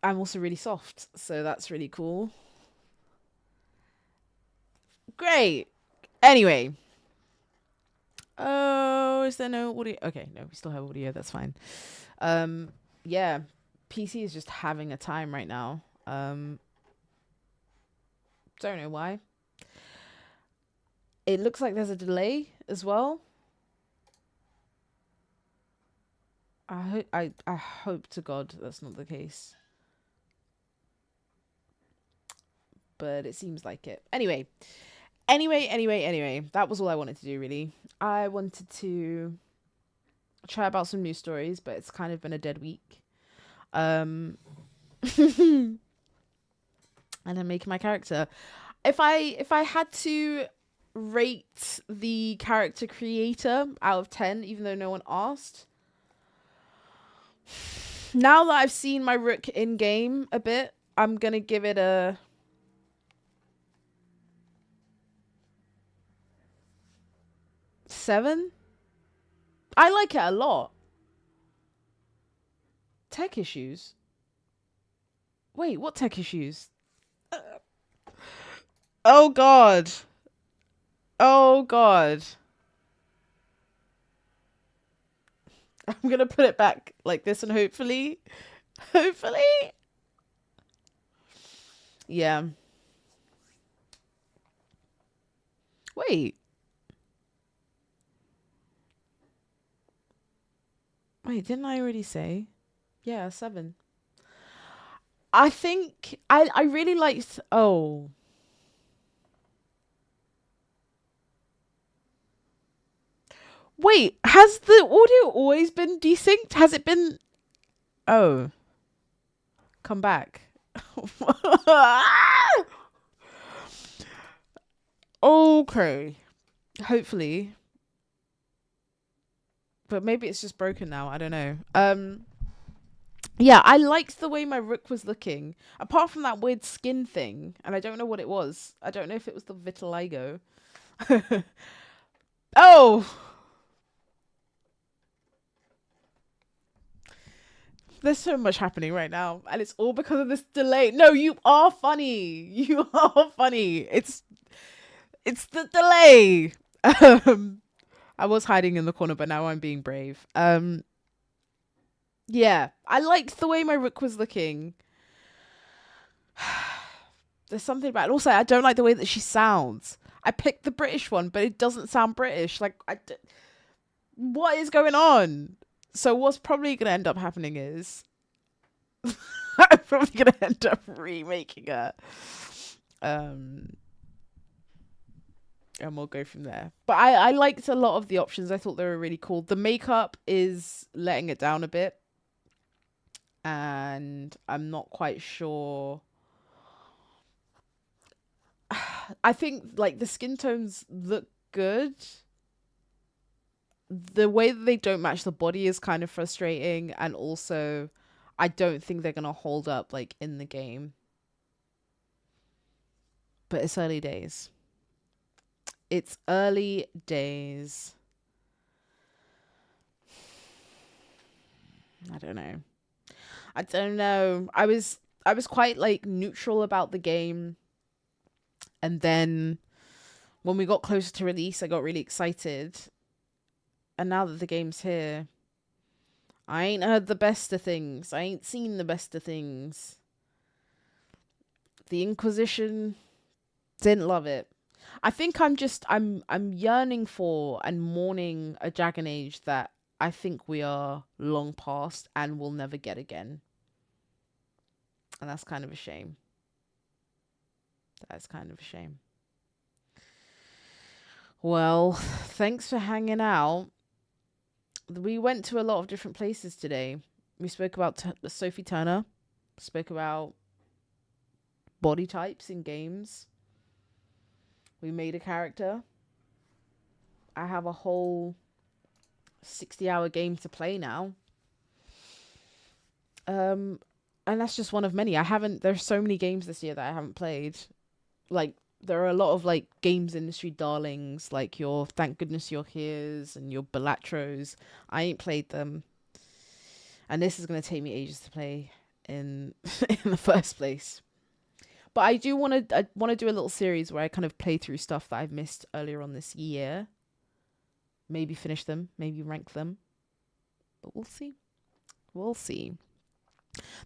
I'm also really soft, so that's really cool. Great. Anyway. Oh, is there no audio? Okay, no, we still have audio. That's fine. Yeah, PC is just having a time right now. Don't know why. It looks like there's a delay as well. I hope to God that's not the case. But it seems like it. Anyway, that was all I wanted to do, really. I wanted to chat about some news stories, but it's kind of been a dead week. And I'm making my character. If I had to rate the character creator out of 10, even though no one asked, now that I've seen my Rook in game a bit, I'm gonna give it a 7. I like it a lot. Tech issues. Wait, what tech issues? Oh god. Oh god. I'm gonna put it back like this and hopefully. Yeah. Wait. Wait, didn't I already say? Yeah, 7. I think I really liked. Oh. Wait, has the audio always been desynced? Has it been? Oh. Come back. Okay. Hopefully. But maybe it's just broken now. I don't know. Yeah, I liked the way my Rook was looking. Apart from that weird skin thing, and I don't know what it was. I don't know if it was the vitiligo. Oh! There's so much happening right now, and it's all because of this delay. No, you are funny. You are funny. It's the delay. I was hiding in the corner, but now I'm being brave. Yeah, I liked the way my Rook was looking. There's something about it. Also, I don't like the way that she sounds. I picked the British one, but it doesn't sound British. Like, what is going on? So what's probably going to end up happening is I'm probably going to end up remaking her. And we'll go from there. But I liked a lot of the options. I thought they were really cool. The makeup is letting it down a bit. And I'm not quite sure. I think like the skin tones look good. The way that they don't match the body is kind of frustrating, and also I don't think they're gonna hold up like in the game. But it's early days. It's early days. I don't know. I was quite like neutral about the game. And then when we got closer to release, I got really excited. And now that the game's here, I ain't heard the best of things. I ain't seen the best of things. The Inquisition, didn't love it. I think I'm yearning for and mourning a Dragon Age that I think we are long past and will never get again. And that's kind of a shame. That's kind of a shame. Well, thanks for hanging out. We went to a lot of different places today. We spoke about Sophie Turner. Spoke about body types in games. We made a character. I have a whole 60-hour game to play now. And that's just one of many. There's so many games this year that I haven't played. Like, there are a lot of, like, games industry darlings, like your Thank Goodness You're Here's and your Balatros. I ain't played them. And this is going to take me ages to play in the first place. But I want to do a little series where I kind of play through stuff that I've missed earlier on this year. Maybe finish them, maybe rank them. But we'll see. We'll see.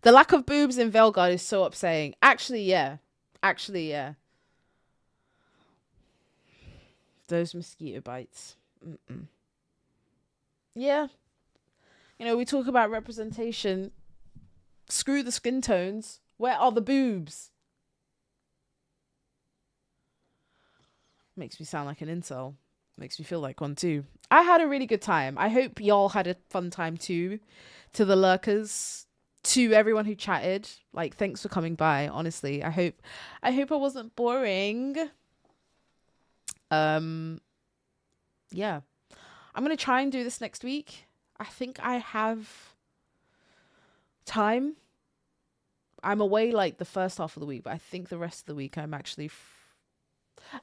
The lack of boobs in Veilguard is so upsetting. Actually, yeah. Those mosquito bites. Yeah. You know, we talk about representation. Screw the skin tones. Where are the boobs? Makes me sound like an incel. Makes me feel like one too. I had a really good time. I hope y'all had a fun time too. To the lurkers, to everyone who chatted, like, thanks for coming by. Honestly, I hope I wasn't boring. Yeah, I'm gonna try and do this next week. I think I have time. I'm away like the first half of the week, but I think the rest of the week I'm actually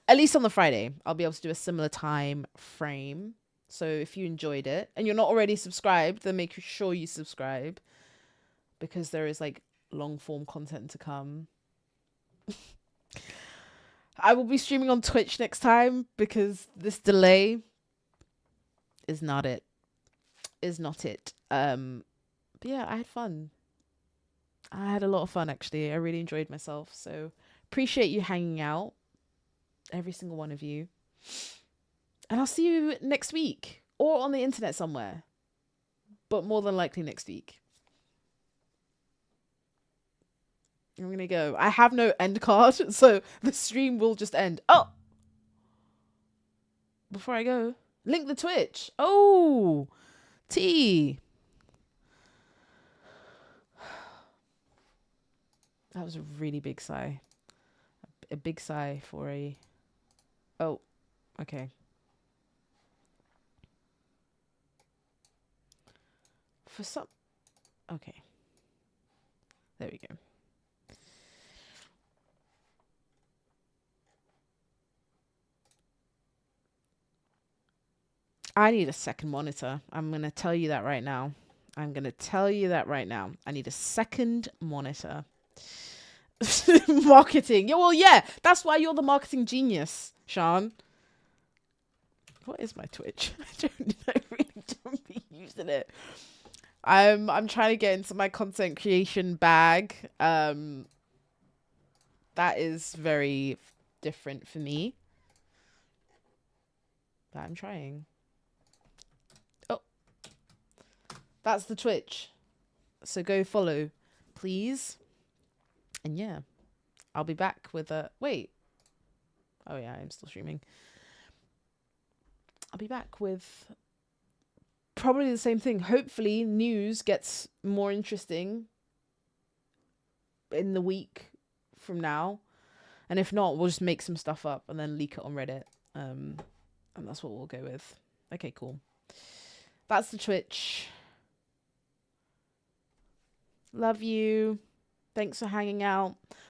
at least on the Friday I'll be able to do a similar time frame. So if you enjoyed it and you're not already subscribed, then make sure you subscribe, because there is like long form content to come. I will be streaming on Twitch next time because this delay is not it. Is not it. But yeah, I had fun. I had a lot of fun, actually. I really enjoyed myself. So appreciate you hanging out, every single one of you. And I'll see you next week or on the internet somewhere, but more than likely next week. I'm going to go. I have no end card, so the stream will just end. Oh! Before I go, link the Twitch. Oh! T. That was a really big sigh. A big sigh for a... Oh, okay. For some... Okay. There we go. I need a second monitor. I'm going to tell you that right now. I need a second monitor. Marketing. Yeah, well, yeah. That's why you're the marketing genius, Sean. What is my Twitch? I really don't be using it. I'm trying to get into my content creation bag. That is very different for me. But I'm trying. Oh. That's the Twitch. So go follow, please. And yeah, I'll be back with a... Wait. Oh yeah, I'm still streaming. I'll be back with probably the same thing. Hopefully news gets more interesting in the week from now. And if not, we'll just make some stuff up and then leak it on Reddit. And that's what we'll go with. Okay, cool. That's the Twitch. Love you. Thanks for hanging out.